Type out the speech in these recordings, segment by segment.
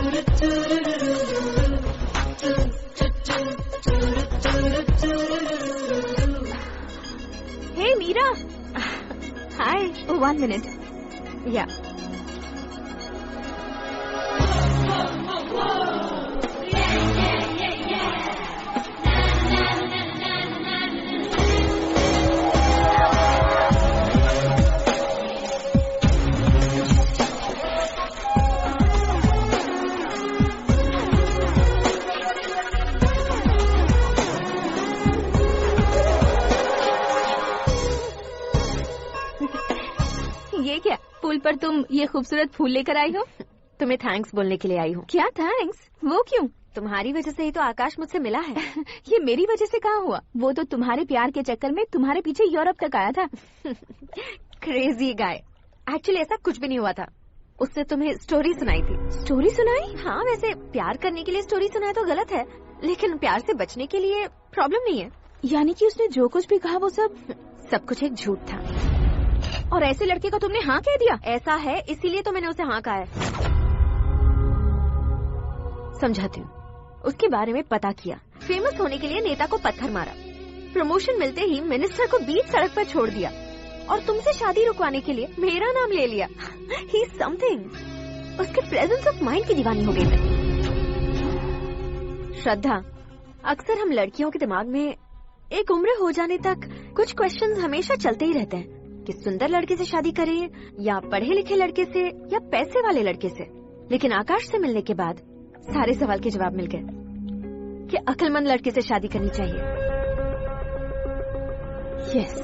Hey Meera. Hi. Oh, 1 minute. Yeah. ये क्या, पुल पर तुम ये खूबसूरत फूल लेकर आई हो? तुम्हें थैंक्स बोलने के लिए आई हूँ। क्या थैंक्स? वो क्यों? तुम्हारी वजह से ही तो आकाश मुझसे मिला है। ये मेरी वजह से कहाँ हुआ? वो तो तुम्हारे प्यार के चक्कर में तुम्हारे पीछे यूरोप तक आया था। Crazy guy. एक्चुअली ऐसा कुछ भी नहीं हुआ था। उसने तुम्हें स्टोरी सुनाई थी। स्टोरी सुनाई? हाँ, वैसे प्यार करने के लिए स्टोरी सुनाए तो गलत है, लेकिन प्यार से बचने के लिए प्रॉब्लम नहीं है। यानी कि उसने जो कुछ भी कहा वो सब कुछ एक झूठ था। और ऐसे लड़के को तुमने हाँ कह दिया? ऐसा है, इसीलिए तो मैंने उसे हाँ कहा है। समझाती हूँ। उसके बारे में पता किया, फेमस होने के लिए नेता को पत्थर मारा, प्रमोशन मिलते ही मिनिस्टर को बीच सड़क पर छोड़ दिया, और तुमसे शादी रुकवाने के लिए मेरा नाम ले लिया। ही समथिंग। उसके प्रेजेंस ऑफ माइंड की दीवानी हो गई मैं। श्रद्धा, अक्सर हम लड़कियों के दिमाग में एक उम्र हो जाने तक कुछ क्वेश्चंस हमेशा चलते ही रहते हैं कि सुंदर लड़के से शादी करें या पढ़े लिखे लड़के से या पैसे वाले लड़के से। लेकिन आकाश से मिलने के बाद सारे सवाल के जवाब मिल गए कि अक्लमंद लड़के से शादी करनी चाहिए। यस।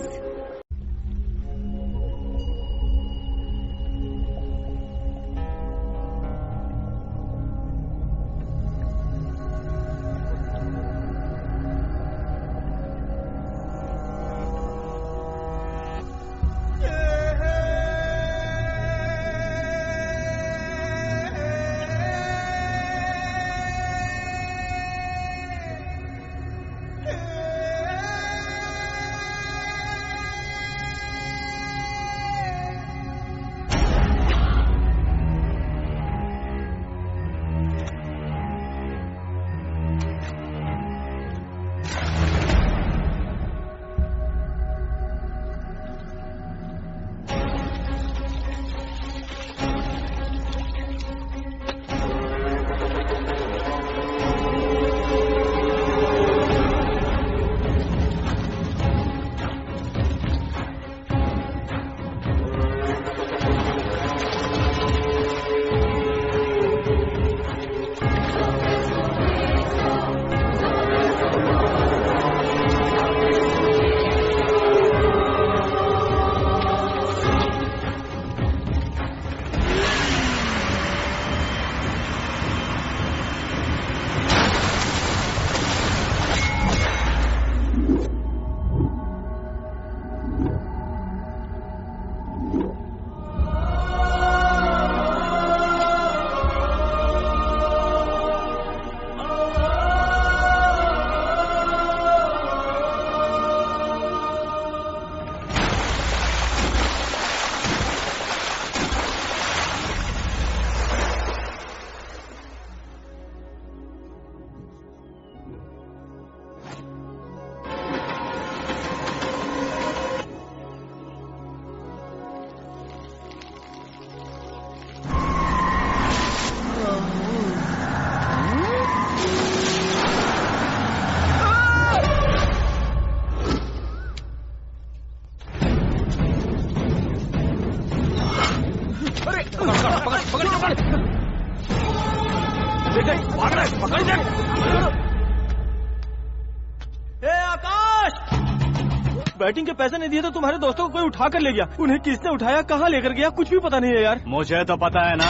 बैटिंग के पैसे नहीं दिए तो तुम्हारे दोस्तों को कोई उठा कर ले गया। उन्हें किसने उठाया, कहाँ लेकर गया, कुछ भी पता नहीं है यार। मुझे तो पता है ना।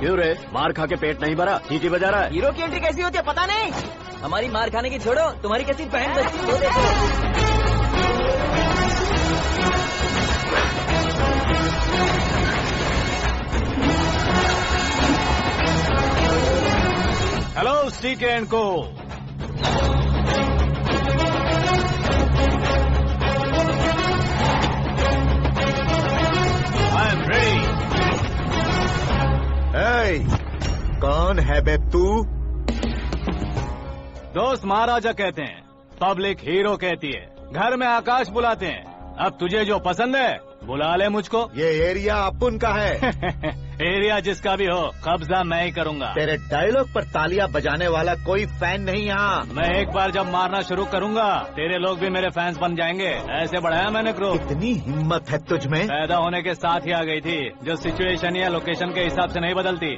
क्यों रे, मार खा के पेट नहीं भरा, सीटी बजा रहा है? हीरो की एंट्री कैसी होती है पता नहीं। हमारी मार खाने की छोड़ो, तुम्हारी कैसी बहन बचती है वो देखो। हेलो स्ट्रीट एंड को। कौन है बे तू? दोस्त महाराजा कहते हैं, पब्लिक हीरो कहती है, घर में आकाश बुलाते हैं। अब तुझे जो पसंद है बुला ले मुझको। ये एरिया अपुन का है। एरिया जिसका भी हो, कब्जा मैं ही करूंगा। तेरे डायलॉग पर तालियां बजाने वाला कोई फैन नहीं यहाँ। मैं एक बार जब मारना शुरू करूंगा, तेरे लोग भी मेरे फैंस बन जाएंगे। ऐसे बढ़ाया मैंने क्रू। कितनी हिम्मत है तुझ में? पैदा होने के साथ ही आ गई थी, जो सिचुएशन या लोकेशन के हिसाब से नहीं बदलती।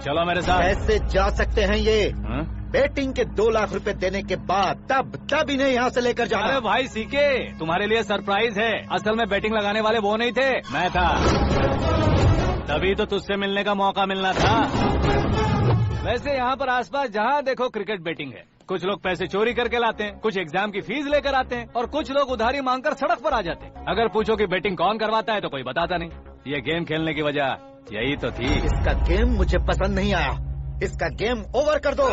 चलो मेरे साथ। कैसे जा सकते हैं ये? हा? बेटिंग के 2 लाख रुपए देने के बाद तब इन्हें यहाँ से लेकर जाना। अरे भाई सीके, तुम्हारे लिए सरप्राइज है। असल में बैटिंग लगाने वाले वो नहीं थे, मैं था। तभी तो तुझसे मिलने का मौका मिलना था। वैसे यहाँ पर आसपास जहाँ देखो क्रिकेट बैटिंग है। कुछ लोग पैसे चोरी करके लाते हैं, कुछ एग्जाम की फीस लेकर आते हैं, और कुछ लोग उधारी मांगकर सड़क पर आ जाते हैं। अगर पूछो कि बैटिंग कौन करवाता है तो कोई बताता नहीं। ये गेम खेलने की वजह यही तो थी। इसका गेम मुझे पसंद नहीं आया। इसका गेम ओवर कर दो।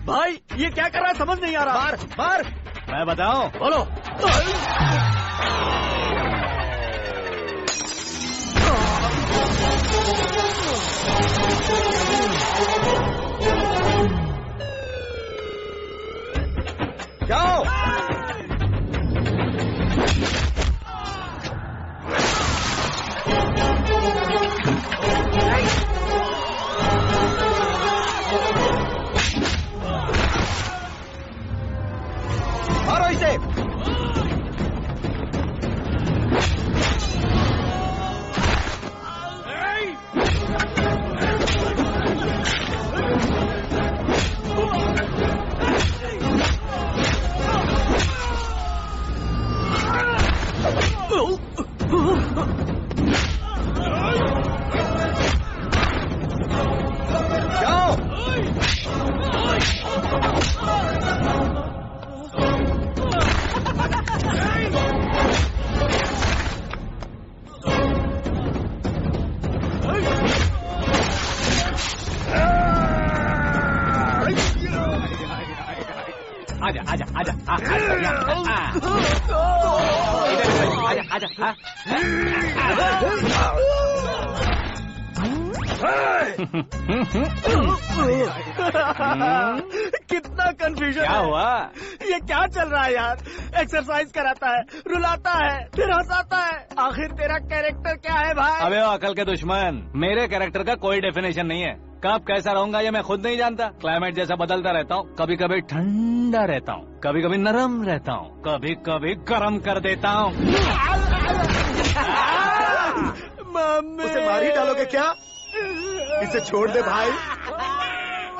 भाई ये क्या कर रहा है समझ नहीं आ रहा। मार। मैं बताऊं? बोलो। जाओ। मारो इसे। कितना कंफ्यूजन। क्या हुआ? ये क्या चल रहा है यार? एक्सरसाइज कराता है, रुलाता है, फिर हंसाता है। आखिर तेरा कैरेक्टर क्या है भाई? अबे ओ अकल के दुश्मन, मेरे कैरेक्टर का कोई डेफिनेशन नहीं है। कब कैसा रहूंगा ये मैं खुद नहीं जानता। क्लाइमेट जैसा बदलता रहता हूँ। कभी कभी ठंडा रहता हूँ, कभी कभी नरम रहता हूँ, कभी कभी गर्म कर देता हूँ। उसे मार ही डालोगे क्या? इसे छोड़ दे भाई।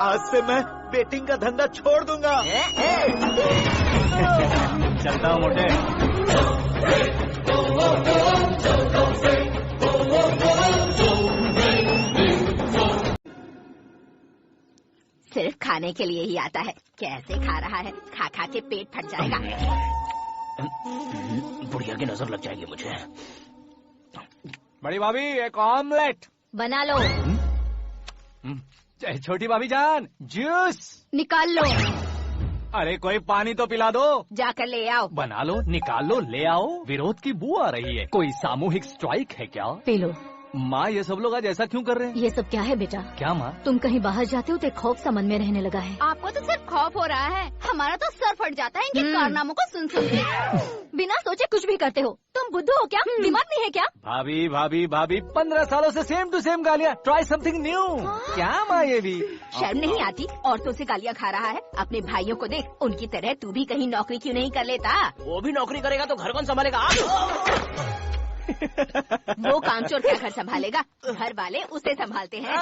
आज से मैं बेटिंग का धंधा छोड़ दूंगा। चलता हूँ मोटे। सिर्फ खाने के लिए ही आता है। कैसे खा रहा है, खा खा के पेट फट जाएगा। बुढ़िया की नजर लग जाएगी मुझे। बड़ी भाभी एक ऑमलेट बना लो। छोटी भाभी जान जूस निकाल लो। अरे कोई पानी तो पिला दो। जाकर ले आओ। बना लो, निकाल लो, ले आओ। विरोध की बू आ रही है। कोई सामूहिक स्ट्राइक है क्या? P low. माँ ये सब लोग आज ऐसा क्यों कर रहे हैं? ये सब क्या है बेटा? क्या माँ? तुम कहीं बाहर जाते हो तो एक खौफ सा मन में रहने लगा है। आपको तो सिर्फ खौफ हो रहा है, हमारा तो सर फट जाता है इनके कारनामों को सुन सुन के। बिना सोचे कुछ भी करते हो। तुम बुद्धू हो क्या? दिमाग नहीं है क्या? भाभी भाभी भाभी 15 सालों से सेम टू सेम गालियाँ। Try something new. क्या माँ ये भी? शर्म नहीं आती? औरतों से गालियाँ खा रहा है। अपने भाइयों को देख, उनकी तरह तू भी कहीं नौकरी क्यों नहीं कर लेता? वो भी नौकरी करेगा तो घर कौन संभालेगा? वो कामचोर क्या घर संभालेगा? घर वाले उसे संभालते हैं।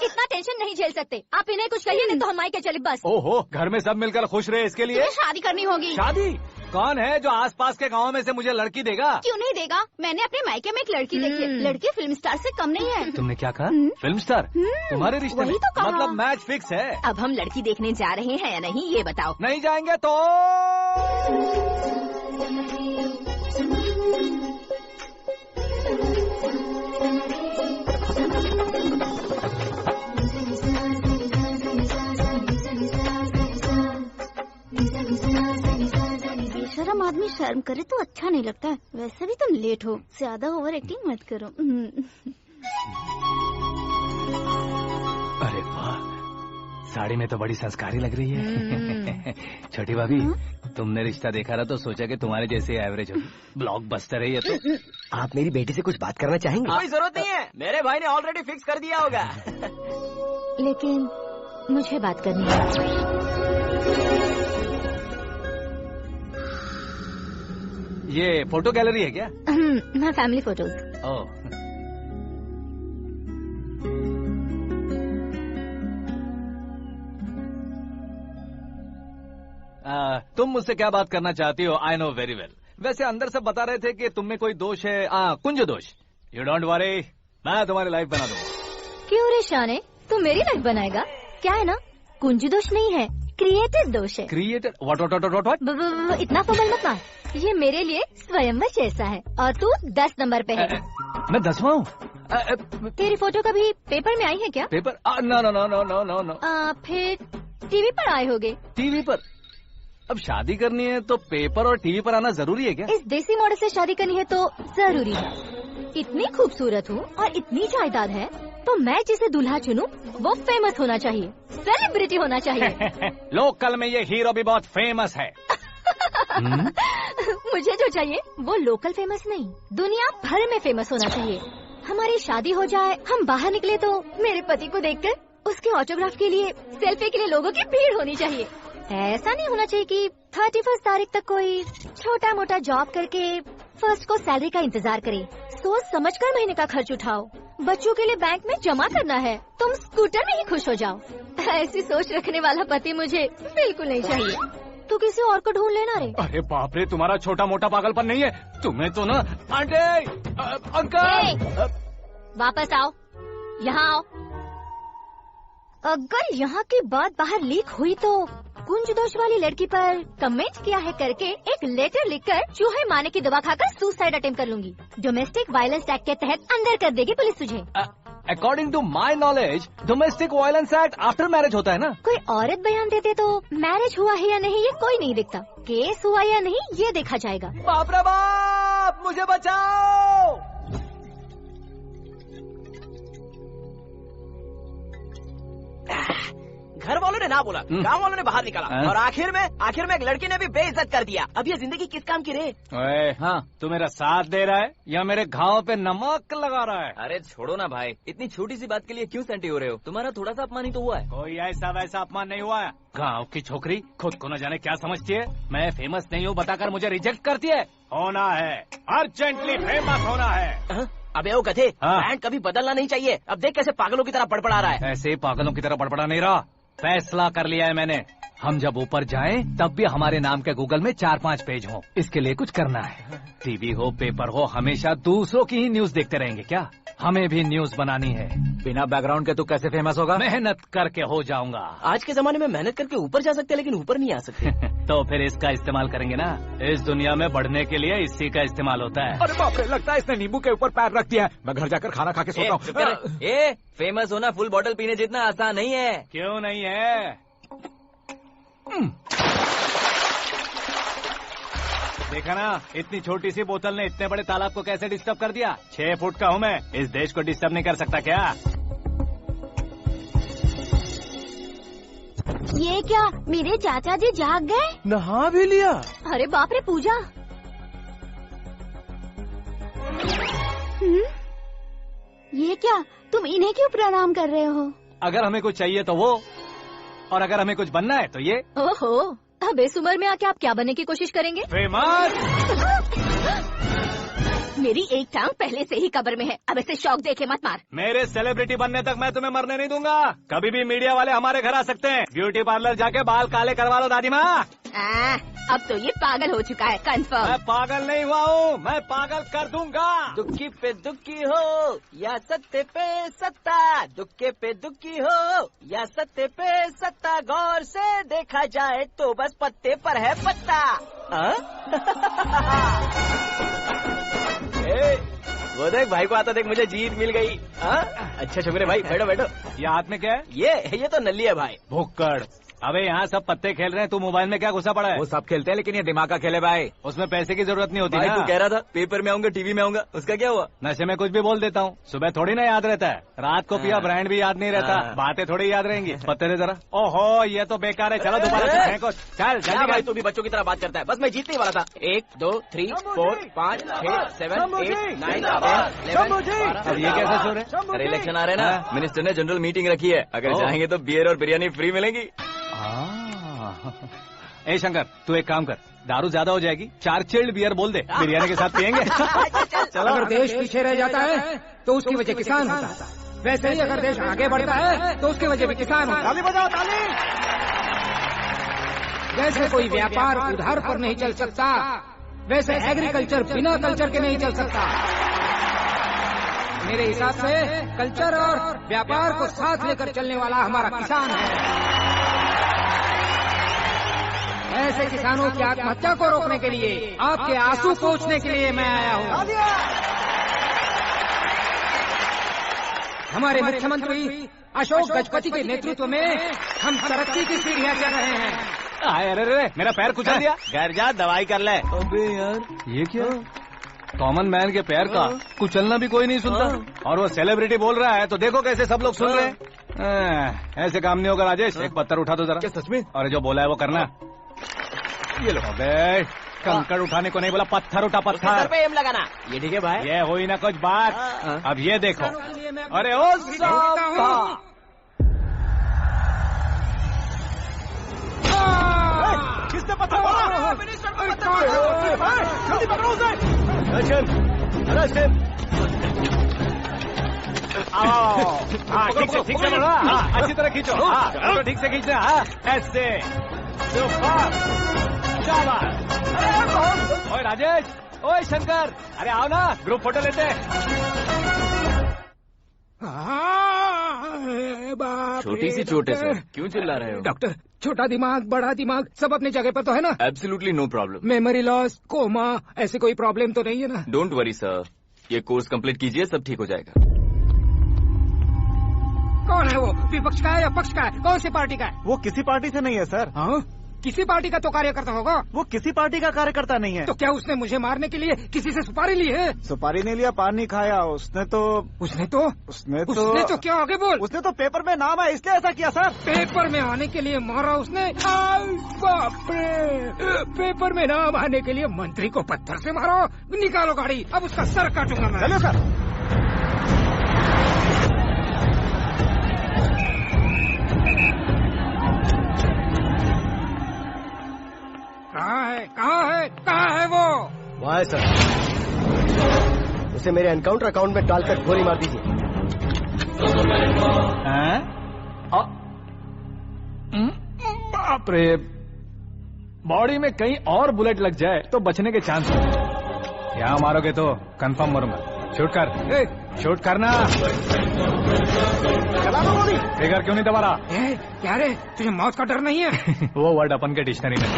इतना टेंशन नहीं झेल सकते। आप इन्हें कुछ कहिए नहीं तो हम मायके चले बस। ओहो, घर में सब मिलकर खुश रहे इसके लिए। तुम्हें शादी करनी होगी। शादी? कौन है जो आसपास के गाँव में से मुझे लड़की देगा? क्यों नहीं देगा? मैंने अपने मायके में एक लड़की देखी है। लड़की फिल्म स्टार से कम नहीं है। तुमने क्या कहा? Film star? तुम्हारे रिश्ते में? वही तो कहा। मतलब मैच फिक्स है। अब हम लड़की देखने जा रहे हैं या नहीं ये बताओ। नहीं जाएंगे तो बेशरम आदमी शर्म करे तो अच्छा नहीं लगता है। वैसे भी तुम लेट हो, ज्यादा ओवर एक्टिंग मत करो। अरे वाह, साड़ी में तो बड़ी संस्कारी लग रही है। छोटी भाभी, तुमने रिश्ता देखा रहा तो सोचा कि तुम्हारे जैसे एवरेज हो, ब्लॉकबस्टर है ये तो। आप मेरी बेटी से कुछ बात करना चाहेंगे? कोई जरूरत नहीं है, मेरे भाई ने ऑलरेडी फिक्स कर दिया होगा। लेकिन मुझे बात करनी है। ये फोटो गैलरी है क्या? हाँ, फैमिली फोटोज। ओह, तुम मुझसे क्या बात करना चाहती हो? I know very well. वैसे अंदर सब बता रहे थे कि तुम में कोई दोष है, कुंज दोष। यू डोंट वरी, मैं तुम्हारी लाइफ बना दूंगा। क्यों रे शाने, तू मेरी लाइफ बनाएगा? क्या है ना, कुंज दोष नहीं है, क्रिएटेड दोष है। क्रिएटेड? व्हाट? इतना फबल मत मार, ये मेरे लिए स्वयंवर जैसा है और तू 10 नंबर पे है। मैं 10वां हूँ? तेरी फोटो कभी पेपर में आई है क्या? Paper? No no no no no no no. फिर टीवी पर आए होगे? टीवी पर? अब शादी करनी है तो पेपर और टीवी पर आना जरूरी है क्या? इस देसी मॉडल से शादी करनी है तो जरूरी है। इतनी खूबसूरत हूँ और इतनी जायदाद है तो मैं जिसे दूल्हा चुनूं वो फेमस होना चाहिए, सेलिब्रिटी होना चाहिए। लोकल में ये हीरो भी बहुत फेमस है। मुझे जो चाहिए वो लोकल फेमस नहीं, दुनिया भर में फेमस होना चाहिए। हमारी शादी हो जाए, हम बाहर निकले तो मेरे पति को देखकर उसके ऑटोग्राफ के लिए, सेल्फी के लिए लोगों की भीड़ होनी चाहिए। ऐसा नहीं होना चाहिए कि 31 तारीख तक कोई छोटा मोटा जॉब करके फर्स्ट को सैलरी का इंतजार करे। सोच समझकर महीने का खर्च उठाओ, बच्चों के लिए बैंक में जमा करना है, तुम स्कूटर में ही खुश हो जाओ। ऐसी सोच रखने वाला पति मुझे बिल्कुल नहीं चाहिए। तू किसी और को ढूंढ लेना रे। अरे बाप रे, तुम्हारा छोटा मोटा पागलपन नहीं है, तुम्हें तो ना। आंटी, अंकल, वापस आओ, यहाँ आओ। अगर यहाँ की बात बाहर लीक हुई तो कुंज दोष वाली लड़की पर कमेंट किया है करके एक लेटर लिखकर चूहे मारने की दवा खाकर सुसाइड अटेम्प्ट कर लूंगी। डोमेस्टिक वायलेंस एक्ट के तहत अंदर कर देगी पुलिस तुझे। According to my knowledge domestic violence act after marriage होता है ना? कोई औरत बयान देते तो मैरिज हुआ है या नहीं ये कोई नहीं देखता, केस हुआ या नहीं ये देखा जाएगा। बाप रे बाप, मुझे बचाओ। घर वालों ने ना बोला, गांव वालों ने बाहर निकाला और आखिर में एक लड़की ने भी बेइज्जत कर दिया। अब ये जिंदगी किस काम की रे? हाँ, तू मेरा साथ दे रहा है या मेरे घाव पे नमक लगा रहा है? अरे छोड़ो ना भाई, इतनी छोटी सी बात के लिए क्यों सेंटी हो रहे हो? तुम्हारा थोड़ा सा अपमान ही तो हुआ है। कोई ऐसा वैसा अपमान नहीं हुआ है। गाँव की छोकरी खुद को न जाने क्या समझती है, मैं फेमस नहीं हूँ बताकर मुझे रिजेक्ट करती है। होना है, अर्जेंटली फेमस होना है। अबे ओ गधे, ब्रांड कभी बदलना नहीं चाहिए। अब देख कैसे पागलों की तरह बड़बड़ा रहा है। ऐसे पागलों की तरह बड़बड़ा नहीं रहा, फैसला कर लिया है मैंने। हम जब ऊपर जाएं तब भी हमारे नाम के गूगल में 4-5 पेज हों। इसके लिए कुछ करना है। टीवी हो, पेपर हो, हमेशा दूसरों की ही न्यूज देखते रहेंगे क्या? हमें भी न्यूज बनानी है। बिना बैकग्राउंड के तू कैसे फेमस होगा? मेहनत करके हो जाऊंगा। आज के जमाने में मेहनत करके ऊपर जा सकते हैं लेकिन ऊपर नहीं आ सकते। तो फिर इसका इस्तेमाल करेंगे ना। इस दुनिया में बढ़ने के लिए इसी का इस्तेमाल होता है। अरे बाप रे, लगता है इसने नींबू के ऊपर पैर रख दिया है। मैं घर जाकर खाना खा के सोता हूँ। ए, फेमस होना फुल बॉटल पीने जितना आसान नहीं है। क्यों नहीं है? देखा ना, इतनी छोटी सी बोतल ने इतने बड़े तालाब को कैसे डिस्टर्ब कर दिया। 6 फुट का हूँ मैं, इस देश को डिस्टर्ब नहीं कर सकता क्या? ये क्या, मेरे चाचा जी जाग गए? नहा भी लिया? अरे बाप रे पूजा। ये क्या, तुम इन्हें क्यों प्रणाम कर रहे हो? अगर हमें कुछ चाहिए तो वो, और अगर हमें कुछ बनना है तो ये। ओहो, अब इस उम्र में आके आप क्या बनने की कोशिश करेंगे? फेमस। मेरी एक टांग पहले से ही कब्र में है, अब इसे शौक देके मत मार। मेरे सेलिब्रिटी बनने तक मैं तुम्हें मरने नहीं दूंगा। कभी भी मीडिया वाले हमारे घर आ सकते हैं। ब्यूटी पार्लर जाके बाल काले करवा लो दादी माँ। अब तो ये पागल हो चुका है, कंफर्म। मैं पागल नहीं हुआ हूँ, मैं पागल कर दूंगा। दुखी पे दुखी हो या सत्ते पे सत्ता, दुखे पे दुखी हो या सत्ते पे सत्ता, गौर से देखा जाए तो बस पत्ते पर है पत्ता। वो देख भाई को आता देख, मुझे जीत मिल गई। अच्छा शुक्र भाई, बैठो बैठो। ये हाथ में क्या है? ये तो नल्ली है भाई। भुक्कड़। अबे यहाँ सब पत्ते खेल रहे हैं, तू मोबाइल में क्या घुसा पड़ा है? वो सब खेलते हैं लेकिन ये दिमाग का खेल है भाई। उसमें पैसे की जरूरत नहीं होती भाई ना। तू कह रहा था पेपर में आऊंगा, टीवी में आऊंगा, उसका क्या हुआ? नशे में कुछ भी बोल देता हूँ, सुबह थोड़ी ना याद रहता है। रात को पिया ब्रांड भी याद नहीं रहता, बातें थोड़ी याद रहेंगी। पत्ते दे जरा। ओहो ये तो बेकार है, चलो दोबारा से फेंको। चल जल्दी भाई, तू भी बच्चों की तरह बात करता है। बस मैं जीतने ही वाला था। 1 2 3 4 5 6 7 8 9 10 11 अब ये कैसे शोर है? अरे इलेक्शन आ रहे हैं ना, मिनिस्टर ने जनरल मीटिंग रखी है, अगर जाएंगे तो बियर और बिरयानी फ्री मिलेगी। ए शंकर, तू एक काम कर, दारू ज्यादा हो जाएगी, 4 चिल्ड बियर बोल दे, बिरयानी के साथ पियेंगे। चलो, अगर देश पीछे रह जाता है तो उसकी वजह किसान होता है, वैसे ही अगर देश आगे बढ़ता है तो उसकी वजह भी किसान होता है। ताली बजाओ ताली। जैसे कोई व्यापार उधार पर नहीं चल सकता, वैसे एग्रीकल्चर बिना कल्चर के नहीं चल सकता। मेरे हिसाब से कल्चर और व्यापार को साथ लेकर चलने वाला हमारा किसान है। ऐसे किसानों की आत्महत्या को रोकने के लिए, आपके आंसू पोंछने के लिए मैं आया हूँ। हमारे मुख्यमंत्री अशोक गजपति के नेतृत्व में हम तरक्की की सीढ़ियाँ चढ़ रहे हैं। अरे मेरा पैर कुचल दिया। घर जा दवाई कर ले। अबे यार ये क्या? कॉमन मैन के पैर का कुचलना भी कोई नहीं सुनता, और वो सेलिब्रिटी बोल रहा है तो देखो कैसे सब लोग सुन रहे हैं। ऐसे काम नहीं होगा राजेश, एक पत्थर उठा दो जरा। क्या सच में? और जो बोला है वो करना। ये लो। अबे कंकड़ उठाने को नहीं बोला, पत्थर उठा, पत्थर पे एम लगाना। ये ठीक है भाई, ये हुई ना कुछ बात। अब ये देखो। अरे ओ साहब, किसने पत्थर मारा? जल्दी पकड़ो उसे। ठीक से बढ़ो, अच्छी तरह खींचो। हाँ ठीक से खींचना। हाँ ऐसे। ओए राजेश, ओए शंकर, अरे आओ ना, ग्रुप फोटो लेते हैं। छोटी सी चोट है सर, क्यों चिल्ला रहे हो? डॉक्टर, छोटा दिमाग बड़ा दिमाग सब अपनी जगह पर तो है ना? Absolutely no problem. Memory loss, coma, ऐसी कोई प्रॉब्लम तो नहीं है ना? डोंट वरी सर, ये कोर्स कंप्लीट कीजिए, सब ठीक हो जाएगा। कौन है वो? विपक्ष का है या पक्ष का है? कौन सी पार्टी का है? वो किसी पार्टी से नहीं है सर। हाँ, किसी पार्टी का तो कार्यकर्ता होगा। वो किसी पार्टी का कार्यकर्ता नहीं है। तो क्या उसने मुझे मारने के लिए किसी से सुपारी ली है? सुपारी नहीं लिया, पान नहीं खाया। उसने तो क्या आगे बोल? उसने तो पेपर में नाम है इसलिए ऐसा किया सर। पेपर में आने के लिए मारा उसने? बाप रे, पेपर में नाम आने के लिए मंत्री को पत्थर से मारो? निकालो गाड़ी, अब उसका सर काटूंगा मैं। चलो सर। कहाँ है वो? वहाँ है सर, उसे मेरे एनकाउंटर अकाउंट में डालकर गोली मार दीजिए। बाप रे, बॉडी में कहीं और बुलेट लग जाए तो बचने के चांस है। यहाँ मारोगे तो कंफर्म मरूंगा। शूट कर, शूट करना। चला दो गोली। फिगर क्यों नहीं दबा रहा? क्या रे, तुझे मौत का डर नहीं है? वो वर्ड अपन के डिक्शनरी में।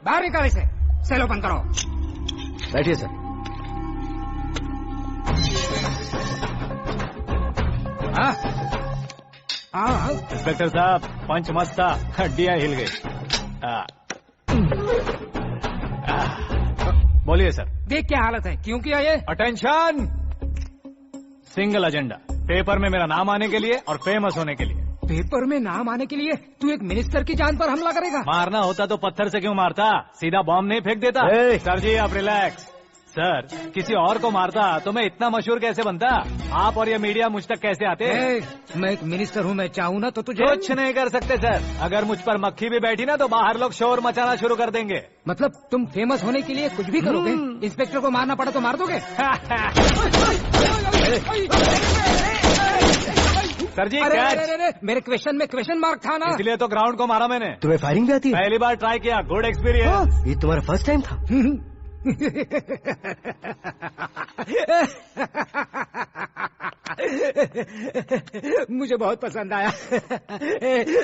बाहर निकाल इसे, सेल ओपन करो। बैठिए सर। इंस्पेक्टर साहब, पंच मस्त था, हड्डियां हिल गई। बोलिए सर। देख क्या हालत है, क्यों किया ये? अटेंशन, सिंगल एजेंडा, पेपर में मेरा नाम आने के लिए और फेमस होने के लिए। पेपर में नाम आने के लिए तू एक मिनिस्टर की जान पर हमला करेगा? मारना होता तो पत्थर से क्यों मारता, सीधा बॉम्ब नहीं फेंक देता। सर जी आप रिलैक्स, सर किसी और को मारता तो मैं इतना मशहूर कैसे बनता? आप और ये मीडिया मुझ तक कैसे आते? मैं एक मिनिस्टर हूँ, मैं चाहूँ ना तो तुझे कुछ नहीं कर सकते सर। अगर मुझ पर मक्खी भी बैठी ना तो बाहर लोग शोर मचाना शुरू कर देंगे। मतलब तुम फेमस होने के लिए कुछ भी करोगे? इंस्पेक्टर को मारना पड़ा तो मार दोगे? सर जी अरे, मेरे क्वेश्चन में क्वेश्चन मार्क था ना, इसलिए तो ग्राउंड को मारा मैंने। तुम्हें फायरिंग भी आती है? पहली बार ट्राई किया, गुड एक्सपीरियंस। ये तुम्हारा फर्स्ट टाइम था? मुझे बहुत पसंद आया।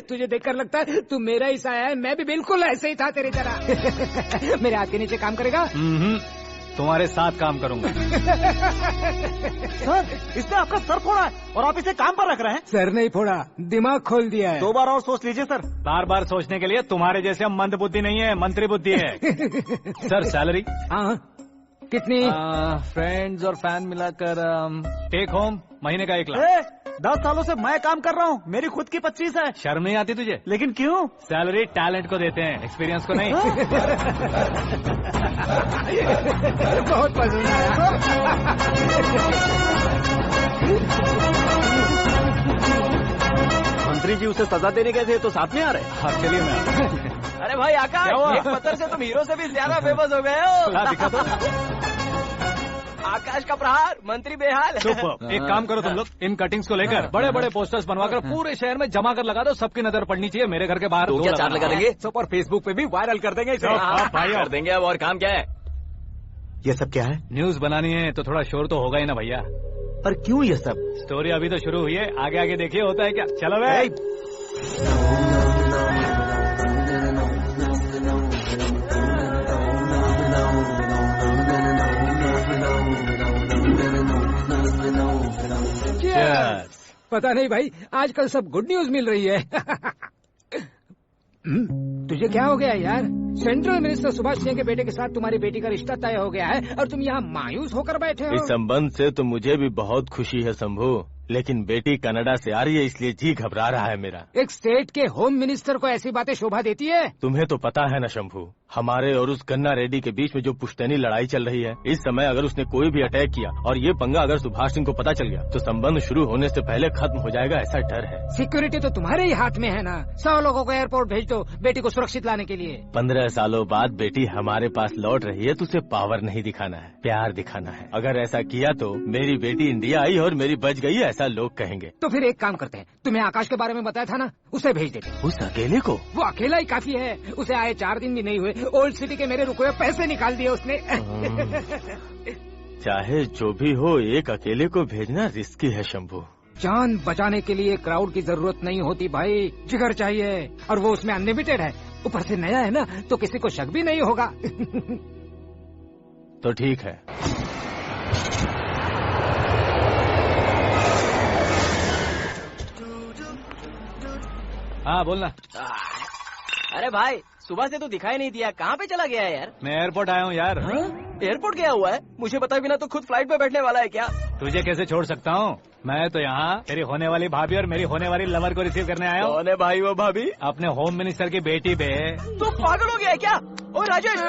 तुझे देखकर लगता है तू मेरा ही साया है। मैं भी बिल्कुल ऐसे ही था तेरी तरह। मेरे हाथ के नीचे काम करेगा? तुम्हारे साथ काम करूंगा। सर, इसने आपका सर फोड़ा है और आप इसे काम पर रख रहे हैं। सर नहीं फोड़ा, दिमाग खोल दिया है। 2 बार और सोच लीजिए सर। बार बार सोचने के लिए तुम्हारे जैसे मंद बुद्धि नहीं है, मंत्री बुद्धि है। Sir salary? हाँ, कितनी? फ्रेंड्स और फैन मिलाकर टेक होम महीने का 1 लाख। 10 सालों से मैं काम कर रहा हूँ, मेरी खुद की 25 है। शर्म नहीं आती तुझे? लेकिन क्यों? सैलरी टैलेंट को देते हैं, एक्सपीरियंस को नहीं। बहुत पसंद आया। मंत्री जी उसे सजा देने गए थे तो साथ में आ रहे? हाँ चलिए मैं। अरे भाई आकाश, एक पत्थर से तुम हीरो से भी ज्यादा फेमस हो गए हो। दिखा दो। आकाश का प्रहार, मंत्री बेहाल। सुपर। एक काम करो तुम लोग, इन कटिंग्स को लेकर बड़े बड़े पोस्टर्स बनवाकर पूरे शहर में जमा कर लगा दो। सबकी नजर पड़नी चाहिए मेरे घर के बाहर। तो क्या चार्ज लगा देंगे? सुपर, फेसबुक पे भी वायरल कर देंगे इसे। भाई कर देंगे। अब और काम क्या है? ये सब क्या है? न्यूज बनानी है तो थोड़ा शोर तो होगा ही ना भैया। पर क्यों ये सब? स्टोरी अभी तो शुरू हुई है, आगे आगे देखिए होता है क्या। चलो भाई। पता नहीं भाई, आजकल सब गुड न्यूज मिल रही है। तुझे क्या हो गया यार? सेंट्रल मिनिस्टर सुभाष सिंह के बेटे के साथ तुम्हारी बेटी का रिश्ता तय हो गया है और तुम यहाँ मायूस होकर बैठे हो। इस संबंध से तो मुझे भी बहुत खुशी है शंभू, लेकिन बेटी कनाडा से आ रही है इसलिए जी घबरा रहा है मेरा। एक स्टेट के होम मिनिस्टर को ऐसी बातें शोभा देती है? तुम्हें तो पता है ना शंभू, हमारे और उस गन्ना रेड्डी के बीच में जो पुश्तैनी लड़ाई चल रही है। इस समय अगर उसने कोई भी अटैक किया और ये पंगा अगर सुभाष सिंह को पता चल गया तो संबंध शुरू होने से पहले खत्म हो जाएगा, ऐसा डर है। सिक्योरिटी तो तुम्हारे ही हाथ में है ना। 100 लोगों को एयरपोर्ट भेज दो बेटी को सुरक्षित लाने के लिए। 15 सालों बाद बेटी हमारे पास लौट रही है तो उसे पावर नहीं दिखाना है, प्यार दिखाना है। अगर ऐसा किया तो मेरी बेटी इंडिया आई और मेरी बच गई, ऐसा लोग कहेंगे। तो फिर एक काम करते हैं, तुम्हें आकाश के बारे में बताया था ना, उसे भेज देते। उस अकेले को? वो अकेला ही काफी है। उसे आए 4 दिन भी नहीं हुए, ओल्ड सिटी के मेरे रुके हुए पैसे निकाल दिए उसने। चाहे जो भी हो, एक अकेले को भेजना रिस्की है शंभू। जान बचाने के लिए क्राउड की जरूरत नहीं होती भाई, जिगर चाहिए, और वो उसमें अनलिमिटेड है। ऊपर से नया है ना तो किसी को शक भी नहीं होगा। तो ठीक है। हाँ बोलना। अरे भाई सुबह से तो दिखाई नहीं दिया, कहाँ पे चला गया है यार? मैं एयरपोर्ट आया हूँ यार। एयरपोर्ट गया हुआ है? मुझे बताए बिना तो खुद फ्लाइट पे बैठने वाला है क्या? तुझे कैसे छोड़ सकता हूँ? मैं तो यहाँ तेरी होने वाली भाभी और मेरी होने वाली लवर को रिसीव करने आया हूँ। कौन है भाई वो भाभी? अपने होम मिनिस्टर की बेटी बे। तुम पागल हो गया है क्या? ओए राजेश,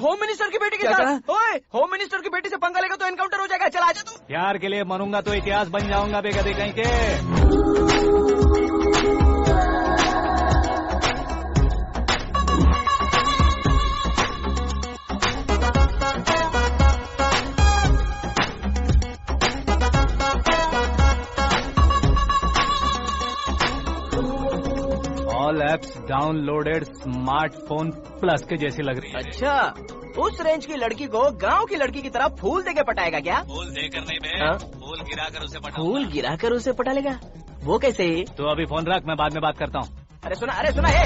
होम मिनिस्टर की बेटी के साथ? ओए, होम मिनिस्टर की बेटी से पंगा लेगा तो एनकाउंटर हो जाएगा। चला आजा तू। प्यार के लिए मरूंगा तो इतिहास बन जाऊंगा बे कभी कहीं के। All apps downloaded smartphone plus के जैसी लग रही है। अच्छा, उस रेंज की लड़की को गांव की लड़की की तरह फूल देके पटाएगा क्या? फूल देकर नहीं बे, फूल गिराकर उसे पटा। फूल गिराकर उसे पटा लेगा? वो कैसे? तो अभी फोन रख, मैं बाद में बात करता हूँ। अरे सुना है।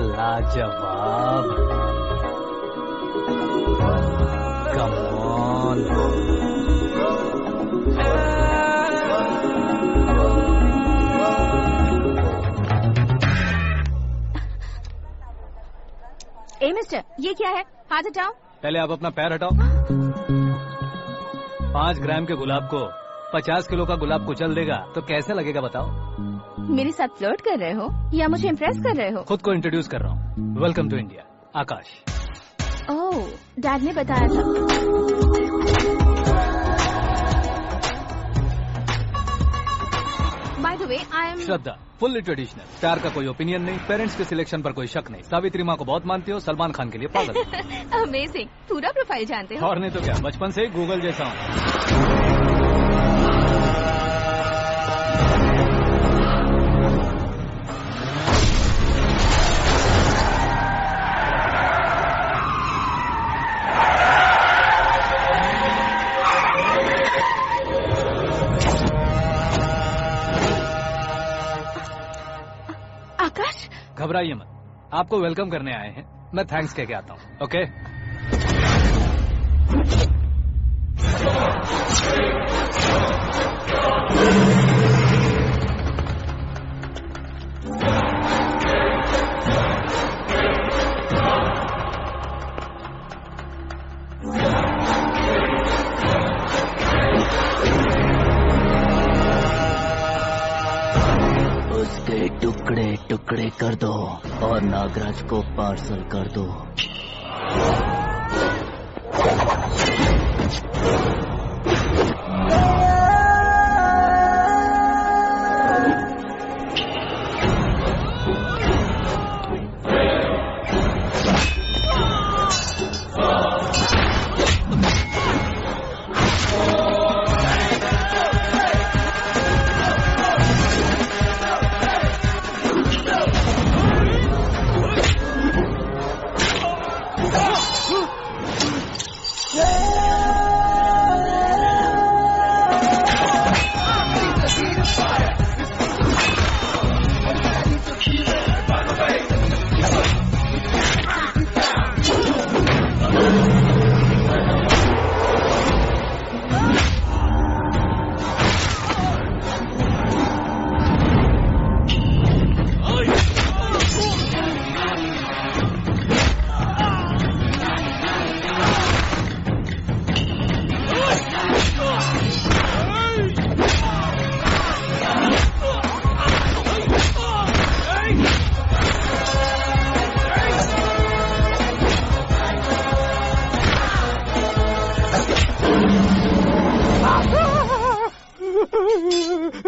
लाजवाब, कम ऑन। मिस्टर, ये क्या है? हाथ हटाओ। पहले आप अपना पैर हटाओ। 5 ग्राम के गुलाब को 50 किलो का गुलाब कुचल देगा तो कैसे लगेगा बताओ? मेरे साथ फ्लर्ट कर रहे हो या मुझे इम्प्रेस कर रहे हो? खुद को इंट्रोड्यूस कर रहा हूँ। Welcome to India, Akash. Oh, dad ने बताया था। By the way, I am Shraddha, fully traditional. प्यार का कोई ओपिनियन नहीं, पेरेंट्स के सिलेक्शन पर कोई शक नहीं। सावित्री माँ को बहुत मानती हो, सलमान खान के लिए पागल। अमेजिंग, पूरा प्रोफाइल जानते हो। और नहीं तो क्या, बचपन से ही गूगल जैसा हूँ। घबराइए मत, आपको वेलकम करने आए हैं। मैं थैंक्स कह के आता हूँ। ओके? टुकड़े टुकड़े कर दो और नागराज को पार्सल कर दो।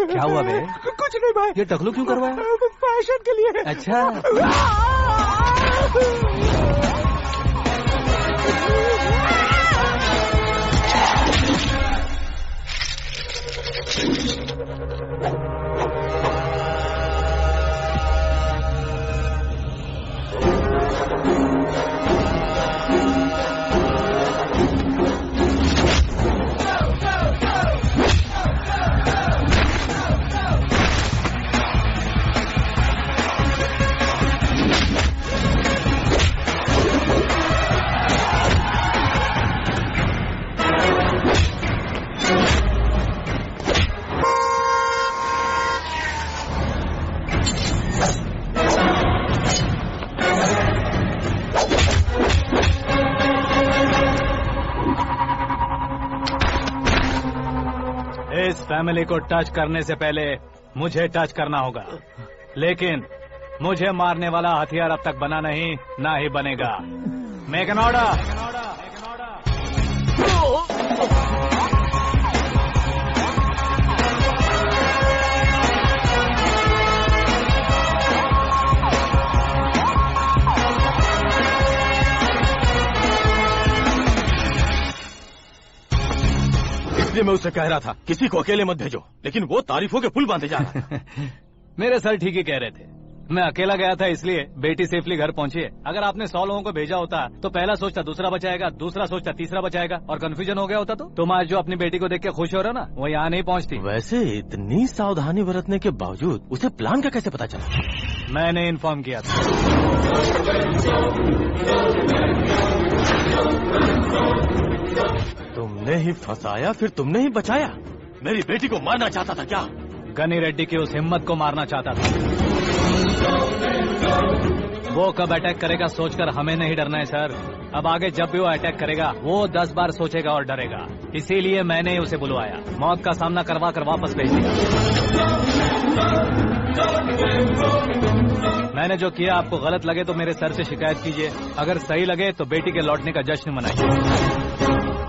क्या हुआ बे? कुछ नहीं भाई। ये टकलू क्यों करवाया? फैशन के लिए। अच्छा। इस फैमिली को टच करने से पहले मुझे टच करना होगा, लेकिन मुझे मारने वाला हथियार अब तक बना नहीं, ना ही बनेगा। Make an order. इसलिए मैं उससे कह रहा था किसी को अकेले मत भेजो, लेकिन वो तारीफों के पुल बांधे जा रहा था। मेरे सर ठीक ही कह रहे थे। मैं अकेला गया था इसलिए बेटी सेफली घर पहुंची है। अगर आपने 100 लोगों को भेजा होता तो पहला सोचता दूसरा बचाएगा, दूसरा सोचता तीसरा बचाएगा, और कंफ्यूजन हो गया होता तो तुम आज जो अपनी बेटी को देख के खुश हो रहे हो ना, वो यहाँ नहीं पहुंचती। वैसे इतनी सावधानी बरतने के बावजूद उसे प्लान का कैसे पता चला? मैंने इन्फॉर्म किया था। तुमने ही फंसाया, फिर तुमने ही बचाया। मेरी बेटी को मारना चाहता था क्या? गनी रेड्डी की उस हिम्मत को मारना चाहता था। वो कब अटैक करेगा सोचकर हमें नहीं डरना है सर। अब आगे जब भी वो अटैक करेगा वो 10 बार सोचेगा और डरेगा। इसीलिए मैंने उसे बुलवाया। मौत का सामना करवा कर वापस भेज दिया। मैंने जो किया आपको गलत लगे तो मेरे सर से शिकायत कीजिए, अगर सही लगे तो बेटी के लौटने का जश्न मनाइए।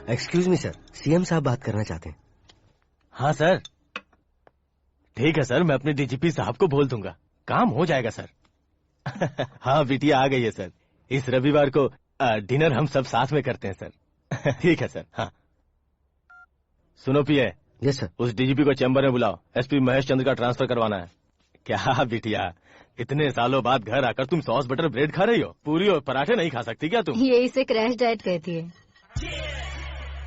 एक्सक्यूज मी सर, सीएम साहब बात करना चाहते हैं। हाँ सर, ठीक है सर, मैं अपने डीजीपी साहब को बोल दूंगा, काम हो जाएगा सर। हाँ बिटिया आ गई है सर, इस रविवार को डिनर हम सब साथ में करते हैं सर। ठीक है सर। हाँ सुनो पिए। Yes sir. उस डीजीपी को चैम्बर में बुलाओ, एसपी महेश चंद्र का ट्रांसफर करवाना है। क्या बिटिया, इतने सालों बाद घर आकर तुम सॉस बटर ब्रेड खा रही हो, पूरी और पराठे नहीं खा सकती क्या तुम? ये इसे क्रैश डाइट कहती है।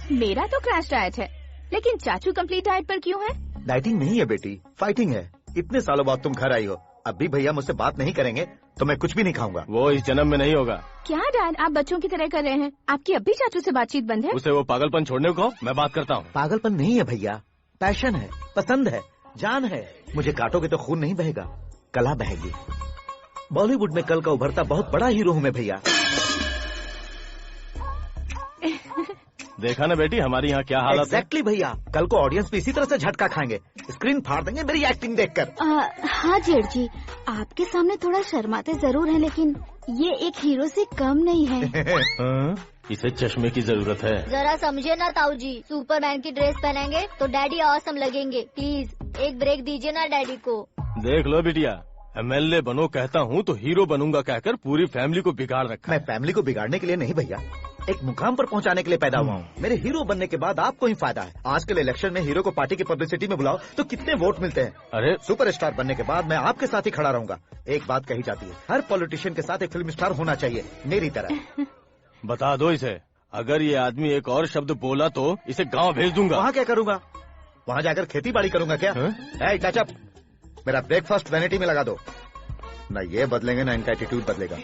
मेरा तो क्रैश डाइट है, लेकिन चाचू कंप्लीट डाइट पर क्यों है? डाइटिंग नहीं है बेटी, फाइटिंग है। इतने सालों बाद तुम घर आई हो, अब भी भैया मुझसे बात नहीं करेंगे तो मैं कुछ भी नहीं खाऊंगा। वो इस जन्म में नहीं होगा। क्या डैड, आप बच्चों की तरह कर रहे हैं? आपकी अब भी चाचू से बातचीत बंद है? उसे वो पागलपन छोड़ने को, मैं बात करता हूँ। पागलपन नहीं है भैया, पैशन है, पसंद है, जान है। मुझे काटोगे तो खून नहीं बहेगा, कला बहेगी। बॉलीवुड में कल का उभरता बहुत बड़ा हीरो हूँ मैं भैया। देखा ना बेटी हमारी यहाँ क्या हालत है। एग्जैक्टली भैया, कल को ऑडियंस भी इसी तरह से झटका खाएंगे, स्क्रीन फाड़ देंगे मेरी एक्टिंग देखकर। हाँ जेठ जी, आपके सामने थोड़ा शर्माते जरूर हैं, लेकिन ये एक हीरो से कम नहीं है। इसे चश्मे की जरूरत है। जरा समझे ना ताऊ जी, सुपरमैन की ड्रेस पहनेंगे तो डैडी ऑसम लगेंगे। प्लीज एक ब्रेक दीजिए ना डैडी को। देख लो बिटिया, एमएलए बनो कहता हूँ तो हीरो बनूंगा कहकर पूरी फैमिली को बिगाड़ रखा। मैं फैमिली को बिगाड़ने के लिए नहीं भैया, एक मुकाम पर पहुंचाने के लिए पैदा हुआ हूँ। मेरे हीरो बनने के बाद आपको ही फायदा है। आजकल इलेक्शन में हीरो को पार्टी की पब्लिसिटी में बुलाओ तो कितने वोट मिलते हैं। अरे सुपरस्टार बनने के बाद मैं आपके साथ ही खड़ा रहूंगा। एक बात कही जाती है, हर पॉलिटिशियन के साथ एक फिल्म स्टार होना चाहिए, मेरी तरह। बता दो इसे, अगर ये आदमी एक और शब्द बोला तो इसे गाँव भेज दूंगा। वहाँ क्या करूंगा? वहाँ जाकर खेती बाड़ी करूंगा क्या? टचअप, मेरा ब्रेकफास्ट वैनिटी में लगा दो। न ये बदलेंगे न इनका एटीट्यूड बदलेगा।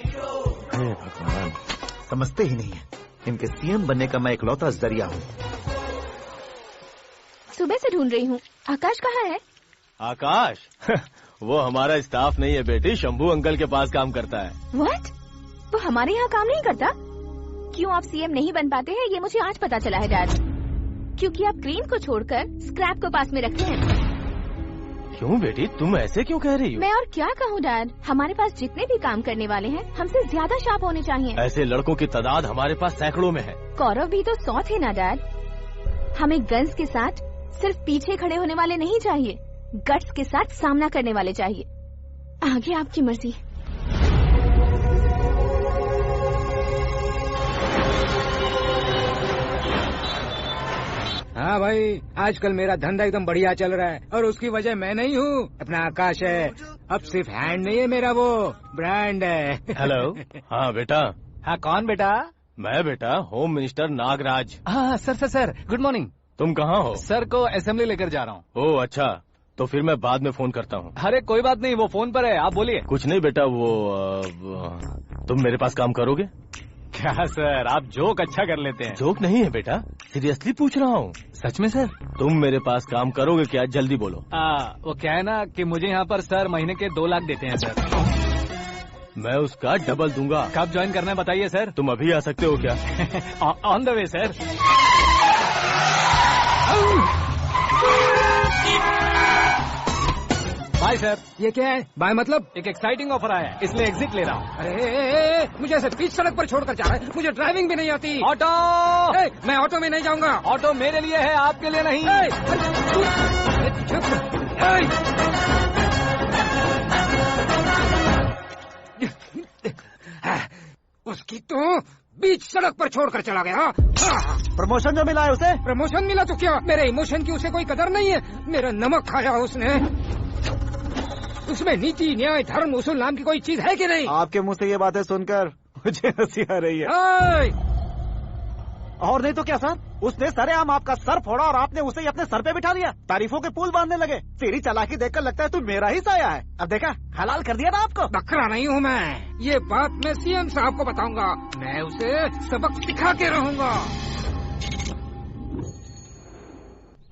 समझते ही नहीं है, इनके सीएम बनने का मैं इकलौता जरिया हूँ। सुबह से ढूंढ रही हूँ, आकाश कहाँ है? आकाश? वो हमारा स्टाफ नहीं है बेटी, शंभू अंकल के पास काम करता है। व्हाट? वो हमारे यहाँ काम नहीं करता? क्यों आप सीएम नहीं बन पाते हैं ये मुझे आज पता चला है डैड। क्योंकि आप क्रीम को छोड़कर स्क्रैप को पास में रखते हैं। क्यों बेटी, तुम ऐसे क्यों कह रही हो? मैं और क्या कहूँ डैड, हमारे पास जितने भी काम करने वाले हैं हमसे ज्यादा शार्प होने चाहिए। ऐसे लड़कों की तादाद हमारे पास सैकड़ों में है। कौरव भी तो 100 थे ना डैड। हमें गन्स के साथ सिर्फ पीछे खड़े होने वाले नहीं चाहिए, गट्स के साथ सामना करने वाले चाहिए। आगे आपकी मर्जी। हाँ भाई, आजकल मेरा धंधा एकदम बढ़िया चल रहा है और उसकी वजह मैं नहीं हूँ, अपना आकाश है। अब सिर्फ हैंड नहीं है मेरा, वो ब्रांड है। हेलो। हाँ बेटा। हाँ कौन बेटा? मैं बेटा होम मिनिस्टर नागराज। हाँ सर गुड मॉर्निंग। तुम कहाँ हो? सर को असेंबली लेकर जा रहा हूँ। ओह अच्छा, तो फिर मैं बाद में फोन करता हूँ। अरे कोई बात नहीं, वो फोन पर है, आप बोलिए। कुछ नहीं बेटा, तुम मेरे पास काम करोगे? क्या सर, आप जोक अच्छा कर लेते हैं। जोक नहीं है बेटा, सीरियसली पूछ रहा हूँ। सच में सर? तुम मेरे पास काम करोगे क्या? जल्दी बोलो। वो क्या है ना कि मुझे यहाँ पर सर महीने के 2 लाख देते हैं सर। मैं उसका डबल दूंगा। कब ज्वाइन करना है बताइए सर। तुम अभी आ सकते हो क्या? On the way sir. Bye sir. ये क्या है? बाय मतलब? एक एक्साइटिंग ऑफर आया है, इसलिए एग्जिट ले रहा हूँ। अरे मुझे ऐसे बीच सड़क पर छोड़कर जा रहा है, मुझे ड्राइविंग भी नहीं आती। ऑटो! मैं ऑटो में नहीं जाऊंगा। ऑटो मेरे लिए है, आपके लिए नहीं। उसकी तो बीच सड़क पर छोड़कर चला गया। प्रमोशन जो मिला है उसे? प्रमोशन मिला तो क्या, मेरे इमोशन की उसे कोई कदर नहीं है। मेरा नमक खाया उसने। उसमें नीति, न्याय, धर्म, उसूल नाम की कोई चीज है कि नहीं? आपके मुंह से ये बातें सुनकर मुझे हंसी आ रही है। और नहीं तो क्या सर, उसने सरेआम आपका सर फोड़ा और आपने उसे ही अपने सर पे बिठा लिया। तारीफों के पुल बांधने लगे। तेरी चालाकी देखकर लगता है तू मेरा ही साया है। अब देखा, हलाल कर दिया ना आपको। बकरा नहीं हूँ मैं, ये बात मैं सीएम साहब को बताऊंगा। मैं उसे सबक सिखा के रहूंगा।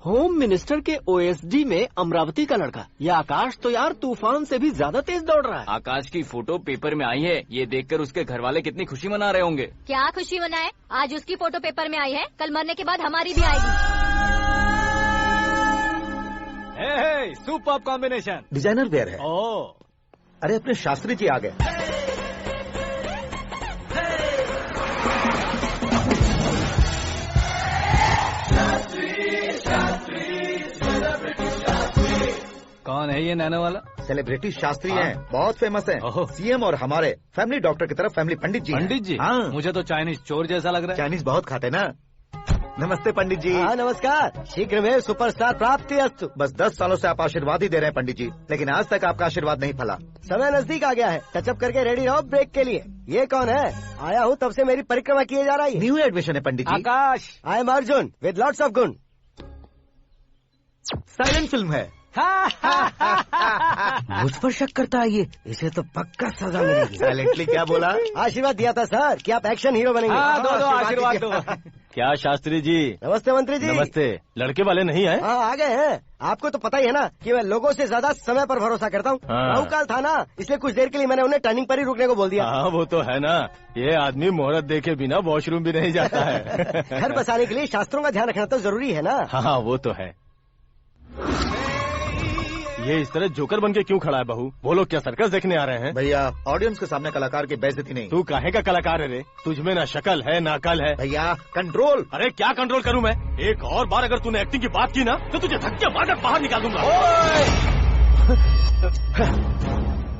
होम मिनिस्टर के ओएसडी में अमरावती का लड़का, ये आकाश तो यार तूफान से भी ज्यादा तेज दौड़ रहा है। आकाश की फोटो पेपर में आई है, ये देखकर उसके घर वाले कितनी खुशी मना रहे होंगे। क्या खुशी मनाए? आज उसकी फोटो पेपर में आई है, कल मरने के बाद हमारी भी आएगी। Super combination. डिजाइनर वेयर है। ओह, अरे अपने शास्त्री जी आ गए। कौन है ये नैनो वाला? सेलिब्रिटी शास्त्री हैं, बहुत फेमस हैं। सीएम और हमारे फैमिली डॉक्टर की तरफ फैमिली पंडित जी। पंडित जी? हाँ, मुझे तो चाइनीज चोर जैसा लग रहा है। चाइनीज बहुत खाते ना। नमस्ते पंडित जी। हाँ नमस्कार, शीघ्र में सुपरस्टार प्राप्ति अस्तु। बस 10 सालों से आप आशीर्वाद ही दे रहे हैं पंडित जी, लेकिन आज तक आपका आशीर्वाद नहीं फला। समय नजदीक आ गया है, टचअप करके रेडी रहो ब्रेक के लिए। ये कौन है? आया हूँ तब से मेरी परिक्रमा किए जा रही है। न्यू एडमिशन है Pandit ji. Akash. I am Arjun with lots of गुण। साइलेंट फिल्म है। मुझ पर शक करता है ये, इसे तो पक्का सजा मिलेगी। साइलेंटली क्या बोला? आशीर्वाद दिया था सर कि आप एक्शन हीरो बनेंगे। हाँ, दो आशीर्वाद दो। क्या शास्त्री जी? नमस्ते मंत्री जी। नमस्ते। लड़के वाले नहीं आए? हाँ आ गए हैं। आपको तो पता ही है ना कि मैं लोगों से ज्यादा समय पर भरोसा करता हूँ। हाँ। राहु काल था ना, इसलिए कुछ देर के लिए मैंने उन्हें टर्निंग पर ही रुकने को बोल दिया। हाँ वो तो है ना, ये आदमी मुहूर्त देखे बिना वॉशरूम भी नहीं जाता है। घर बसाने के लिए शास्त्रों का ध्यान रखना तो जरूरी है ना। हाँ वो तो है। ये इस तरह जोकर बन के क्यों खड़ा है बहू? वो लोग क्या सर्कस देखने आ रहे हैं? भैया ऑडियंस के सामने कलाकार की बेइज्जती नहीं। तू काहे का कलाकार है रे? तुझ में ना शक्ल है ना अकल है। भैया कंट्रोल। अरे क्या कंट्रोल करूं मैं? एक और बार अगर तूने एक्टिंग की बात की ना तो तुझे धक्के मारकर बाहर निकाल दूंगा।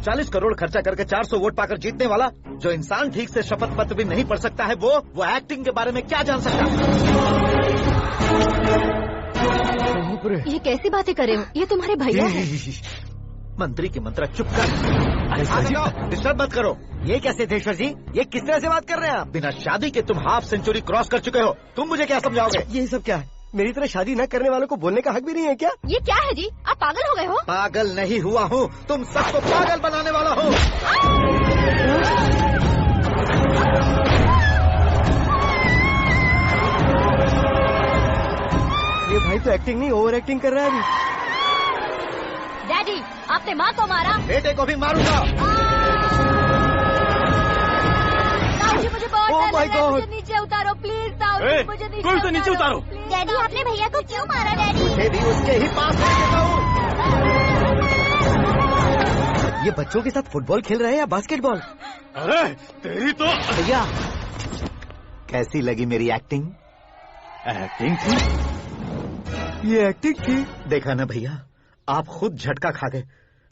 40 करोड़ खर्चा करके 400 वोट पाकर जीतने वाला, जो इंसान ठीक से शपथ पत्र भी नहीं पढ़ सकता है, वो एक्टिंग के बारे में क्या जान सकता है? ये कैसी बातें कर रहे हो? ये तुम्हारे भैया हैं। मंत्री की मंत्रा चुप कर। डिस्टर्ब मत करो। ये क्या सिद्धेश्वर जी, ये किस तरह से बात कर रहे हैं आप? बिना शादी के तुम हाफ सेंचुरी क्रॉस कर चुके हो, तुम मुझे क्या समझाओगे? ये सब क्या है? मेरी तरह शादी न करने वालों को बोलने का हक भी नहीं है क्या? ये क्या है जी? आप पागल हो गए हो? पागल नहीं हुआ हूँ, तुम सबको पागल बनाने वाला हो। ये भाई तो एक्टिंग नहीं ओवर एक्टिंग कर रहा है अभी। डैडी, आपने माँ को मारा। बेटे को भी मारूंगा। ताऊजी मुझे बहुत Oh डर my लग रहा है, God! मुझे नीचे उतारो प्लीज। ताऊजी मुझे नीचे उतारो। डैडी आपने भैया को क्यों मारा? डैडी मुझे भी उसके ही पास ले देता हूँ। ये बच्चों के साथ फुटबॉल खेल रहे हैं या बास्केटबॉल? अरे तेरी तो भैया कैसी लगी मेरी एक्टिंग? एक्टिंग थी? ये एक्टिंग थी? देखा ना भैया, आप खुद झटका खा गए।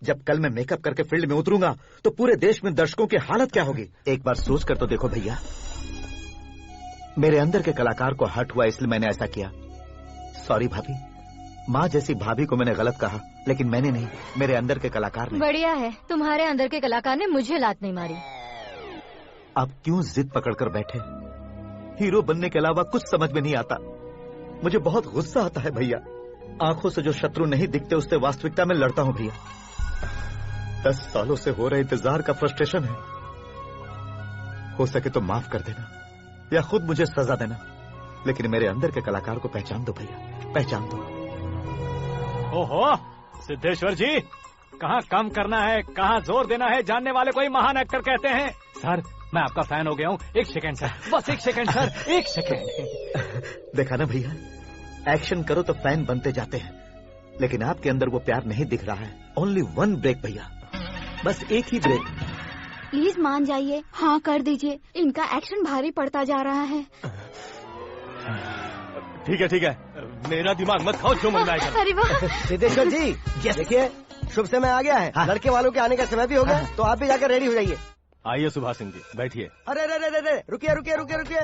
जब कल मैं मेकअप करके फील्ड में उतरूंगा तो पूरे देश में दर्शकों की हालत क्या होगी? एक बार सोच कर तो देखो भैया। मेरे अंदर के कलाकार को हर्ट हुआ इसलिए मैंने ऐसा किया। सॉरी भाभी। माँ जैसी भाभी को मैंने गलत कहा, लेकिन मैंने नहीं, मेरे अंदर के कलाकार ने। बढ़िया है, तुम्हारे अंदर के कलाकार ने मुझे लात नहीं मारी। आप क्यों जिद पकड़कर बैठे? हीरो बनने के अलावा कुछ समझ में नहीं आता। मुझे बहुत गुस्सा आता है भैया। आंखों से जो शत्रु नहीं दिखते उससे वास्तविकता में लड़ता हूँ भैया। 10 सालों से हो रहे इंतजार का फ्रस्ट्रेशन है। हो सके तो माफ कर देना या खुद मुझे सजा देना, लेकिन मेरे अंदर के कलाकार को पहचान दो भैया, पहचान दो। ओहो सिद्धेश्वर जी, कहाँ कम करना है कहाँ जोर देना है, जानने वाले को ही महान एक्टर कहते हैं। सर मैं आपका फैन हो गया हूँ। एक सेकंड सर, बस एक सेकंड सर, एक सेकंड। देखा ना भैया, एक्शन करो तो फैन बनते जाते हैं, लेकिन आपके अंदर वो प्यार नहीं दिख रहा है। ओनली 1 ब्रेक भैया, बस एक ही ब्रेक। प्लीज मान जाइए, हाँ कर दीजिए। इनका एक्शन भारी पड़ता जा रहा है। ठीक है, मेरा दिमाग मत खाओ, जो मंगाएगा। अरे वाह सिद्धेश्वर जी, देखिए शुभ समय आ गया है। लड़के वालों के आने का समय भी हो गया, तो आप भी जाकर रेडी हो जाइए। आइए सुभाष सिंह जी, बैठिए। अरे रुकिए।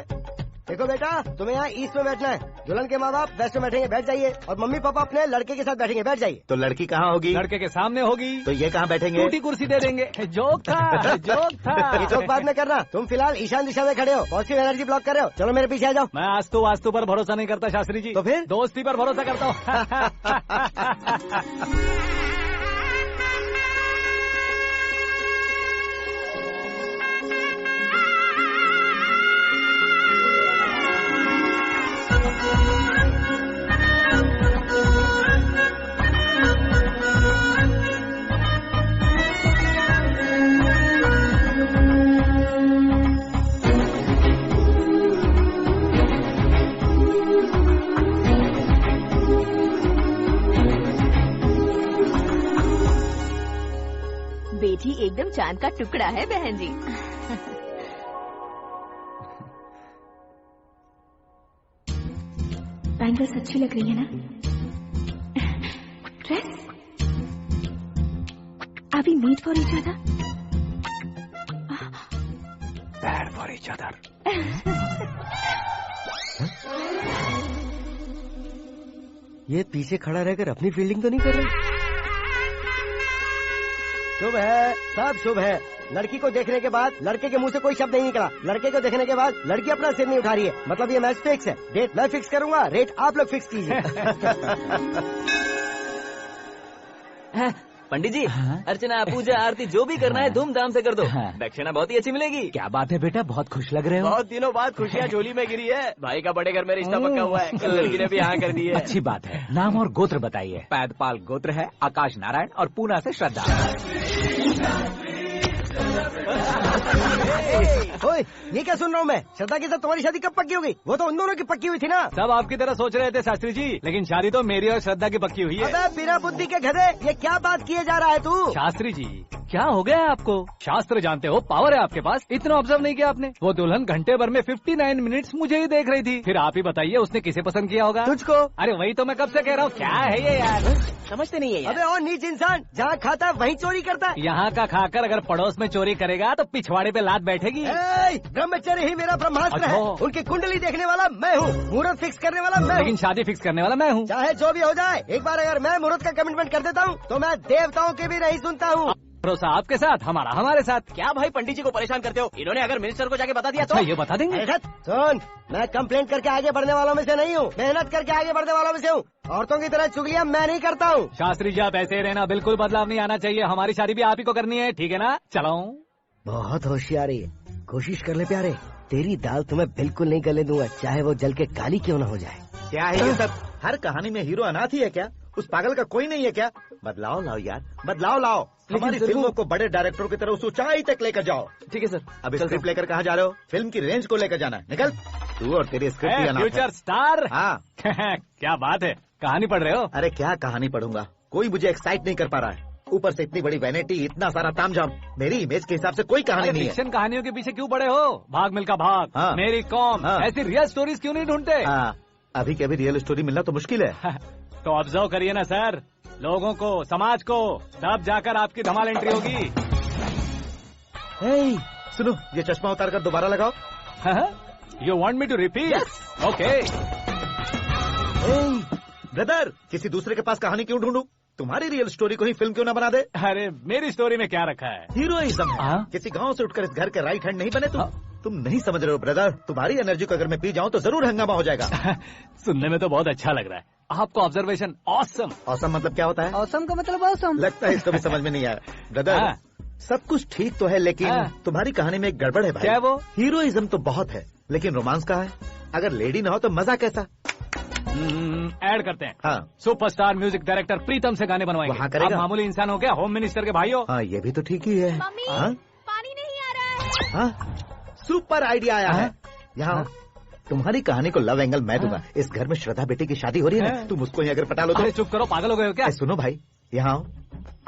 देखो बेटा, तुम्हें यहाँ ईस्ट में बैठना है, दुल्हन के माँ बाप वेस्ट में बैठेंगे, बैठ जाइए, और मम्मी पापा अपने लड़के के साथ बैठेंगे, बैठ जाइए। तो लड़की कहाँ होगी? लड़के के सामने होगी। तो ये कहाँ बैठेंगे? टूटी कुर्सी दे देंगे। जोक था, जोक था। ये जोक बाद में करना, तुम फिलहाल ईशान दिशा में खड़े हो, पॉजिटिव एनर्जी ब्लॉक कर रहे हो। चलो मेरे पीछे आ जाओ। मैं आज तो वास्तु पर भरोसा नहीं करता शास्त्री जी। तो फिर? दोस्ती पर भरोसा करता हूँ। बेटी एकदम चांद का टुकड़ा है बहन जी। बैंगल्स अच्छी लग रही है ना? Dress? Are we made for each other? Bad for each other. ये पीछे खड़ा रहकर अपनी फील्डिंग तो नहीं कर रहा? शुभ है, सब शुभ है। लड़की को देखने के बाद लड़के के मुंह से कोई शब्द नहीं निकला। लड़के को देखने के बाद लड़की अपना सिर नहीं उठा रही है, मतलब ये मैच फिक्स है। डेट मैं फिक्स करूंगा, रेट आप लोग फिक्स कीजिए। पंडित जी, अर्चना पूजा आरती जो भी करना है धूमधाम से कर दो। दक्षिणा बहुत ही अच्छी मिलेगी। क्या बात है बेटा, बहुत खुश लग रहे हो। बहुत दिनों बाद खुशियाँ झोली में गिरी है। भाई का बड़े घर में रिश्ता पक्का हुआ है, कल लड़की ने भी हाँ कर दी है। अच्छी बात है। नाम और गोत्र बताइए। पैदपाल गोत्र है, आकाश नारायण, और पूना से श्रद्धा। ओए, ये क्या सुन रहा हूँ मैं? श्रद्धा के साथ तुम्हारी शादी कब पक्की हो गई? वो तो उन दोनों की पक्की हुई थी ना। सब आपकी तरह सोच रहे थे शास्त्री जी, लेकिन शादी तो मेरी और श्रद्धा की पक्की हुई है। अबे बिना बुद्धि के गधे, ये क्या बात किए जा रहा है तू? शास्त्री जी, क्या हो गया है आपको? शास्त्र जानते हो, पावर है आपके पास। इतना ऑब्जर्व नहीं किया आपने? वो दुल्हन घंटे भर में 59 मिनट्स मुझे ही देख रही थी। फिर आप ही बताइए उसने किसे पसंद किया होगा? तुझको। अरे वही तो मैं कब से कह रहा हूँ, क्या है ये यार? समझते नहीं है यार। अबे और नीच इंसान, जहाँ खाता है वहीं चोरी करता है। यहाँ का खाकर अगर पड़ोस में चोरी करेगा तो पिछवाड़े पे लात बैठेगी। ब्रह्मचर्य ही मेरा ब्रह्मास्त्र है। अच्छा। उनकी कुंडली देखने वाला मैं हूँ, मुहूर्त फिक्स करने वाला मैं हूँ। लेकिन शादी फिक्स करने वाला मैं हूँ। चाहे जो भी हो जाए, एक बार अगर मैं मुहूर्त का कमिटमेंट कर देता हूँ तो मैं देवताओं के भी नहीं सुनता हूँ। भरोसा आपके साथ, हमारा हमारे साथ। क्या भाई पंडित जी को परेशान करते हो? इन्होंने अगर मिनिस्टर को जाके बता दिया अच्छा, तो ये बता देंगे। सुन, मैं कंप्लेंट करके आगे बढ़ने वालों में से नहीं हूँ, मेहनत करके आगे बढ़ने वालों में से हूँ। औरतों की तरह चुगलियाँ मैं नहीं करता हूँ। शास्त्री जी, आप ऐसे ही रहना, बिल्कुल बदलाव नहीं आना चाहिए। हमारी शादी भी आप ही को करनी है, ठीक है ना? चलो। बहुत होशियारी है, कोशिश कर ले प्यारे, तेरी दाल तुम्हें बिल्कुल नहीं गले दूंगा, चाहे वो जल के काली क्यों न हो जाए। क्या है ये सब? हर कहानी में हीरो अनाथ ही है क्या? उस पागल का कोई नहीं है क्या? बदलाव लाओ यार, बदलाव लाओ। हमारी फिल्मों को बड़े डायरेक्टरों की तरह उस ऊंचाई तक लेकर जाओ। ठीक है सर। अब स्क्रिप्ट लेकर कहाँ जा रहे हो? फिल्म की रेंज को लेकर जाना है। निकल तू और तेरी स्क्रिप्ट भी अनाथ है। Future star. हाँ। क्या बात है, कहानी पढ़ रहे हो? अरे क्या कहानी पढ़ूंगा, कोई मुझे एक्साइट नहीं कर पा रहा है। ऊपर से इतनी बड़ी वैनिटी, इतना सारा तामझाम, मेरी इमेज के हिसाब से कोई कहानी नहीं है। फिक्शन कहानियों के पीछे क्यों पड़े हो? भाग मिल्खा भाग, हाँ। मेरी कॉम, हाँ। ऐसी रियल स्टोरीज क्यों नहीं ढूंढते? हाँ, अभी के अभी रियल स्टोरी मिलना तो मुश्किल है। तो ऑब्जर्व करिए ना सर, लोगों को, समाज को, तब जाकर आपकी धमाल एंट्री होगी। सुनो, ये चश्मा उतार कर दोबारा लगाओ। You want me to repeat? Okay. Brother, किसी दूसरे के पास कहानी क्यों ढूंढूं? तुम्हारी रियल स्टोरी को ही फिल्म क्यों ना बना दे? अरे मेरी स्टोरी में क्या रखा है? हीरोइज्म है। किसी गांव से उठकर इस घर के राइट हैंड नहीं बने तुम नहीं समझ रहे हो ब्रदर। तुम्हारी एनर्जी को अगर मैं पी जाऊं तो जरूर हंगामा हो जाएगा। सुनने में तो बहुत अच्छा लग रहा है। आपको ऑब्जर्वेशन ऑसम। ऑसम मतलब क्या होता है? ऑसम का मतलब ऑसम। लगता है इसको भी समझ में नहीं आया। ब्रदर, सब कुछ ठीक तो है, लेकिन तुम्हारी कहानी में एक गड़बड़ है भाई। क्या वो? हीरोइज्म तो बहुत है, लेकिन रोमांस कहाँ है? अगर लेडी ना हो तो मजा कैसा? ऐड करते हैं। हाँ। सुपरस्टार म्यूजिक डायरेक्टर प्रीतम से गाने बनवाएंगे। वहाँ करेगा? आप मामूली इंसान हो क्या? होम मिनिस्टर के भाई हो। हाँ, ये भी तो ठीक ही है। मम्मी, हाँ? पानी नहीं आ रहा है। हाँ? सुपर आइडिया आया है। यहाँ तुम्हारी कहानी को लव एंगल मैं दूंगा। इस घर में श्रद्धा बेटी की शादी हो रही है ना, तुम उसको ही अगर पटा लो तो। चुप करो, पागल हो गए हो क्या? सुनो भाई, यहाँ आओ।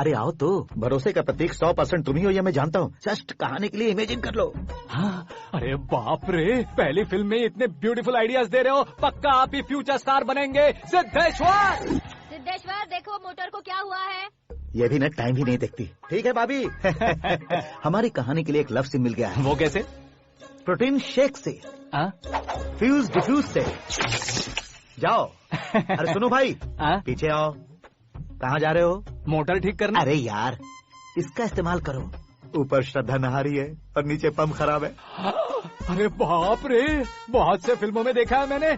अरे आओ तो, भरोसे का प्रतीक 100% तुम ही हो, यह मैं जानता हूँ। जस्ट कहानी के लिए इमेजिन कर लो। हाँ, अरे बाप रे, पहली फिल्म में इतने ब्यूटीफुल आइडियाज दे रहे हो, पक्का आप ही फ्यूचर स्टार बनेंगे। सिद्धेश्वर, सिद्धेश्वर देखो मोटर को क्या हुआ है। ये भी ना टाइम ही नहीं देखती। ठीक है भाभी। हमारी कहानी के लिए एक लव सीन मिल गया है। वो कैसे? प्रोटीन शेक से, फ्यूज डिफ्यूज से। जाओ। अरे सुनो भाई, पीछे आओ। कहाँ जा रहे हो? मोटर ठीक करना। अरे यार, इसका इस्तेमाल करो। ऊपर श्रद्धा नहा रही है और नीचे पंप खराब है। अरे बाप रे, बहुत से फिल्मों में देखा है मैंने।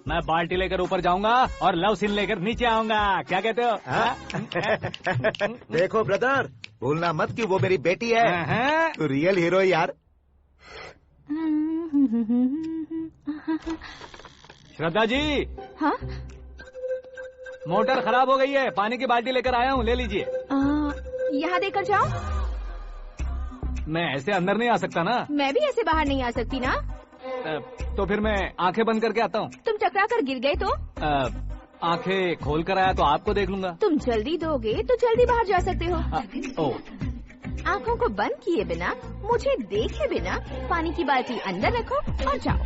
मैं बाल्टी लेकर ऊपर जाऊंगा और लव सीन लेकर नीचे आऊंगा। क्या कहते हो? देखो ब्रदर, भूलना मत कि वो मेरी बेटी है। तू रियल हीरो यार। श्रद्धा जी। हाँ? मोटर खराब हो गई है, पानी की बाल्टी लेकर आया हूँ, ले लीजिए। यहाँ देकर जाओ। मैं ऐसे अंदर नहीं आ सकता ना। मैं भी ऐसे बाहर नहीं आ सकती ना। तो फिर मैं आंखें बंद करके आता हूँ। तुम टकरा कर गिर गए तो? आंखें खोल कर आया तो आपको देख लूंगा। तुम जल्दी दोगे तो जल्दी बाहर जा सकते हो। आंखों को बंद किए बिना, मुझे देखे बिना पानी की बाल्टी अंदर रखो और जाओ।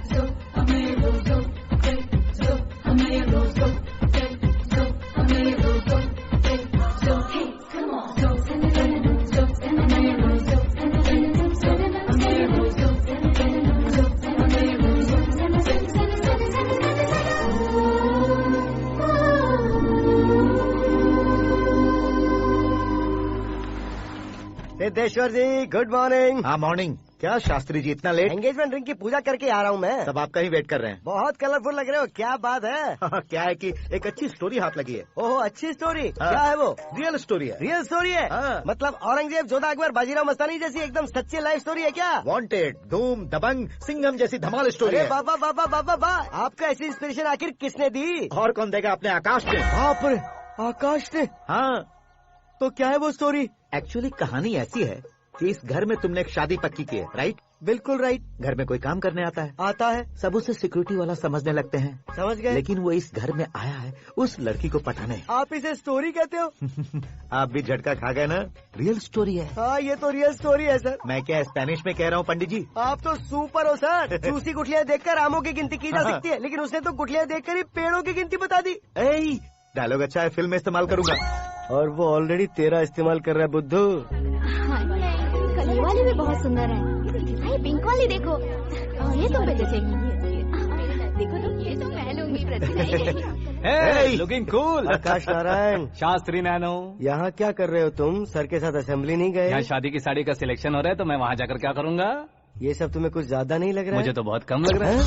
सिद्धेश्वर जी, गुड मॉर्निंग। हाँ मॉर्निंग। क्या शास्त्री जी इतना लेट? एंगेजमेंट रिंग की पूजा करके आ रहा हूँ मैं। सब आपका ही वेट कर रहे हैं। बहुत कलरफुल लग रहे हो, क्या बात है? क्या है कि एक अच्छी स्टोरी हाथ लगी है। ओह, अच्छी स्टोरी। क्या है वो? रियल स्टोरी है। रियल स्टोरी है? मतलब औरंगजेब, जोधा अकबर, बाजीराव मस्तानी जैसी एकदम सच्ची लाइफ स्टोरी है क्या? वांटेड, धूम, दबंग, सिंघम जैसी धमाल स्टोरी है। बाबा बाबा बाबा बा, आपको ऐसी इंस्पिरेशन आखिर किसने दी? और कौन देगा? अपने आकाश ने। बाप रे, आकाश ने? हाँ। तो क्या है वो स्टोरी? एक्चुअली कहानी ऐसी है कि इस घर में तुमने एक शादी पक्की की है, राइट? बिल्कुल राइट। घर में कोई काम करने आता है? आता है। सब उसे सिक्योरिटी वाला समझने लगते हैं। समझ गए। लेकिन वो इस घर में आया है उस लड़की को पटाने। आप इसे स्टोरी कहते हो? आप भी झटका खा गए ना? रियल स्टोरी है। हाँ, ये तो रियल स्टोरी है सर। मैं क्या स्पेनिश में कह रहा हूँ पंडित जी? आप तो सुपर हो सर। चूसी गुठलियाँ देखकर आमों की गिनती की जा सकती है, लेकिन उसने तो गुठलियाँ देखकर ही पेड़ों की गिनती बता दी। डायलॉग अच्छा है, फिल्म में इस्तेमाल करूंगा। और वो ऑलरेडी तेरा इस्तेमाल कर रहा है बुद्धू। ये वाली भी बहुत सुंदर है। ये पिंक वाली देखो, ये तुम पे जचेगी। देखो तो, ये तो मैं लूंगी। Looking cool. Akash Narayan. Shastri nano. यहाँ क्या कर रहे हो तुम? सर के साथ असेंबली नहीं गए? यहाँ शादी की साड़ी का सिलेक्शन हो रहा है, तो मैं वहाँ जाकर क्या करूँगा? ये सब तुम्हें कुछ ज्यादा नहीं लग रहा है? मुझे तो बहुत कम लग रहा है।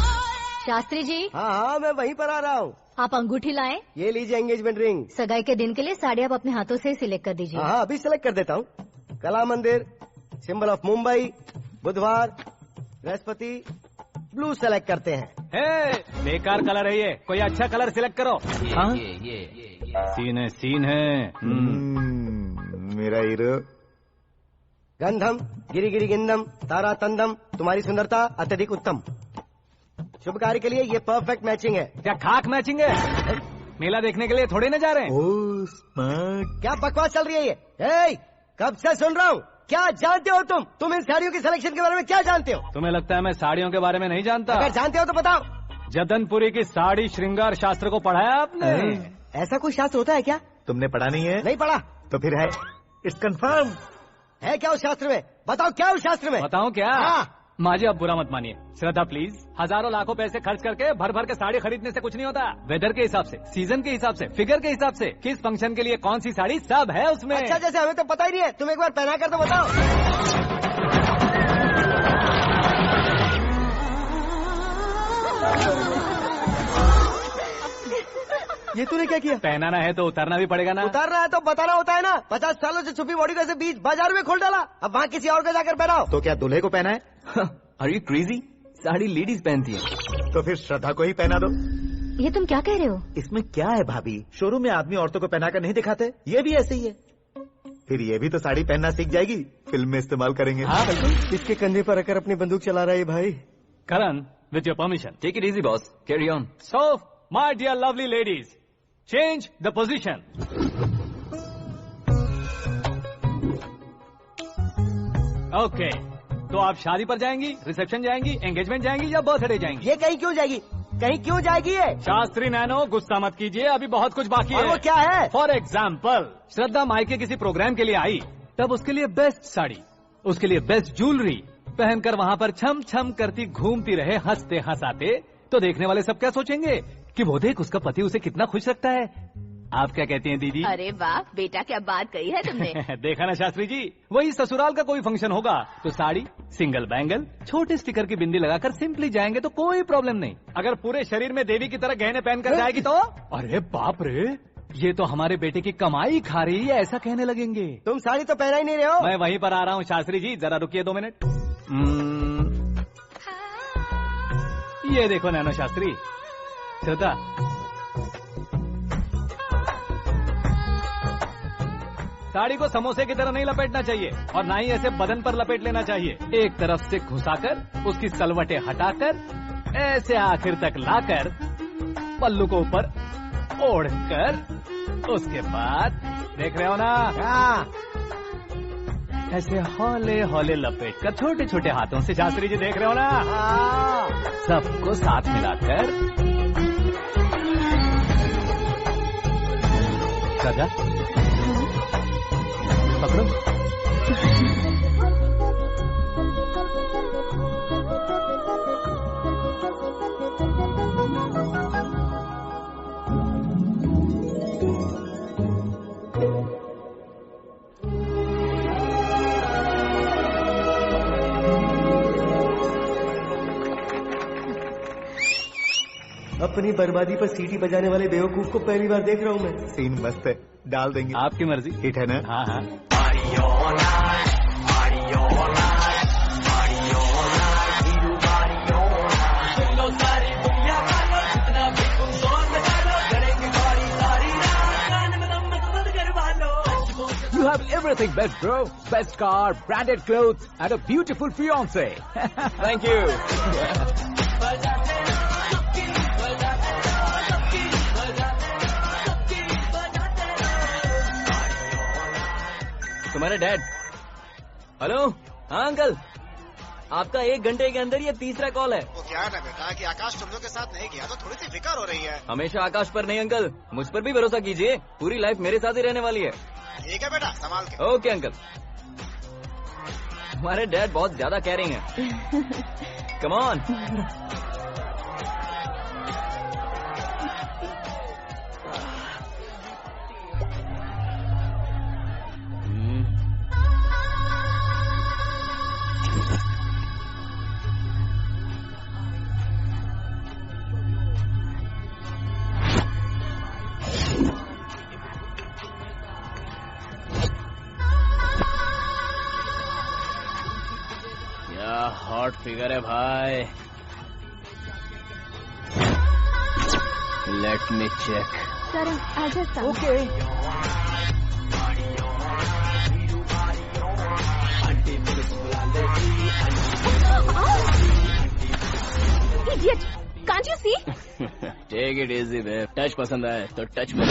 शास्त्री जी। हाँ, मैं वहीं पर आ रहा हूँ। आप अंगूठी लाएं। ये लीजिए एंगेजमेंट रिंग। सगाई के दिन के लिए साड़ी आप अपने हाथों से सिलेक्ट कर दीजिए। हाँ, अभी सिलेक्ट कर देता हूँ। कला मंदिर, सिंबल ऑफ मुंबई, बुधवार, बृहस्पति, ब्लू सेलेक्ट करते हैं। बेकार कलर है ये, कोई अच्छा कलर सिलेक्ट करो। सीन है। मेरा हीरो। गंधम, गिरी गिरी गिंदम, तारा तंदम, तुम्हारी सुंदरता अत्यधिक उत्तम। शुभ कार्य के लिए ये परफेक्ट मैचिंग है। क्या खाक मैचिंग है? मेला देखने के लिए थोड़े न जा रहे हैं। Oh smart. क्या बकवास चल रही है ये? कब से सुन रहा हूँ। क्या जानते हो तुम इन साड़ियों की सिलेक्शन के बारे में क्या जानते हो? तुम्हें लगता है मैं साड़ियों के बारे में नहीं जानता? अगर जानते हो तो बताओ। जदनपुरी की साड़ी श्रृंगार शास्त्र को पढ़ा है आपने? ऐसा कोई शास्त्र होता है क्या? तुमने पढ़ा नहीं है? नहीं पढ़ा। तो फिर है, इट्स कंफर्म। है क्या उस शास्त्र में? बताओ क्या उस शास्त्र में? बताऊं क्या? हाँ। माजी, आप बुरा मत मानिए। श्रद्धा प्लीज, हजारों लाखों पैसे खर्च करके भर भर के साड़ी खरीदने से कुछ नहीं होता। वेदर के हिसाब से, सीजन के हिसाब से, फिगर के हिसाब से, किस फंक्शन के लिए कौन सी साड़ी, सब है उसमें। अच्छा, जैसे हमें तो पता ही नहीं है, तुम एक बार पहना कर तो बताओ। ये तूने क्या किया? पहनाना है तो उतारना भी पड़ेगा ना। उतारना है तो बताना होता है ना। 50 सालों से छुपी बॉडी को ऐसे बीच बाजार में खोल डाला, अब वहाँ किसी और को जाकर पहनाओ। तो क्या दूल्हे को पहना है? Are you crazy? Sari ladies पहनती है। तो फिर श्रद्धा को ही पहना दो। ये तुम क्या कह रहे हो? इसमें क्या है भाभी? शोरूम में आदमी औरतों को पहनाकर नहीं दिखाते? ये भी ऐसे ही है। फिर ये भी तो साड़ी पहनना सीख जाएगी, फिल्म में इस्तेमाल करेंगे। हाँ बिल्कुल। इसके कंधे पर रखकर अपनी बंदूक चला रहा है भाई। Karan, with your permission. Take it easy boss, carry on. So my dear lovely ladies, change the position. Okay, तो आप शादी पर जाएंगी, रिसेप्शन जाएंगी, एंगेजमेंट जाएंगी या बर्थडे जाएंगी? ये कहीं क्यों जाएगी? कहीं क्यों जाएगी ये? शास्त्री नैनो, गुस्सा मत कीजिए, अभी बहुत कुछ बाकी है। वो क्या है? फॉर एग्जाम्पल, श्रद्धा मायके किसी प्रोग्राम के लिए आई, तब उसके लिए बेस्ट साड़ी, उसके लिए बेस्ट ज्वेलरी, पहनकर वहाँ पर छम छम करती घूमती रहे हंसते हंसाते, तो देखने वाले सब क्या सोचेंगे कि वो देख उसका पति उसे कितना खुश रखता है। आप क्या कहती हैं दीदी? अरे वाह बेटा, क्या बात कही है तुमने। देखा ना शास्त्री जी, वही ससुराल का कोई फंक्शन होगा तो साड़ी, सिंगल बैंगल, छोटे स्टिकर की बिंदी लगाकर सिंपली जाएंगे तो कोई प्रॉब्लम नहीं। अगर पूरे शरीर में देवी की तरह गहने पहनकर जाएगी तो अरे बाप रे, ये तो हमारे बेटे की कमाई खा रही है, ऐसा कहने लगेंगे। तुम साड़ी तो पहना ही नहीं रहे हो। मैं वहीं पर आ रहा हूँ शास्त्री जी, जरा रुकिए 2 मिनट। ये देखो नैनो शास्त्री, श्रद्धा, साड़ी को समोसे की तरह नहीं लपेटना चाहिए और ना ही ऐसे बदन पर लपेट लेना चाहिए। एक तरफ से घुसाकर उसकी सलवटें हटाकर ऐसे आखिर तक लाकर पल्लू को ऊपर ओढ़कर, उसके बाद देख रहे हो ना, ऐसे हौले हौले लपेट कर छोटे छोटे हाथों से, शास्त्री जी देख रहे हो ना, सबको साथ मिलाकर राजा पकड़ो। अपनी बर्बादी पर सीटी बजाने वाले बेवकूफ को पहली बार देख रहा हूँ मैं। सीन मस्त है, डाल देंगे। आपकी मर्जी। हिट है ना? हाँ हाँ। You have everything best, bro. Best car, branded clothes, and a beautiful fiance. Thank you. तुम्हारे डैड। हेलो, हाँ अंकल, आपका 1 घंटे के अंदर ये 3रा कॉल है। वो क्या है बेटा कि आकाश तुम लोग के साथ नहीं गया तो थोड़ी सी फिक्र हो रही है। हमेशा आकाश पर नहीं अंकल, मुझ पर भी भरोसा कीजिए, पूरी लाइफ मेरे साथ ही रहने वाली है। ठीक है बेटा, संभाल के। Okay uncle. हमारे डैड बहुत ज्यादा केयरिंग है। Come on. हॉट फिगर है भाई। Let me check. सर आजा। Okay. Idiot! Can't you see? Take it easy babe. Touch पसंद आए तो टच में।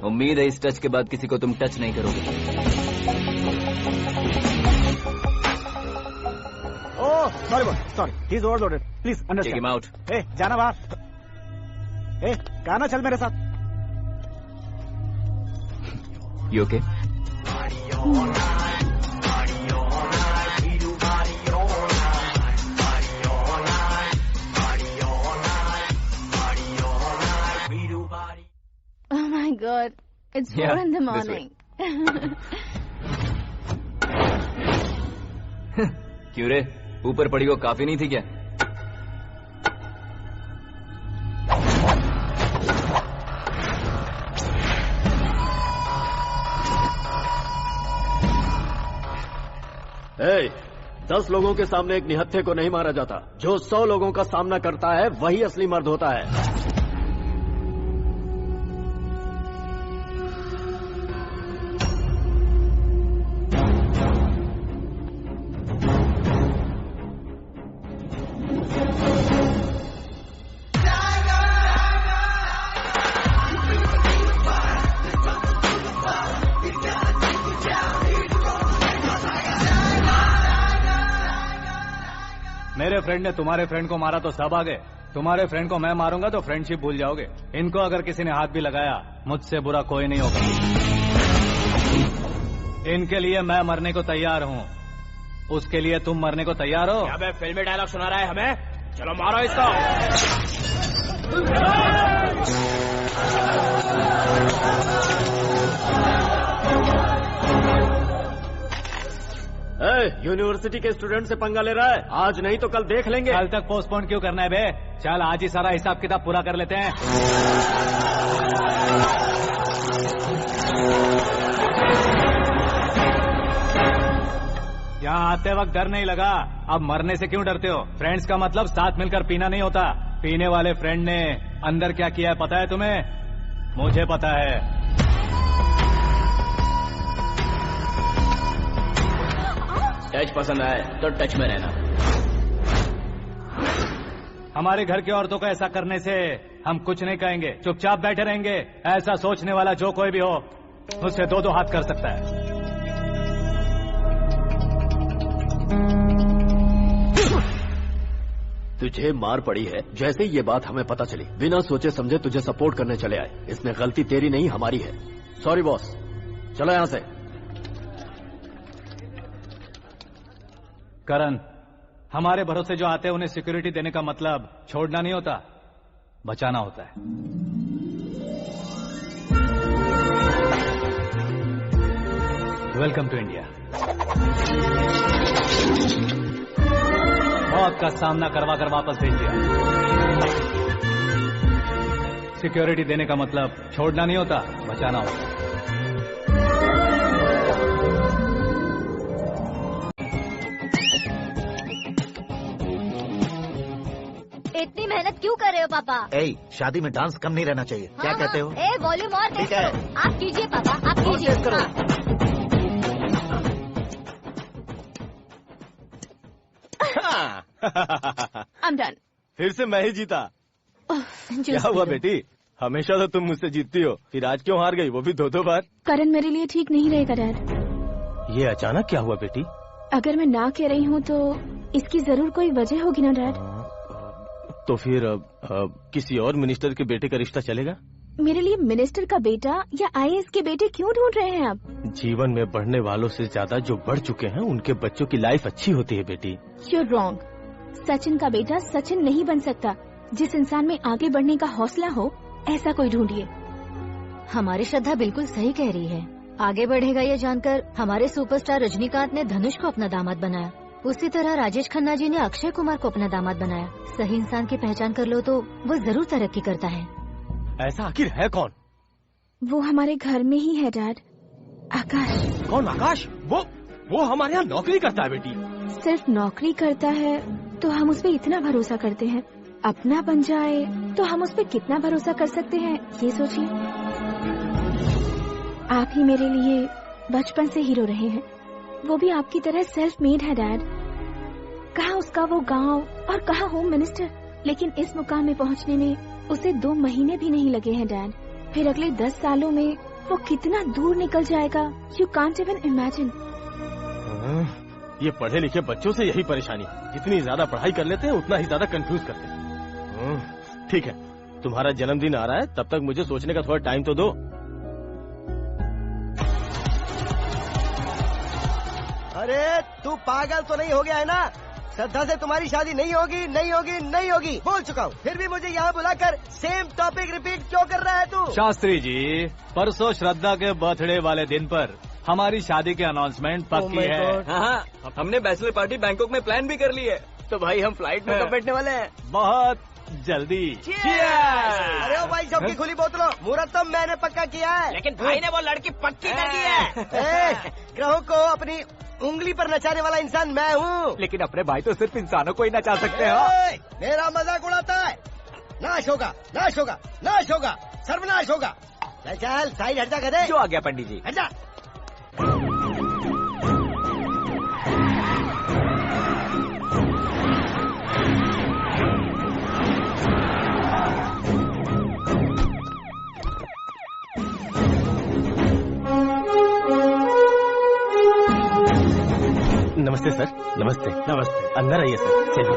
उम्मीद है इस टच के बाद किसी को तुम टच नहीं करोगे। Oh sorry, he is overloaded, please understand. Take him out. ए जाना बाहर। ए गाना चल मेरे साथ। You okay? Oh my God, it's 4 in the morning. क्यों रे, ऊपर पड़ी वो काफी नहीं थी क्या? Hey, 10 लोगों के सामने एक निहत्थे को नहीं मारा जाता। जो 100 लोगों का सामना करता है वही असली मर्द होता है। मेरे फ्रेंड ने तुम्हारे फ्रेंड को मारा तो सब आ गए, तुम्हारे फ्रेंड को मैं मारूंगा तो फ्रेंडशिप भूल जाओगे। इनको अगर किसी ने हाथ भी लगाया, मुझसे बुरा कोई नहीं होगा। इनके लिए मैं मरने को तैयार हूँ, उसके लिए तुम मरने को तैयार हो? अबे फिल्मी डायलॉग सुना रहा है हमें? चलो मारो इसको। यूनिवर्सिटी के स्टूडेंट से पंगा ले रहा है, आज नहीं तो कल देख लेंगे। कल तक पोस्टपोन क्यों करना है बे? चल आज ही सारा हिसाब किताब पूरा कर लेते हैं। यहाँ आते वक्त डर नहीं लगा, अब मरने से क्यों डरते हो? फ्रेंड्स का मतलब साथ मिलकर पीना नहीं होता। पीने वाले फ्रेंड ने अंदर क्या किया है पता है तुम्हें? मुझे पता है। टच पसंद आए तो टच में रहना। हमारे घर की औरतों को ऐसा करने से हम कुछ नहीं कहेंगे, चुपचाप बैठे रहेंगे। ऐसा सोचने वाला जो कोई भी हो, उससे दो दो हाथ कर सकता है। तुझे मार पड़ी है जैसे ये बात हमें पता चली, बिना सोचे समझे तुझे सपोर्ट करने चले आए। इसमें गलती तेरी नहीं हमारी है। सॉरी बॉस, चलो यहाँ से। करण, हमारे भरोसे जो आते हैं उन्हें सिक्योरिटी देने का मतलब छोड़ना नहीं होता, बचाना होता है। Welcome to India. मौत का सामना करवा कर वापस भेज दिया। सिक्योरिटी देने का मतलब छोड़ना नहीं होता, बचाना होता है। इतनी मेहनत क्यों कर रहे हो पापा? शादी में डांस कम नहीं रहना चाहिए। क्या कहते हो? वॉल्यूम और तेज करो। आप कीजिए पापा, आप कीजिए। I'm done. फिर से मैं ही जीता। क्या हुआ बेटी? हमेशा तो तुम मुझसे जीतती हो, फिर आज क्यों हार गई, वो भी दो बार? करण मेरे लिए ठीक नहीं रहेगा डैड। ये अचानक क्या हुआ बेटी? अगर मैं ना कह रही हूँ तो इसकी जरूर कोई वजह होगी ना डैड। तो फिर किसी और मिनिस्टर के बेटे का रिश्ता चलेगा? मेरे लिए मिनिस्टर का बेटा या IAS के बेटे क्यों ढूंढ रहे हैं आप? जीवन में बढ़ने वालों से ज्यादा जो बढ़ चुके हैं उनके बच्चों की लाइफ अच्छी होती है बेटी। You're wrong. सचिन का बेटा सचिन नहीं बन सकता। जिस इंसान में आगे बढ़ने का हौसला हो, ऐसा कोई ढूंढिए। हमारी श्रद्धा बिल्कुल सही कह रही है। आगे बढ़ेगा ये जानकर हमारे सुपरस्टार रजनीकांत ने धनुष को अपना दामाद बनाया। उसी तरह राजेश खन्ना जी ने अक्षय कुमार को अपना दामाद बनाया। सही इंसान की पहचान कर लो तो वो जरूर तरक्की करता है। ऐसा आखिर है कौन? वो हमारे घर में ही है डैड, आकाश। कौन आकाश? वो हमारे यहाँ नौकरी करता है बेटी। सिर्फ नौकरी करता है तो हम उस पर इतना भरोसा करते हैं, अपना बन जाए तो हम उस पर कितना भरोसा कर सकते हैं ये सोचिए। आप ही मेरे लिए बचपन से हीरो रहे हैं, वो भी आपकी तरह सेल्फ मेड है डैड। कहाँ उसका वो गांव और कहाँ होम मिनिस्टर, लेकिन इस मुकाम में पहुँचने में उसे 2 महीने भी नहीं लगे हैं डैड। फिर अगले 10 सालों में वो कितना दूर निकल जाएगा, यू कांट इवन इमेजिन। ये पढ़े लिखे बच्चों से यही परेशानी, जितनी ज्यादा पढ़ाई कर लेते हैं उतना ही ज्यादा कंफ्यूज करते हैं। ठीक है, तुम्हारा जन्मदिन आ रहा है, तब तक मुझे सोचने का थोड़ा टाइम तो दो। अरे तू पागल तो नहीं हो गया है ना? श्रद्धा से तुम्हारी शादी नहीं होगी, नहीं होगी, नहीं होगी, बोल चुका हूँ। फिर भी मुझे यहाँ बुलाकर सेम टॉपिक रिपीट क्यों कर रहा है तू? शास्त्री जी, परसों श्रद्धा के बर्थडे वाले दिन पर हमारी शादी की अनाउंसमेंट पक्की है। हाँ, हमने बैचलर पार्टी बैंकॉक में प्लान भी कर ली है। तो भाई हम फ्लाइट में कब बैठने वाले हैं? बहुत जल्दी। अरे ओ भाई, सबकी खुली बोतलों, मुहूर्त तो मैंने पक्का किया है। लेकिन भाई ने वो लड़की पक्की कर दी है। ग्रहों को अपनी उंगली पर नचाने वाला इंसान मैं हूँ। लेकिन अपने भाई तो सिर्फ इंसानों को ही नचा सकते हैं। मेरा मजाक उड़ाता है? नाश होगा, नाश होगा, नाश होगा, सर्वनाश होगा। चल चल साइड हट जा गधे। जो आ गया पंडित जी। हट जा। नमस्ते सर। नमस्ते। नमस्ते। अंदर आइए सर, चलिए।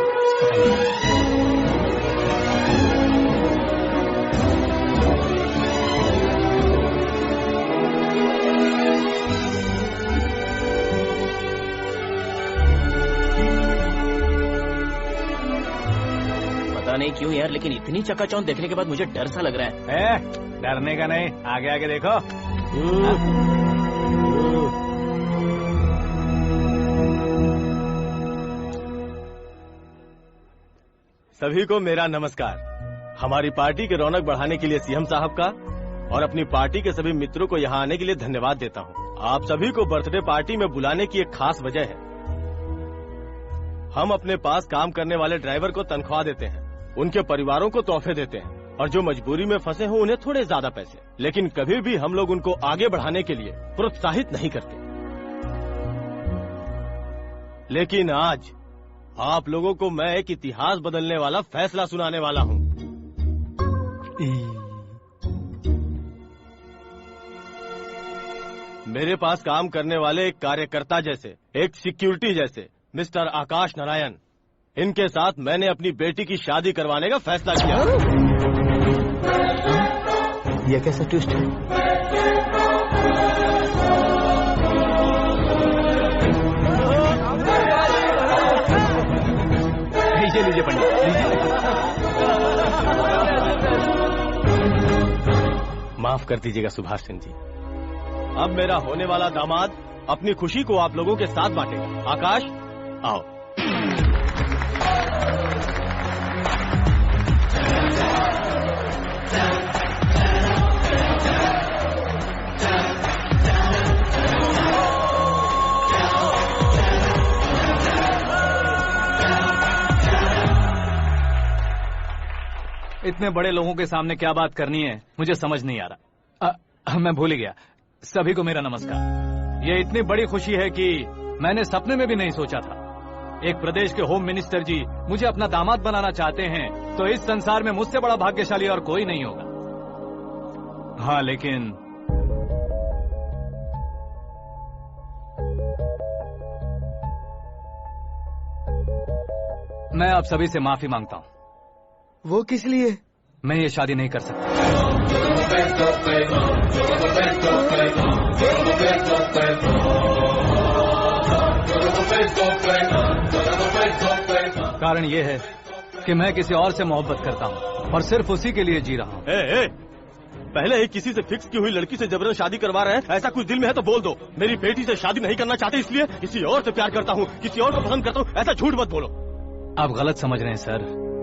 पता नहीं क्यों यार, लेकिन इतनी चकाचौंध देखने के बाद मुझे डर सा लग रहा है। डरने का नहीं, आगे आगे देखो। सभी को मेरा नमस्कार। हमारी पार्टी के रौनक बढ़ाने के लिए सीएम साहब का और अपनी पार्टी के सभी मित्रों को यहाँ आने के लिए धन्यवाद देता हूँ। आप सभी को बर्थडे पार्टी में बुलाने की एक खास वजह है। हम अपने पास काम करने वाले ड्राइवर को तनख्वाह देते हैं, उनके परिवारों को तोहफे देते हैं और जो मजबूरी में फंसे हो उन्हें थोड़े ज्यादा पैसे, लेकिन कभी भी हम लोग उनको आगे बढ़ाने के लिए प्रोत्साहित नहीं करते। लेकिन आज आप लोगों को मैं एक इतिहास बदलने वाला फैसला सुनाने वाला हूँ। मेरे पास काम करने वाले एक कार्यकर्ता जैसे, एक सिक्योरिटी जैसे मिस्टर आकाश नारायण, इनके साथ मैंने अपनी बेटी की शादी करवाने का फैसला किया। यह कैसा ट्विस्ट है? लीजिए पंडित, माफ कर दीजिएगा सुभाष सिंह जी। अब मेरा होने वाला दामाद अपनी खुशी को आप लोगों के साथ बांटेगा। आकाश, आओ। इतने बड़े लोगों के सामने क्या बात करनी है मुझे समझ नहीं आ रहा। मैं भूल गया। सभी को मेरा नमस्कार। ये इतनी बड़ी खुशी है कि मैंने सपने में भी नहीं सोचा था। एक प्रदेश के होम मिनिस्टर जी मुझे अपना दामाद बनाना चाहते हैं, तो इस संसार में मुझसे बड़ा भाग्यशाली और कोई नहीं होगा। हाँ, लेकिन मैं आप सभी से माफी मांगता हूँ। वो किस लिए? मैं ये शादी नहीं कर सकता। कारण ये है कि मैं किसी और से मोहब्बत करता हूँ और सिर्फ उसी के लिए जी रहा हूँ। पहले ही किसी से फिक्स की हुई लड़की से जबरन शादी करवा रहे हैं, ऐसा कुछ दिल में है तो बोल दो। मेरी बेटी से शादी नहीं करना चाहते इसलिए किसी और से प्यार करता हूँ, किसी और को पसंद करता हूँ, ऐसा झूठ मत बोलो। आप गलत समझ रहे हैं सर,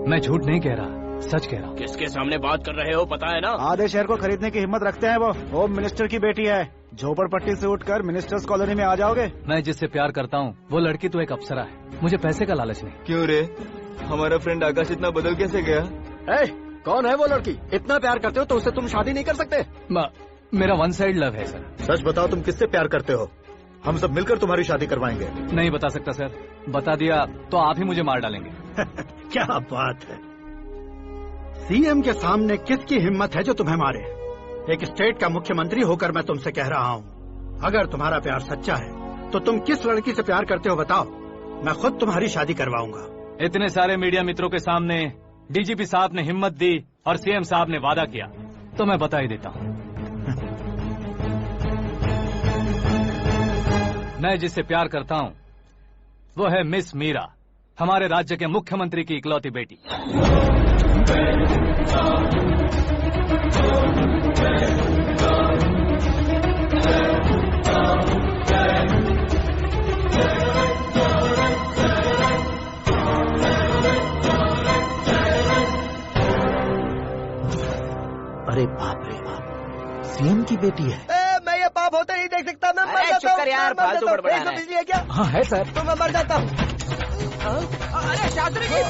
मैं झूठ नहीं कह रहा, सच कह रहा हूँ। किसके सामने बात कर रहे हो पता है ना? आधे शहर को खरीदने की हिम्मत रखते हैं वो। होम मिनिस्टर की बेटी है। झोपड़पट्टी से उठकर मिनिस्टर्स कॉलोनी में आ जाओगे। मैं जिससे प्यार करता हूँ वो लड़की तो एक अप्सरा है, मुझे पैसे का लालच नहीं। क्यों रे, हमारा फ्रेंड आकाश इतना बदल कैसे गया? कौन है वो लड़की? इतना प्यार करते हो तो उससे तुम शादी नहीं कर सकते? मेरा वन साइड लव है सर। सच बताओ, तुम किससे प्यार करते हो? हम सब मिलकर तुम्हारी शादी करवाएंगे। नहीं बता सकता सर, बता दिया तो आप ही मुझे मार डालेंगे। क्या बात है, सीएम के सामने किसकी हिम्मत है जो तुम्हें मारे? एक स्टेट का मुख्यमंत्री होकर मैं तुमसे कह रहा हूँ, अगर तुम्हारा प्यार सच्चा है तो तुम किस लड़की से प्यार करते हो बताओ, मैं खुद तुम्हारी शादी करवाऊंगा। इतने सारे मीडिया मित्रों के सामने डीजीपी साहब ने हिम्मत दी और सीएम साहब ने वादा किया, तो मैं बता ही देता हूँ। मैं जिससे प्यार करता हूँ वो है मिस मीरा, हमारे राज्य के मुख्यमंत्री की इकलौती बेटी। अरे बाप रे बाप, सीएम की बेटी है। मैं ये पाप होते नहीं देख सकता। मैं मर जाता हूँ। यार, फालतू बड़बड़ा रहा है। बिजली है क्या? हाँ है सर। तो मैं मर जाता हूँ। अरे शास्त्री जी,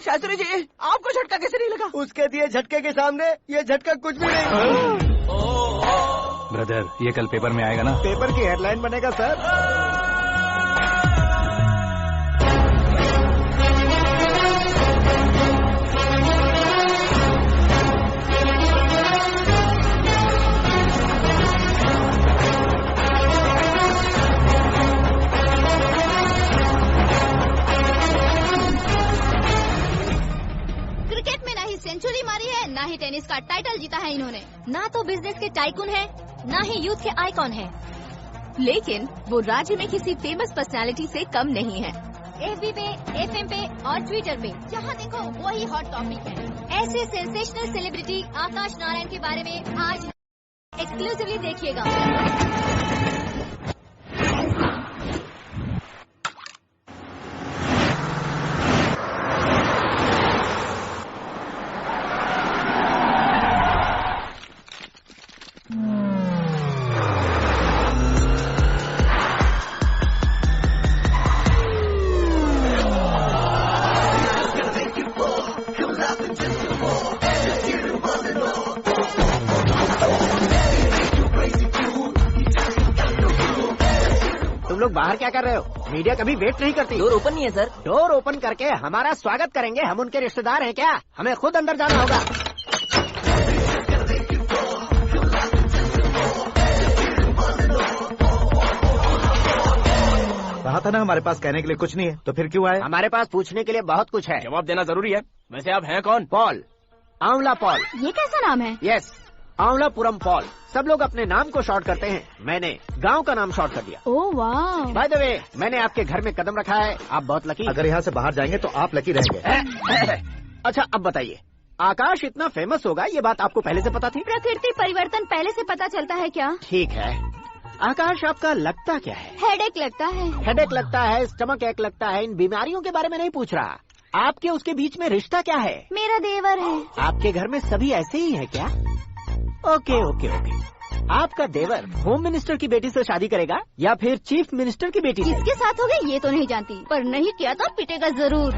शास्त्री जी, आपको झटका कैसे नहीं लगा? उसके दिए झटके के सामने ये झटका कुछ भी नहीं। ब्रदर, ये कल पेपर में आएगा ना? पेपर की हेडलाइन बनेगा सर। टाइटल जीता है इन्होंने। ना तो बिजनेस के टाइकून है, ना ही यूथ के आइकॉन है, लेकिन वो राज्य में किसी फेमस पर्सनालिटी से कम नहीं है। FB पे, FM पे और ट्विटर पे जहाँ देखो वही हॉट टॉपिक है। ऐसे सेंसेशनल सेलिब्रिटी आकाश नारायण के बारे में आज एक्सक्लूसिवली देखिएगा। तुम लोग बाहर क्या कर रहे हो? मीडिया कभी वेट नहीं करती। डोर ओपन नहीं है सर। डोर ओपन करके हमारा स्वागत करेंगे? हम उनके रिश्तेदार हैं क्या? हमें खुद अंदर जाना होगा। कहा था ना हमारे पास कहने के लिए कुछ नहीं है, तो फिर क्यों आए? हमारे पास पूछने के लिए बहुत कुछ है। जवाब देना जरूरी है। वैसे आप हैं कौन? पॉल, आंवला पॉल। ये कैसा नाम है? Yes, Aanwalapuram Paul. सब लोग अपने नाम को शॉर्ट करते हैं, मैंने गांव का नाम शॉर्ट कर दिया। ओह वाह। बाय द वे, मैंने आपके घर में कदम रखा है, आप बहुत लकी। अगर यहाँ से बाहर जाएंगे तो आप लकी रहेंगे। अच्छा अब बताइए, आकाश इतना फेमस होगा ये बात आपको पहले से पता थी? प्रकृति परिवर्तन पहले से पता चलता है क्या? ठीक है, आकाश आपका लगता क्या है? हेडेक लगता है। हेडेक लगता है, स्टमक एक लगता है। इन बीमारियों के बारे में नहीं पूछ रहा, आपके उसके बीच में रिश्ता क्या है? मेरा देवर है। आपके घर में सभी ऐसे ही है क्या? Okay okay okay. आपका देवर होम मिनिस्टर की बेटी से शादी करेगा या फिर चीफ मिनिस्टर की बेटी से? किसके साथ होगा ये तो नहीं जानती, पर नहीं किया तो पिटेगा जरूर।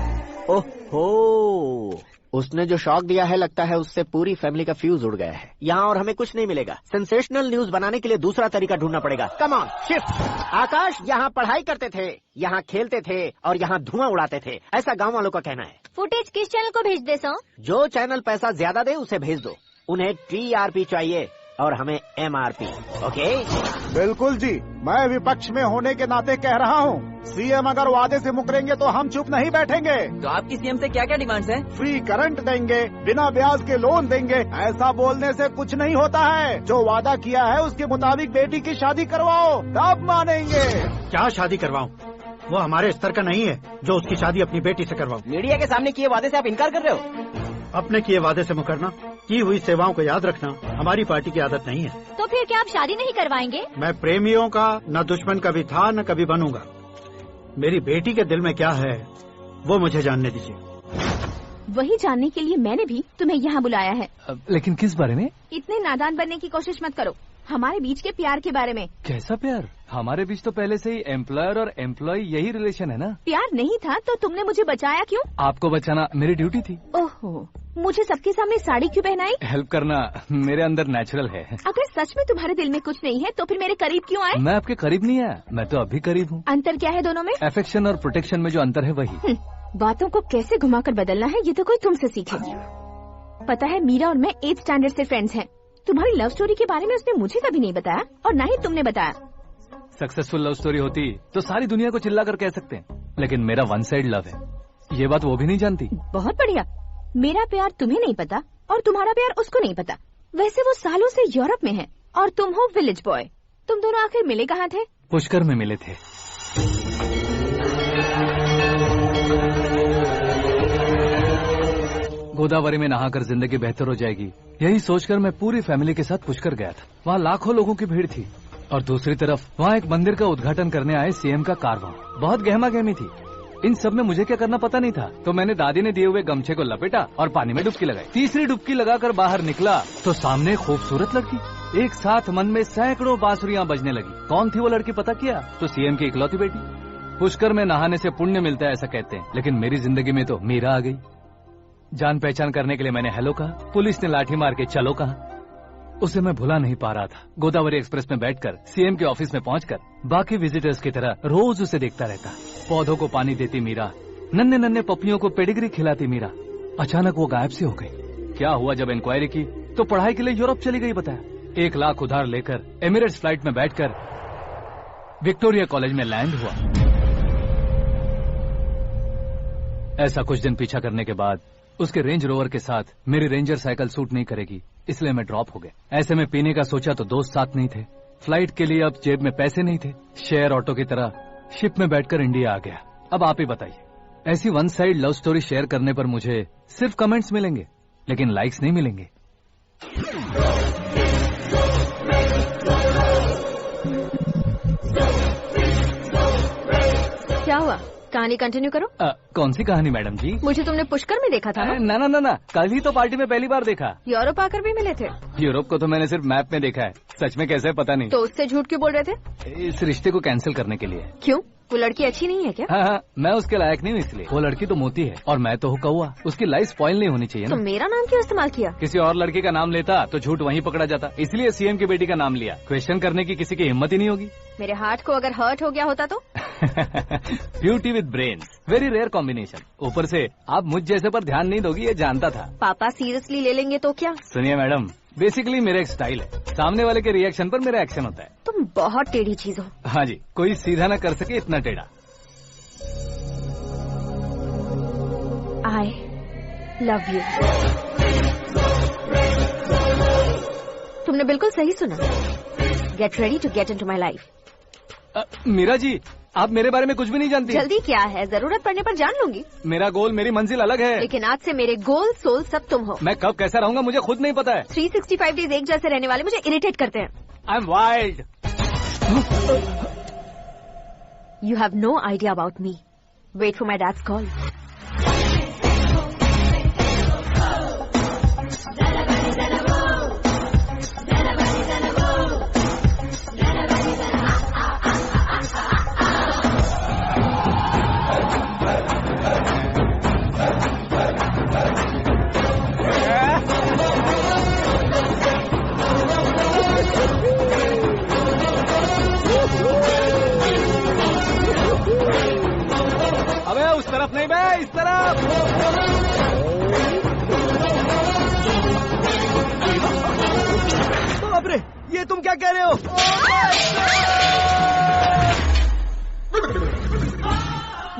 ओहो, उसने जो शॉक दिया है लगता है उससे पूरी फैमिली का फ्यूज उड़ गया है। यहाँ और हमें कुछ नहीं मिलेगा। सेंसेशनल न्यूज बनाने के लिए दूसरा तरीका ढूंढना पड़ेगा। Come on shift. आकाश यहाँ पढ़ाई करते थे, यहाँ खेलते थे और यहाँ धुआं उड़ाते थे, ऐसा गाँव वालों का कहना है। फुटेज किस चैनल को भेज दे सो? जो चैनल पैसा ज्यादा दे उसे भेज दो। उन्हें TRP चाहिए और हमें MRP। ओके? बिल्कुल जी, मैं विपक्ष में होने के नाते कह रहा हूँ, CM अगर वादे से मुकरेंगे तो हम चुप नहीं बैठेंगे। तो आपकी CM से क्या क्या डिमांड्स हैं? फ्री करंट देंगे, बिना ब्याज के लोन देंगे। ऐसा बोलने से कुछ नहीं होता है। जो वादा किया है उसके मुताबिक बेटी की शादी करवाओ, तब मानेंगे। क्या शादी करवाऊं? वो हमारे स्तर का नहीं है जो उसकी शादी अपनी बेटी से करवाऊं। मीडिया के सामने किए वादे से आप इनकार कर रहे हो? अपने किए वादे से मुकरना, की हुई सेवाओं को याद रखना हमारी पार्टी की आदत नहीं है। तो फिर क्या आप शादी नहीं करवाएंगे? मैं प्रेमियों का न दुश्मन कभी था न कभी बनूंगा। मेरी बेटी के दिल में क्या है वो मुझे जानने दीजिए। वही जानने के लिए मैंने भी तुम्हें यहाँ बुलाया है। लेकिन किस बारे में? इतने नादान बनने की कोशिश मत करो। हमारे बीच के प्यार के बारे में। कैसा प्यार? हमारे बीच तो पहले से ही एम्प्लॉयर और एम्प्लॉय यही रिलेशन है ना। प्यार नहीं था तो तुमने मुझे बचाया क्यों? आपको बचाना मेरी ड्यूटी थी। ओहो, मुझे सबके सामने साड़ी क्यों पहनाई? हेल्प करना मेरे अंदर नेचुरल है। अगर सच में तुम्हारे दिल में कुछ नहीं है तो फिर मेरे करीब क्यों आए? मैं आपके करीब नहीं आया, मैं तो अभी करीब हूँ। अंतर क्या है दोनों में? अफेक्शन और प्रोटेक्शन में जो अंतर है वही। बातों को कैसे घुमाकर बदलना है ये तो कोई तुमसे सीखे। पता है मीरा और मैं 8th स्टैंडर्ड से फ्रेंड्स हैं। तुम्हारी लव स्टोरी के बारे में उसने मुझे कभी नहीं बताया और ना ही तुमने बताया। सक्सेसफुल लव स्टोरी होती तो सारी दुनिया को चिल्ला कर कह सकते हैं, लेकिन मेरा वन साइड लव है, ये बात वो भी नहीं जानती। बहुत बढ़िया। मेरा प्यार तुम्हें नहीं पता और तुम्हारा प्यार उसको नहीं पता। वैसे वो सालों से यूरोप में है और तुम हो विलेज बॉय। तुम दोनों आखिर मिले कहाँ थे? पुष्कर में मिले थे। गोदावरी में नहाकर जिंदगी बेहतर हो जाएगी, यही सोचकर मैं पूरी फैमिली के साथ पुष्कर गया था। वहाँ लाखों लोगों की भीड़ थी और दूसरी तरफ वहाँ एक मंदिर का उद्घाटन करने आए CM का कारवां। बहुत गहमा गहमी थी। इन सब में मुझे क्या करना पता नहीं था, तो मैंने दादी ने दिए हुए गमछे को लपेटा और पानी में डुबकी लगाई। तीसरी डुबकी लगाकर बाहर निकला तो सामने खूबसूरत लड़की। एक साथ मन में सैकड़ों बांसुरियां बजने लगी। कौन थी वो लड़की पता किया? तो CM की इकलौती बेटी। पुष्कर में नहाने से पुण्य मिलता है ऐसा कहते हैं, लेकिन मेरी जिंदगी में तो मीरा आ गई। जान पहचान करने के लिए मैंने हेलो कहा, पुलिस ने लाठी मार के चलो कहा। उसे मैं भुला नहीं पा रहा था। गोदावरी एक्सप्रेस में बैठकर CM के ऑफिस में पहुंचकर बाकी विजिटर्स की तरह रोज उसे देखता रहता। पौधों को पानी देती मीरा, नन्हे नन्हे पपियों को पेडिग्री खिलाती मीरा। अचानक वो गायब सी हो गई। क्या हुआ? जब इंक्वायरी की तो पढ़ाई के लिए यूरोप चली गई बताया। 1 लाख उधार लेकर एमिरेट्स फ्लाइट में बैठकर विक्टोरिया कॉलेज में लैंड हुआ। ऐसा कुछ दिन पीछा करने के बाद उसके रेंज रोवर के साथ मेरी रेंजर साइकिल सूट नहीं करेगी, इसलिए मैं ड्रॉप हो गया। ऐसे में पीने का सोचा तो दोस्त साथ नहीं थे, फ्लाइट के लिए अब जेब में पैसे नहीं थे, शेयर ऑटो की तरह शिप में बैठकर इंडिया आ गया। अब आप ही बताइए, ऐसी one side love story share करने पर मुझे सिर्फ कमेंट्स मिलेंगे लेकिन लाइक्स नहीं मिलेंगे। क्या हुआ, कहानी कंटिन्यू करो। कौन सी कहानी मैडम जी? मुझे तुमने पुष्कर में देखा था ना? ना, कल ही तो पार्टी में पहली बार देखा। यूरोप आकर भी मिले थे? यूरोप को तो मैंने सिर्फ मैप में देखा है, सच में कैसे पता नहीं। तो उससे झूठ क्यों बोल रहे थे? इस रिश्ते को कैंसिल करने के लिए। क्यों, वो लड़की अच्छी नहीं है क्या? हाँ, मैं उसके लायक नहीं हूँ इसलिए। वो लड़की तो मोती है और मैं तो हूँ कौवा, उसकी लाइफ स्पॉइल नहीं होनी चाहिए ना। तो मेरा नाम क्यों इस्तेमाल किया? किसी और लड़की का नाम लेता तो झूठ वहीं पकड़ा जाता, इसलिए सीएम की बेटी का नाम लिया। क्वेश्चन करने की किसी की हिम्मत ही नहीं होगी। मेरे हार्ट को अगर हर्ट हो गया होता तो? Beauty with brains, very rare combination. ऊपर से आप मुझ जैसे पर ध्यान नहीं दोगी ये जानता था। पापा सीरियसली ले लेंगे तो क्या? सुनिए मैडम, बेसिकली मेरा एक स्टाइल है, सामने वाले के रिएक्शन पर मेरा एक्शन होता है। तुम बहुत टेढ़ी चीज हो। हाँ जी, कोई सीधा न कर सके इतना टेढ़ा। I love you. तुमने बिल्कुल सही सुना। Get ready to get into my life. Meera ji, आप मेरे बारे में कुछ भी नहीं जानती। जल्दी क्या है, जरूरत पड़ने पर जान लूंगी। मेरा गोल, मेरी मंजिल अलग है। लेकिन आज से मेरे गोल सोल सब तुम हो। मैं कब कैसा रहूंगा मुझे खुद नहीं पता है। 365 डेज एक जैसे रहने वाले मुझे इरिटेट करते हैं। I am wild. You have no idea about me. Wait for my dad's call. अबे उस तरफ नहीं बे, इस तरफ। तो बाप रे, ये तुम क्या कह रहे हो?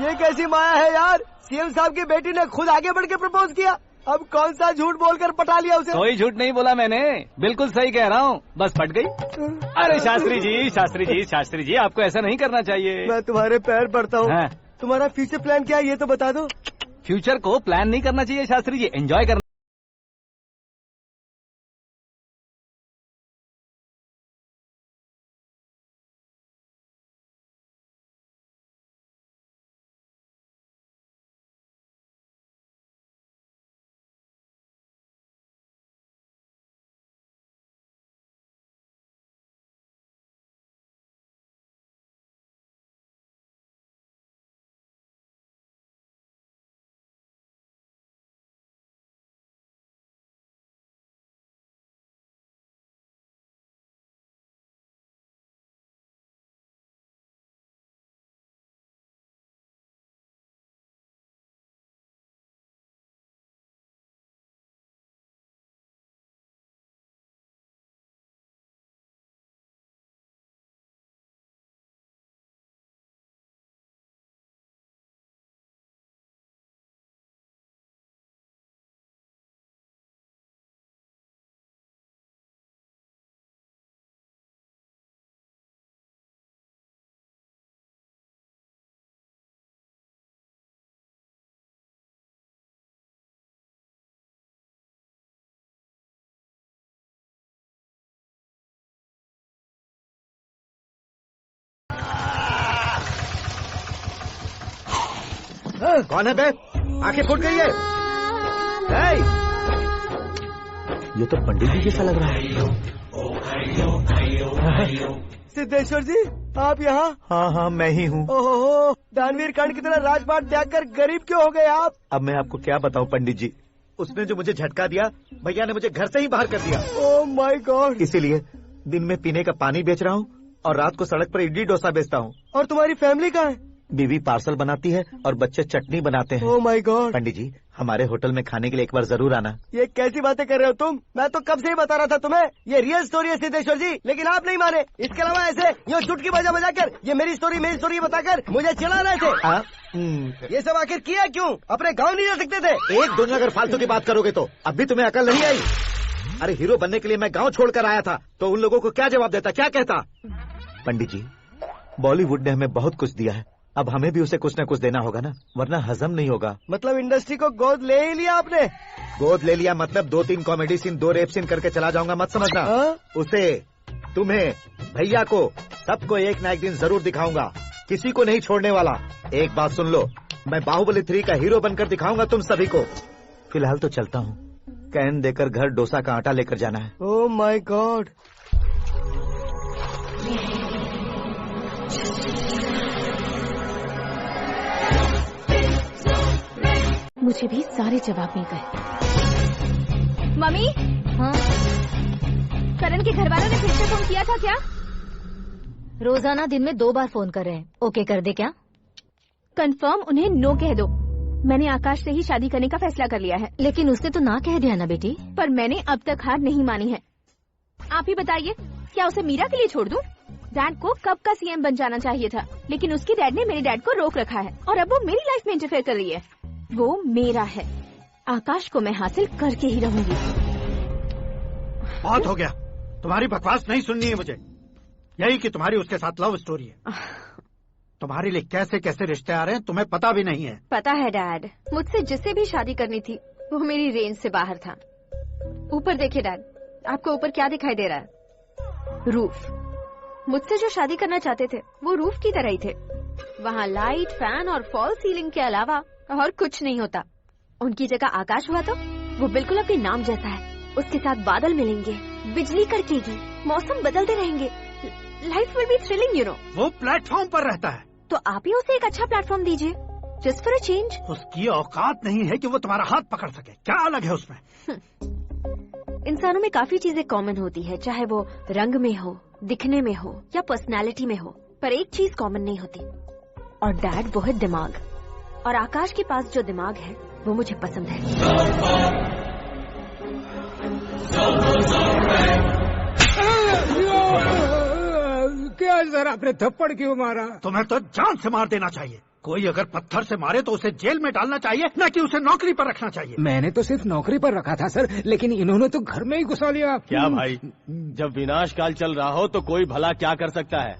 ये कैसी माया है यार? सीएम साहब की बेटी ने खुद आगे बढ़ के प्रपोज किया, अब कौन सा झूठ बोलकर पटा लिया उसे? कोई झूठ नहीं बोला मैंने, बिल्कुल सही कह रहा हूँ, बस फट गई। अरे शास्त्री जी आपको ऐसा नहीं करना चाहिए। मैं तुम्हारे पैर पड़ता हूँ। हाँ। तुम्हारा फ्यूचर प्लान क्या है ये तो बता दो। फ्यूचर को प्लान नहीं करना चाहिए शास्त्री जी, एंजॉय करना। कौन है बे? आंखें फूट गई है। ये तो पंडित जी जैसा लग रहा है। सिद्धेश्वर जी आप यहाँ? हाँ मैं ही हूँ। ओहो, दानवीर कर्ण की तरह राजपाट त्याग कर गरीब क्यों हो गए आप? अब मैं आपको क्या बताऊँ पंडित जी, उसने जो मुझे झटका दिया, भैया ने मुझे घर से ही बाहर कर दिया। Oh my God. इसीलिए दिन में पीने का पानी बेच रहा हूँ और रात को सड़क पर इडली डोसा बेचता हूँ। और तुम्हारी फैमिली कहाँ है? बीवी पार्सल बनाती है और बच्चे चटनी बनाते हैं। Oh my God. पंडित जी हमारे होटल में खाने के लिए एक बार जरूर आना। ये कैसी बातें कर रहे हो तुम? मैं तो कब से ही बता रहा था तुम्हें, ये रियल स्टोरी है सिद्धेश्वर जी, लेकिन आप नहीं माने। इसके अलावा ऐसे ये चुटकी बजा बजा कर ये मेरी स्टोरी बताकर मुझे चिढ़ा रहे थे। ये सब आखिर किया क्यों? अपने गाँव नहीं जा सकते थे? एक दोनों अगर फालतू की बात करोगे तो अब भी तुम्हें अकल नहीं आई। अरे हीरो बनने के लिए मैं गांव छोड़कर आया था, तो उन लोगों को क्या जवाब देता, क्या कहता? पंडित जी, बॉलीवुड ने हमें बहुत कुछ दिया है, अब हमें भी उसे कुछ न कुछ देना होगा ना, वरना हजम नहीं होगा। मतलब इंडस्ट्री को गोद ले ही लिया आपने? गोद ले लिया मतलब 2-3 कॉमेडी सीन, 2 रेप सीन करके चला जाऊंगा मत समझना। उसे, तुम्हें, भैया को, सबको एक ना एक दिन जरूर दिखाऊंगा, किसी को नहीं छोड़ने वाला। एक बात सुन लो, मैं बाहुबली 3 का हीरो बनकर दिखाऊंगा तुम सभी को। फिलहाल तो चलता हूँ, कैन देकर घर डोसा का आटा लेकर जाना है। Oh my God. मुझे भी सारे जवाब मिल गए। मम्मी, हाँ, करण के घर वालों ने फिर से फोन किया था क्या? रोजाना दिन में 2 बार फोन कर रहे हैं। ओके कर दे क्या? कंफर्म उन्हें नो कह दो। मैंने आकाश से ही शादी करने का फैसला कर लिया है। लेकिन उसने तो ना कह दिया ना बेटी। पर मैंने अब तक हार नहीं मानी है। आप ही बताइए, क्या उसे मीरा के लिए छोड़ दूं? डैड को कब का सीएम बन जाना चाहिए था, लेकिन उसके डैड ने मेरे डैड को रोक रखा है और अब वो मेरी लाइफ में इंटरफेयर कर रही है। वो मेरा है, आकाश को मैं हासिल करके ही रहूंगी। बहुत हो गया, तुम्हारी बकवास नहीं सुननी है मुझे। यही कि तुम्हारी उसके साथ लव स्टोरी है। तुम्हारे लिए कैसे कैसे रिश्ते आ रहे हैं तुम्हें पता भी नहीं है। पता है डैड, मुझसे जिससे भी शादी करनी थी वो मेरी रेंज से बाहर था। ऊपर देखिए डैड, आपको ऊपर क्या दिखाई दे रहा है? रूफ। मुझसे जो शादी करना चाहते थे वो रूफ की तरह ही थे। वहाँ लाइट, फैन और फॉल सीलिंग के अलावा और कुछ नहीं होता। उनकी जगह आकाश हुआ तो वो बिल्कुल अपने नाम जैसा है। उसके साथ बादल मिलेंगे, बिजली कड़केगी, मौसम बदलते रहेंगे, life will be thrilling you know. वो प्लेटफॉर्म पर रहता है तो आप ही उसे एक अच्छा प्लेटफॉर्म दीजिए, जस्ट फॉर अ चेंज। उसकी औकात नहीं है कि वो तुम्हारा हाथ पकड़ सके। क्या अलग है उसमें? इंसानों में काफी चीजें कॉमन होती है, चाहे वो रंग में हो, दिखने में हो या पर्सनालिटी में हो, पर एक चीज कॉमन नहीं होती, और डैड वो है दिमाग। और आकाश के पास जो दिमाग है वो मुझे पसंद है। क्या सर, आपने थप्पड़ क्यों मारा? तुम्हें तो जान से मार देना चाहिए। कोई अगर पत्थर से मारे तो उसे जेल में डालना चाहिए, न कि उसे नौकरी पर रखना चाहिए। मैंने तो सिर्फ नौकरी पर रखा था सर, लेकिन इन्होंने तो घर में ही घुसा लिया। क्या भाई, जब विनाश काल चल रहा हो तो कोई भला क्या कर सकता है?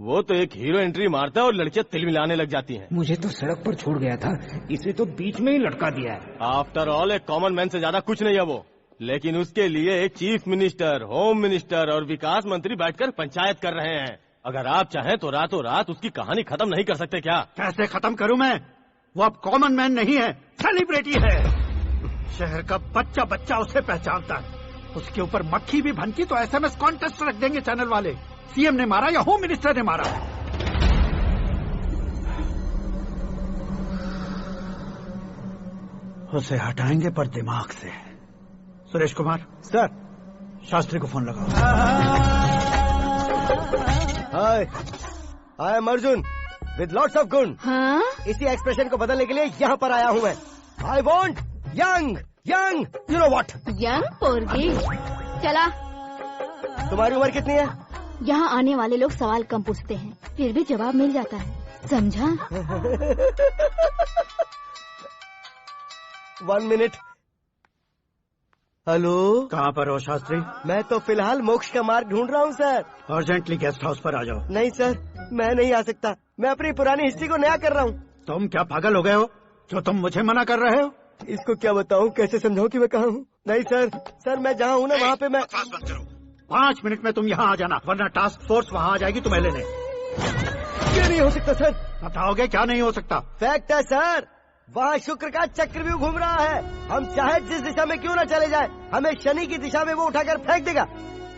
वो तो एक हीरो एंट्री मारता है और लड़कियां तिल मिलाने लग जाती हैं। मुझे तो सड़क पर छोड़ गया था, इसे तो बीच में ही लटका दिया है। आफ्टर ऑल एक कॉमन मैन से ज्यादा कुछ नहीं है वो, लेकिन उसके लिए एक चीफ मिनिस्टर, होम मिनिस्टर और विकास मंत्री बैठकर पंचायत कर रहे हैं। अगर आप चाहें तो रातों रात उसकी कहानी खत्म नहीं कर सकते क्या? कैसे खत्म करूं मैं? वो अब कॉमन मैन नहीं है, सेलिब्रिटी है। शहर का बच्चा बच्चा उसे पहचानता है। उसके ऊपर मक्खी भी भनकी तो SMS कॉन्टेस्ट रख देंगे चैनल वाले। सीएम ने मारा या होम मिनिस्टर ने मारा? उसे हटाएंगे पर दिमाग से। सुरेश कुमार सर, शास्त्री को फोन लगाओ। Hi, I am Arjun with lots of गुण। हाँ? इसी एक्सप्रेशन को बदलने के लिए यहाँ पर आया हूँ मैं। I want young young you know what. Young पोरगी। चला। तुम्हारी उम्र कितनी है? यहाँ आने वाले लोग सवाल कम पूछते हैं, फिर भी जवाब मिल जाता है, समझा? 1 मिनट। हेलो, कहाँ पर हो शास्त्री? मैं तो फिलहाल मोक्ष का मार्ग ढूंढ रहा हूँ सर। अर्जेंटली गेस्ट हाउस पर आ जाओ। नहीं सर, मैं नहीं आ सकता। मैं अपनी पुरानी हिस्ट्री को नया कर रहा हूँ। तुम क्या पागल हो गए हो जो तुम मुझे मना कर रहे हो? इसको क्या बताऊँ, कैसे समझाऊँ कि मैं कहाँ हूँ? नहीं सर मैं जहाँ हूँ ना वहाँ पे मैं। 5 मिनट में तुम यहाँ आ जाना, वरना टास्क फोर्स वहाँ आ जाएगी तुम्हें लेने। क्यों नहीं हो सकता सर? बताओगे क्या नहीं हो सकता? फैक्ट है सर, वहाँ शुक्र का चक्रव्यूह घूम रहा है। हम चाहे जिस दिशा में क्यों न चले जाए, हमें शनि की दिशा में वो उठाकर फेंक देगा।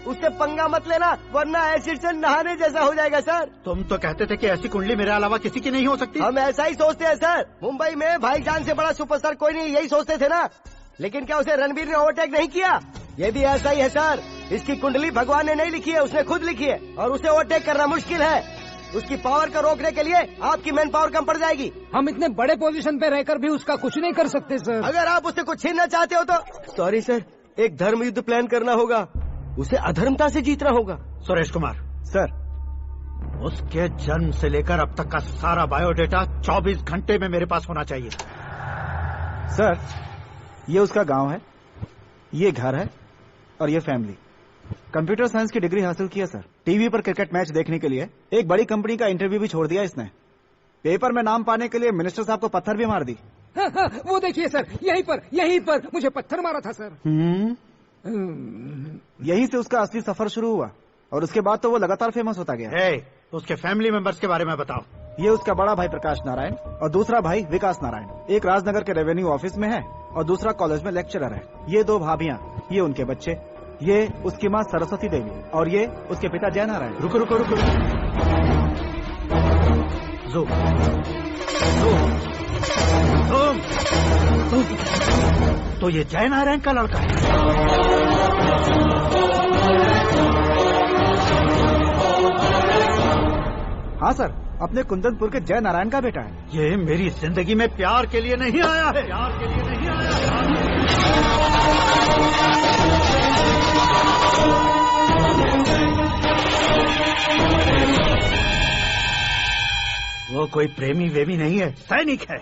उससे पंगा मत लेना, वरना एसिड से नहाने जैसा हो जाएगा सर। तुम तो कहते थे कि ऐसी कुंडली मेरे अलावा किसी की नहीं हो सकती। हम ऐसा ही सोचते हैं सर। मुंबई में भाईजान से बड़ा सुपरस्टार कोई नहीं, यही सोचते थे ना। लेकिन क्या उसे रणबीर ने ओवरटेक नहीं किया? ये भी ऐसा ही है सर। इसकी कुंडली भगवान ने नहीं लिखी है, उसने खुद लिखी है, और उसे ओवरटेक करना मुश्किल है। उसकी पावर को रोकने के लिए आपकी मैन पावर कम पड़ जाएगी। हम इतने बड़े पोजीशन पे रहकर भी उसका कुछ नहीं कर सकते सर। अगर आप उससे कुछ छीनना चाहते हो तो सॉरी सर, एक धर्म युद्ध प्लान करना होगा। उसे अधर्मता से जीतना होगा। सुरेश कुमार सर, उसके जन्म से लेकर अब तक का सारा बायोडेटा 24 घंटे में मेरे पास होना चाहिए। सर ये उसका गांव है, ये घर है, और ये फैमिली। कंप्यूटर साइंस की डिग्री हासिल किया सर। टीवी पर क्रिकेट मैच देखने के लिए एक बड़ी कंपनी का इंटरव्यू भी छोड़ दिया इसने। पेपर में नाम पाने के लिए मिनिस्टर साहब को पत्थर भी मार दी। हाँ, वो देखिए सर, यहीं पर मुझे पत्थर मारा था सर। यहीं से उसका असली सफर शुरू हुआ और उसके बाद तो वो लगातार फेमस होता गया। उसके फैमिली मेंबर्स के बारे में बताओ। ये उसका बड़ा भाई प्रकाश नारायण और दूसरा भाई विकास नारायण। एक राजनगर के रेवेन्यू ऑफिस में है और दूसरा कॉलेज में लेक्चरर है। ये 2 भाभियां, ये उनके बच्चे, ये उसकी माँ सरस्वती देवी और ये उसके पिता जय नारायण। रुको रुको रुको, तो ये जय नारायण का लड़का है। हाँ सर, अपने कुंदनपुर के जय नारायण का बेटा है। ये मेरी जिंदगी में प्यार के लिए नहीं आया है, प्यार के लिए नहीं आया है। वो कोई प्रेमी वेमी नहीं है, सैनिक है।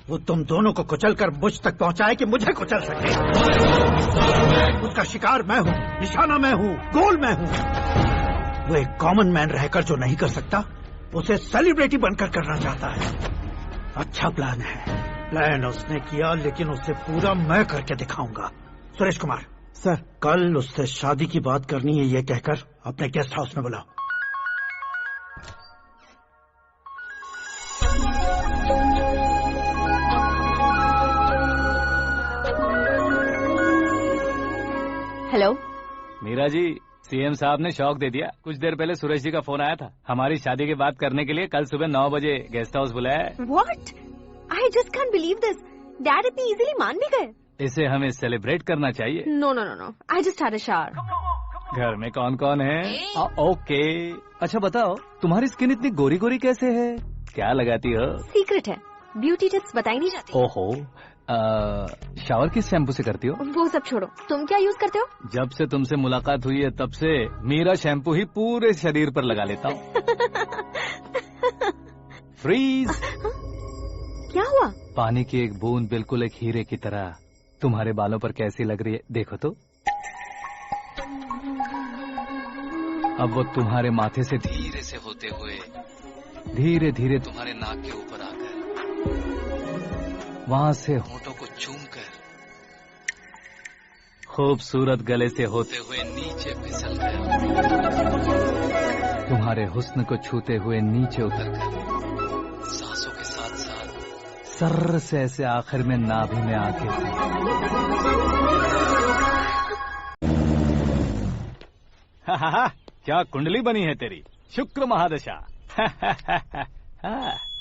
वो तुम दोनों को कुचलकर मुझ तक पहुंचाए कि मुझे कुचल सके। उसका शिकार मैं हूं, निशाना मैं हूं, गोल मैं हूं। वो एक कॉमन मैन रहकर जो नहीं कर सकता, उसे सेलिब्रिटी बनकर करना चाहता है। अच्छा प्लान है। प्लान उसने किया, लेकिन उसे पूरा मैं करके दिखाऊंगा। सुरेश कुमार सर, कल उससे शादी की बात करनी है, ये कहकर अपने गेस्ट हाउस में बुलाओ। हेलो मीरा जी, सीएम साहब ने शौक दे दिया। कुछ देर पहले सुरेश जी का फोन आया था, हमारी शादी की बात करने के लिए कल सुबह 9 बजे गेस्ट हाउस बुलाया है। What? I just can't believe this. Dad इतनी इजीली मान भी गए। इसे हमें सेलिब्रेट करना चाहिए। No no no no, I just had a shower. घर में कौन कौन है? ओके, अच्छा बताओ, तुम्हारी स्किन इतनी गोरी गोरी कैसे है? क्या लगाती हो? सीक्रेट है, ब्यूटी टिप्स बताई नहीं जाती। ओहो, शावर किस शैम्पू से करती हो? वो सब छोड़ो, तुम क्या यूज करते हो? जब से तुमसे मुलाकात हुई है तब से मीरा शैम्पू ही पूरे शरीर पर लगा लेता हूँ। फ्रीज। क्या हुआ? पानी की एक बूंद बिल्कुल एक हीरे की तरह तुम्हारे बालों पर कैसी लग रही है, देखो तो। अब वो तुम्हारे माथे से धीरे से होते हुए धीरे धीरे तुम्हारे नाक के ऊपर आकर वहां से होठों को चूमकर खूबसूरत गले से होते हुए नीचे फिसल कर तुम्हारे हुस्न को छूते हुए नीचे उतरकर सांसों के साथ साथ सर्र से ऐसे आखिर में नाभि में आके क्या कुंडली बनी है तेरी, शुक्र महादशा।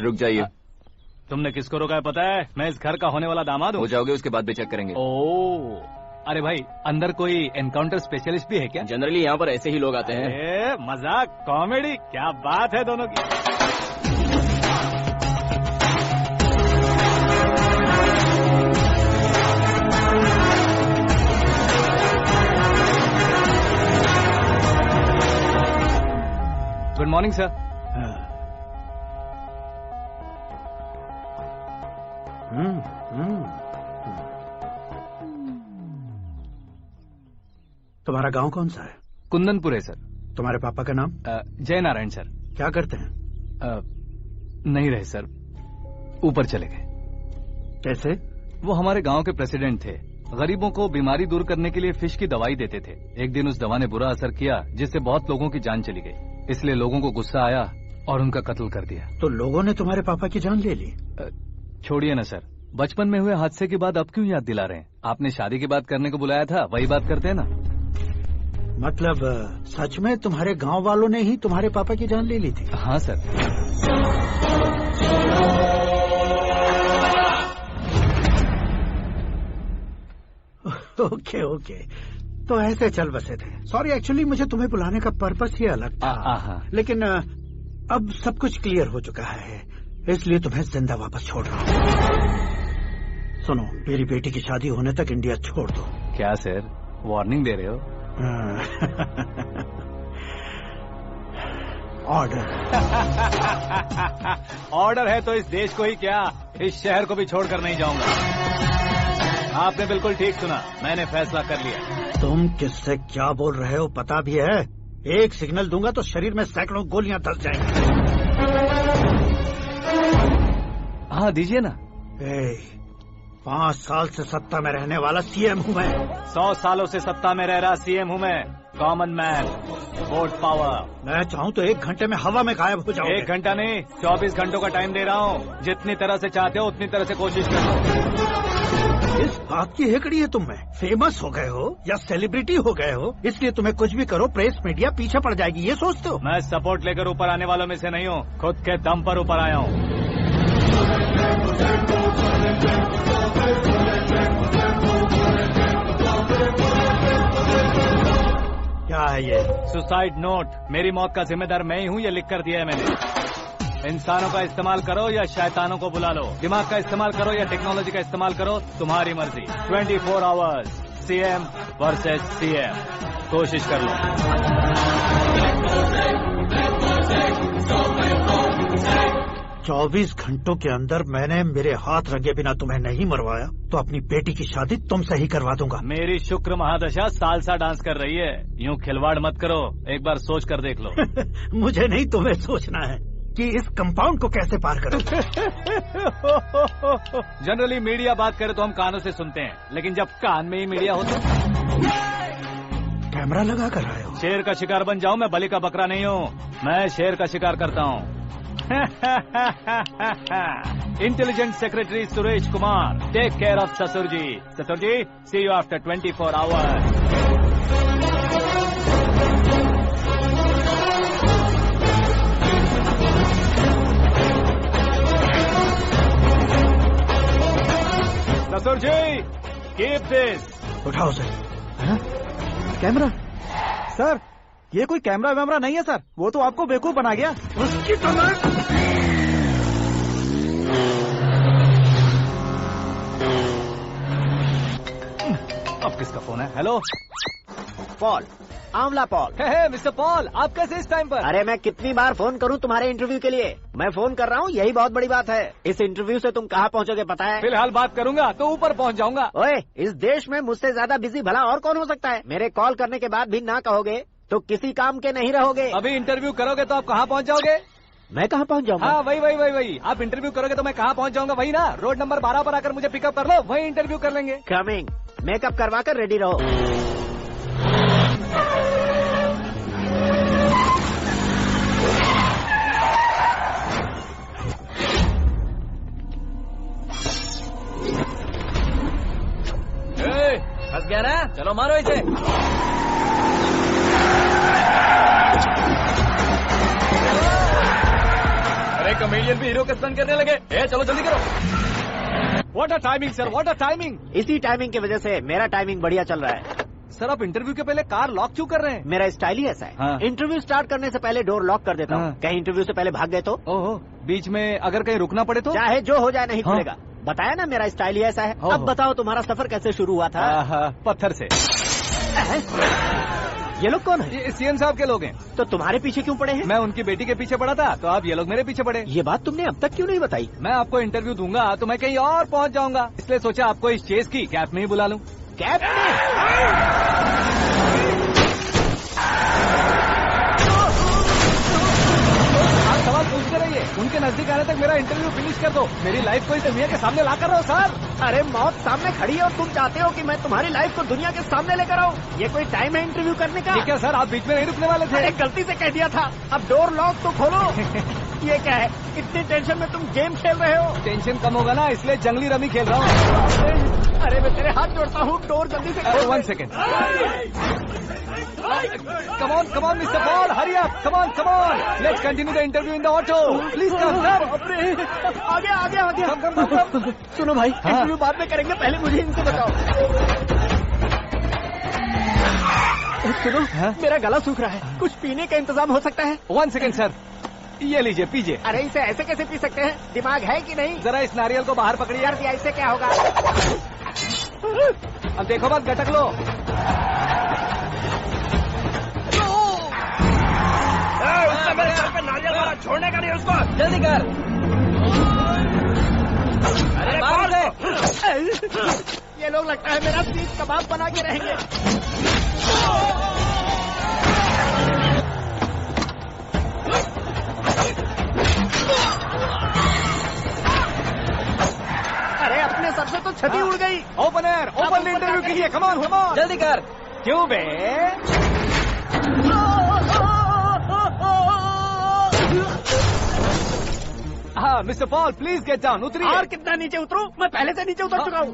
रुक जाइए। तुमने किसको रोका है पता है? मैं इस घर का होने वाला दामाद हूँ। हो जाओगे उसके बाद भी चेक करेंगे। ओ, अरे भाई, अंदर कोई एनकाउंटर स्पेशलिस्ट भी है क्या? जनरली यहाँ पर ऐसे ही लोग आते हैं। मजाक, कॉमेडी, क्या बात है दोनों की। Good morning sir. तुम्हारा गांव कौन सा है? कुंदनपुर है सर। तुम्हारे पापा का नाम? जय नारायण सर। क्या करते हैं? नहीं रहे सर, ऊपर चले गए। कैसे? वो हमारे गांव के प्रेसिडेंट थे। गरीबों को बीमारी दूर करने के लिए फिश की दवाई देते थे। एक दिन उस दवा ने बुरा असर किया जिससे बहुत लोगों की जान चली गई। इसलिए लोगों को गुस्सा आया और उनका कत्ल कर दिया। तो लोगों ने तुम्हारे पापा की जान ले ली? छोड़िए ना सर, बचपन में हुए हादसे की बात अब क्यों याद दिला रहे हैं? आपने शादी की बात करने को बुलाया था, वही बात करते हैं ना। मतलब सच में तुम्हारे गांव वालों ने ही तुम्हारे पापा की जान ले ली थी? हाँ सर। ओके ओके, तो ऐसे चल बसे थे। सॉरी, एक्चुअली मुझे तुम्हें बुलाने का पर्पस ही अलग था। लेकिन अब सब कुछ क्लियर हो चुका है, इसलिए तुम्हें जिंदा वापस छोड़ रहा हूँ। सुनो, मेरी बेटी की शादी होने तक इंडिया छोड़ दो। क्या सर, वार्निंग दे रहे हो? ऑर्डर। ऑर्डर है तो इस देश को ही क्या, इस शहर को भी छोड़कर नहीं जाऊंगा। आपने बिल्कुल ठीक सुना, मैंने फैसला कर लिया। तुम किससे क्या बोल रहे हो पता भी है? एक सिग्नल दूंगा तो शरीर में सैकड़ों गोलियां धस जाएंगी। हाँ दीजिए ना। 5 साल से सत्ता में रहने वाला सीएम हूँ मैं। 100 सालों से सत्ता में रह रहा सीएम हूँ मैं। Common man, vote power. मैं चाहूँ तो 1 घंटे में हवा में गायब हो जाऊँ। 1 घंटा नहीं, 24 घंटों का टाइम दे रहा हूँ। जितनी तरह से चाहते हो उतनी तरह से कोशिश करो। इस बात की हेकड़ी है तुम में? फेमस हो गए हो या सेलिब्रिटी हो गए हो, इसलिए तुम्हें कुछ भी करो प्रेस मीडिया पीछे पड़ जाएगी, ये सोचते हो? मैं सपोर्ट लेकर ऊपर आने वालों में से नहीं हूँ, खुद के दम पर ऊपर आया हूँ। क्या है ये? Suicide note. मेरी मौत का जिम्मेदार मैं ही हूँ, ये लिख कर दिया है मैंने। इंसानों का इस्तेमाल करो या शैतानों को बुला लो, दिमाग का इस्तेमाल करो या टेक्नोलॉजी का इस्तेमाल करो, तुम्हारी मर्जी। 24 आवर्स सीएम वर्सेस सीएम, कोशिश कर लो। 24 घंटों के अंदर मैंने मेरे हाथ रंगे बिना तुम्हें नहीं मरवाया तो अपनी बेटी की शादी तुमसे ही करवा दूंगा। मेरी शुक्र महादशा सालसा डांस कर रही है, यूं खिलवाड़ मत करो, एक बार सोच कर देख लो। मुझे नहीं, तुम्हें सोचना है कि इस कंपाउंड को कैसे पार करो। जनरली मीडिया बात करे तो हम कानों से सुनते हैं, लेकिन जब कान में ही मीडिया हो तो कैमरा लगा कर आए हो। शेर का शिकार बन जाऊं, मैं बलि का बकरा नहीं हूँ, मैं शेर का शिकार करता हूँ। Intelligent secretary Suresh Kumar, take care of ससुर जी। ससुर जी, सी यू आफ्टर 24 आवर्स। ससुर जी, कीप दिस। उठाओ से। कैमरा? सर, ये कोई कैमरा वैमरा नहीं है सर, वो तो आपको बेवकूफ बना गया। उसकी तो अब किसका फोन है? हेलो पॉल, आंवला पॉल। हे मिस्टर पॉल, आप कैसे इस टाइम पर? अरे मैं कितनी बार फोन करूं तुम्हारे इंटरव्यू के लिए? मैं फोन कर रहा हूं, यही बहुत बड़ी बात है। इस इंटरव्यू से तुम कहां पहुंचोगे पता है? फिलहाल बात करूंगा तो ऊपर पहुंच जाऊंगा। ओए, इस देश में मुझसे ज्यादा बिजी भला और कौन हो सकता है? मेरे कॉल करने के बाद भी ना कहोगे तो किसी काम के नहीं रहोगे। अभी इंटरव्यू करोगे तो आप कहाँ पहुँच जाओगे? मैं कहाँ पहुँच जाऊंगा? हाँ वही। आप इंटरव्यू करोगे तो मैं कहाँ पहुँच जाऊंगा? वही ना, रोड नंबर 12 पर आकर मुझे पिकअप कर लो, वही इंटरव्यू कर लेंगे। कमिंग। मेकअप करवा कर रेडी रहो। फंस गया ना, चलो मारो इसे। अरे कॉमेडियन भी हीरो का स्टंट करने लगे। चलो जल्दी करो। What a timing sir, what a timing. इसी टाइमिंग की वजह से मेरा टाइमिंग बढ़िया चल रहा है। सर आप इंटरव्यू के पहले कार लॉक क्यों कर रहे हैं? मेरा स्टाइल ही ऐसा है। हाँ। इंटरव्यू स्टार्ट करने से पहले डोर लॉक कर देता हूँ। कहीं इंटरव्यू से पहले भाग गए तो? ओहो, बीच में अगर कहीं रुकना पड़े तो? चाहे जो हो जाए नहीं खुलेगा। बताया ना मेरा स्टाइल ही ऐसा है। अब बताओ तुम्हारा सफर कैसे शुरू हुआ था? पत्थर से। ये लोग कौन है? ये सीएम साहब के लोग हैं। तो तुम्हारे पीछे क्यों पड़े हैं? मैं उनकी बेटी के पीछे पड़ा था, तो आप ये लोग मेरे पीछे पड़े। ये बात तुमने अब तक क्यों नहीं बताई? मैं आपको इंटरव्यू दूंगा तो मैं कहीं और पहुंच जाऊंगा, इसलिए सोचा आपको इस चेस की कैप में ही बुला लूं। कैप में? सवाल पूछते रहिए, उनके नजदीक आने तक मेरा इंटरव्यू फिनिश कर दो। मेरी लाइफ को इस दुनिया के सामने ला कर रहो सर। अरे मौत सामने खड़ी है और तुम चाहते हो कि मैं तुम्हारी लाइफ को दुनिया के सामने लेकर आऊं? ये कोई टाइम है इंटरव्यू करने का? ठीक है सर, आप बीच में नहीं रुकने वाले थे। अरे गलती से कह दिया था, अब डोर लॉक तो खोलो। ये क्या है, इतनी टेंशन में तुम गेम खेल रहे हो? टेंशन कम होगा ना, इसलिए जंगली रमी खेल रहा हूँ। अरे मैं तेरे हाथ जोड़ता हूँ, डोर जल्दी से खोलो। 1 second. Come on, Mr. Paul, hurry up. Come on. Let's continue the interview in the auto. Please come, sir. आगे। Come. सुनो भाई, इंटरव्यू बाद में करेंगे, पहले मुझे इनको बताओ। सुनो, मेरा गला सूख रहा है, कुछ पीने का इंतजाम हो सकता है? 1 सेकेंड सर, ये लीजिए पीजिए। अरे इसे ऐसे कैसे पी सकते हैं? दिमाग है कि नहीं? जरा इस नारियल को बाहर पकड़िए। यार इससे क्या होगा? अब देखो बात, गटक लो। मेरे सर पे नारियल वाला छोड़ने का नहीं उसको। जल्दी कर। अरे बाहर से। ये लोग लगता है मेरा सीख कबाब बना के रहेंगे। अरे अपने सर से तो छठी उड़ गई। ओपनर ओपन इंटरव्यू कीजिए। कम ऑन जल्दी कर। क्यों बे? हाँ mister Paul please get down. उतरिए। और कितना नीचे उतरूं? मैं पहले से नीचे उतर चुका हूँ।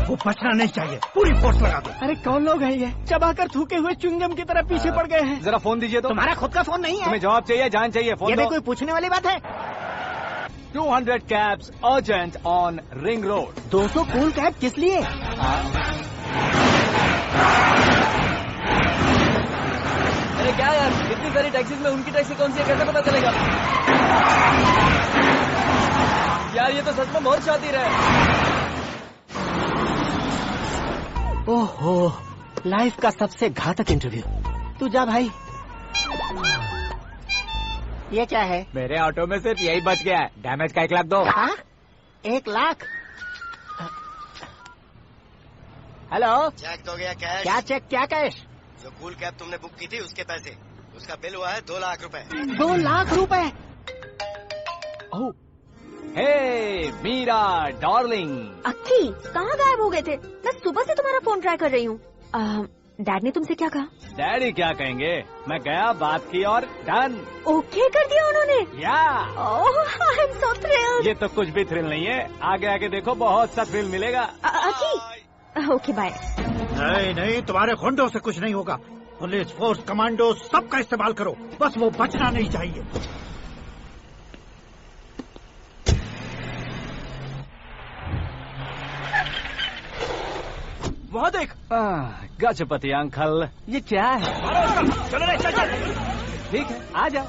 वो बचना नहीं चाहिए, पूरी फोर्स लगा दो। अरे कौन लोग हैं ये? चबाकर थूके हुए च्युइंगम की तरह पीछे पड़ गए हैं। जरा फोन दीजिए। तो तुम्हारा खुद का फोन नहीं है? तुम्हें जवाब चाहिए, जान चाहिए? फोन ये दो। भी कोई पूछने वाली बात है? 200 cabs urgent on Ring Road। 200 cool cab किस लिए? अरे क्या यार, इतनी सारी टैक्सीज में उनकी टैक्सी कौन सी है कैसे पता चलेगा? यार ये तो सच में बहुत शातिर है। ओहो, लाइफ का सबसे घातक इंटरव्यू। तू जा भाई। ये क्या है? मेरे ऑटो में सिर्फ यही बच गया है। डैमेज का 1 लाख दो। 1 लाख? हेलो, चेक तो गया कैश। क्या चेक, क्या कैश? जो कूल कैब तुमने बुक की थी उसके पैसे, उसका बिल हुआ है 2 लाख रुपए। 2 लाख रुपए? हे मीरा डार्लिंग। अक्की कहाँ गायब हो गए थे? मैं सुबह से तुम्हारा फोन ट्राई कर रही हूँ। डैड ने तुमसे क्या कहा? डैडी क्या कहेंगे, मैं गया, बात की और डन। ओके कर दिया उन्होंने? या आई एम सो थ्रिल्ड। ये तो कुछ भी थ्रिल नहीं है, आगे आगे देखो बहुत सा थ्रिल मिलेगा। अक्की ओके बाय। नहीं नहीं, तुम्हारे गुंडों से कुछ नहीं होगा। पुलिस फोर्स, कमांडो सबका इस्तेमाल करो, बस वो बचना नहीं चाहिए। वहाँ देख। गजपति अंकल, ये क्या है? चलो रे, चल चल। ठीक है, आ जा।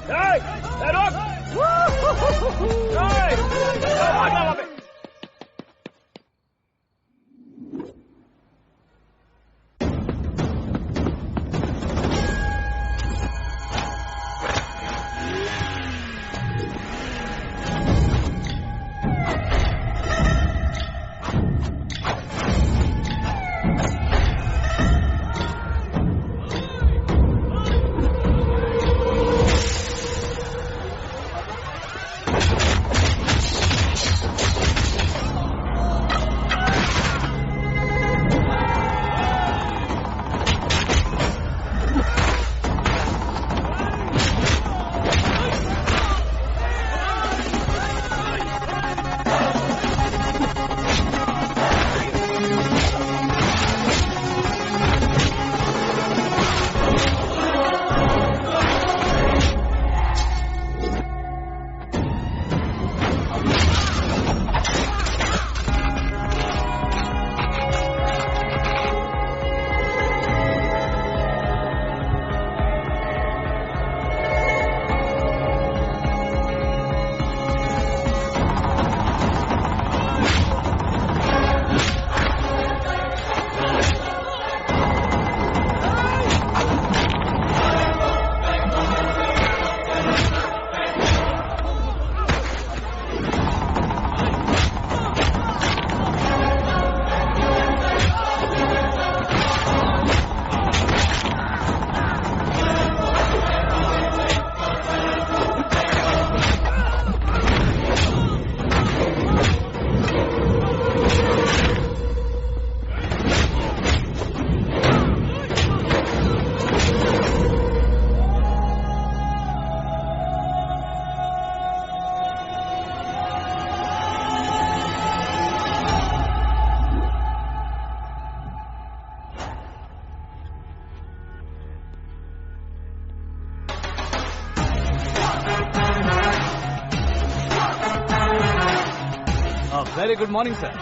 Very good morning sir.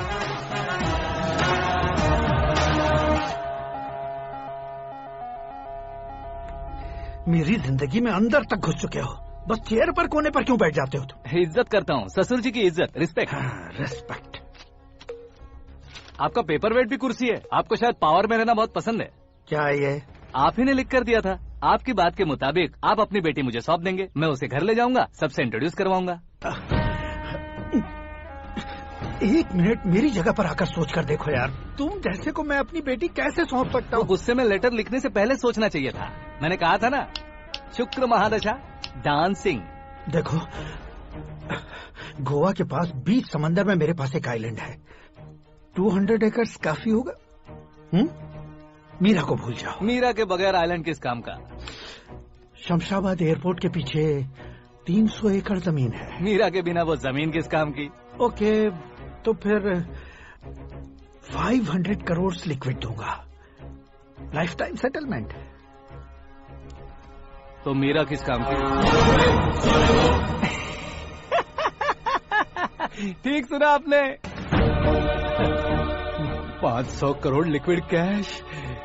मेरी जिंदगी में अंदर तक घुस चुके हो, बस चेयर पर कोने पर क्यों बैठ जाते हो तुम? इज्जत करता हूँ, ससुर जी की इज्जत, रिस्पेक्ट। रिस्पेक्ट। आपका पेपर वेट भी कुर्सी है, आपको शायद पावर में रहना बहुत पसंद है। क्या ये? आप ही ने लिख कर दिया था। आपकी बात के मुताबिक आप अपनी बेटी मुझे सौंप देंगे, मैं उसे घर ले जाऊंगा, सबसे इंट्रोड्यूस करवाऊंगा। एक मिनट मेरी जगह पर आकर सोच कर देखो यार, तुम जैसे को मैं अपनी बेटी कैसे सौंप सकता हूँ? गुस्से में लेटर लिखने से पहले सोचना चाहिए था। मैंने कहा था ना, शुक्र महादशा डांसिंग। देखो, गोवा के पास बीच समंदर में मेरे पास एक आइलैंड है, 200 एकर्स काफी होगा। मीरा को भूल जाओ। मीरा के बगैर आइलैंड किस काम का? शमशाबाद एयरपोर्ट के पीछे 300 एकड़ जमीन है। मीरा के बिना वो जमीन किस काम की? ओके, तो फिर 500 करोड़ लिक्विड दूंगा, लाइफ टाइम सेटलमेंट। तो मीरा किस काम की? ठीक सुना आपने, 500 करोड़ लिक्विड कैश।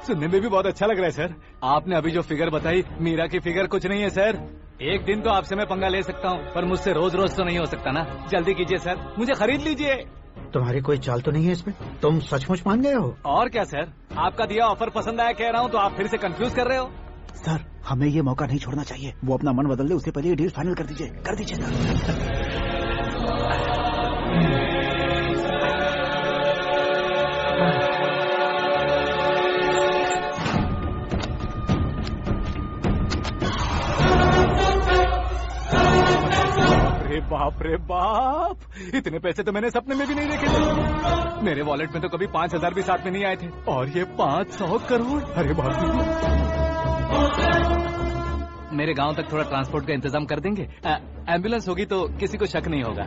सुनने में भी बहुत अच्छा लग रहा है सर। आपने अभी जो फिगर बताई, मीरा की फिगर कुछ नहीं है सर। एक दिन तो आपसे मैं पंगा ले सकता हूँ, पर मुझसे रोज रोज तो नहीं हो सकता ना। जल्दी कीजिए सर, मुझे खरीद लीजिए। तुम्हारी कोई चाल तो नहीं है इसमें? तुम सचमुच मान गए हो? और क्या सर, आपका दिया ऑफर पसंद आया कह रहा हूँ, तो आप फिर से कंफ्यूज कर रहे हो। सर, हमें ये मौका नहीं छोड़ना चाहिए। वो अपना मन बदल दे, उससे पहले ये डील फाइनल कर दीजिए। कर दीजिए सर। बाप रे बाप, इतने पैसे तो मैंने सपने में भी नहीं देखे थे। मेरे वॉलेट में तो कभी 5000 भी साथ में नहीं आए थे, और ये 500 करोड़। अरे बाप रे। मेरे गांव तक थोड़ा ट्रांसपोर्ट का इंतजाम कर देंगे? एम्बुलेंस होगी तो किसी को शक नहीं होगा।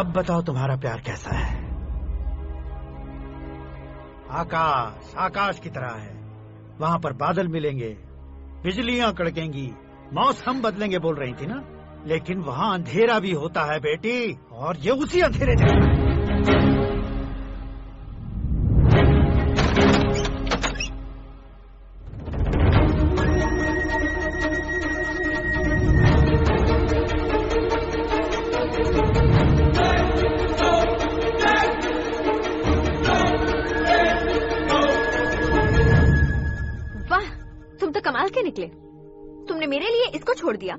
अब बताओ तुम्हारा प्यार कैसा है? आकाश आकाश की तरह है, वहाँ पर बादल मिलेंगे, बिजलियां कड़केंगी, मौसम बदलेंगे बोल रही थी ना, लेकिन वहाँ अंधेरा भी होता है बेटी, और ये उसी अंधेरे जैसा। वाह, तुम तो कमाल के निकले। तुमने मेरे लिए इसको छोड़ दिया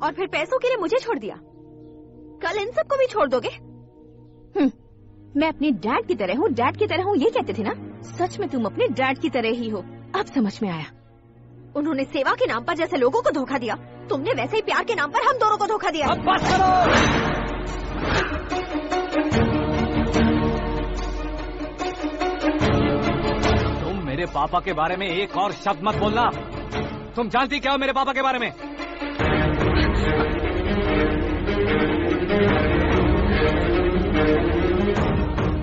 और फिर पैसों के लिए मुझे छोड़ दिया। कल इन सबको भी छोड़ दोगे? मैं अपने डैड की तरह हूँ, डैड की तरह हूँ, ये कहते थे ना। सच में तुम अपने डैड की तरह ही हो। अब समझ में आया। उन्होंने सेवा के नाम पर जैसे लोगों को धोखा दिया, तुमने वैसे ही प्यार के नाम पर हम दोनों को धोखा दिया। अब बात करो। तुम मेरे पापा के बारे में एक और शब्द मत बोलना। तुम जानती क्या हो मेरे पापा के बारे में?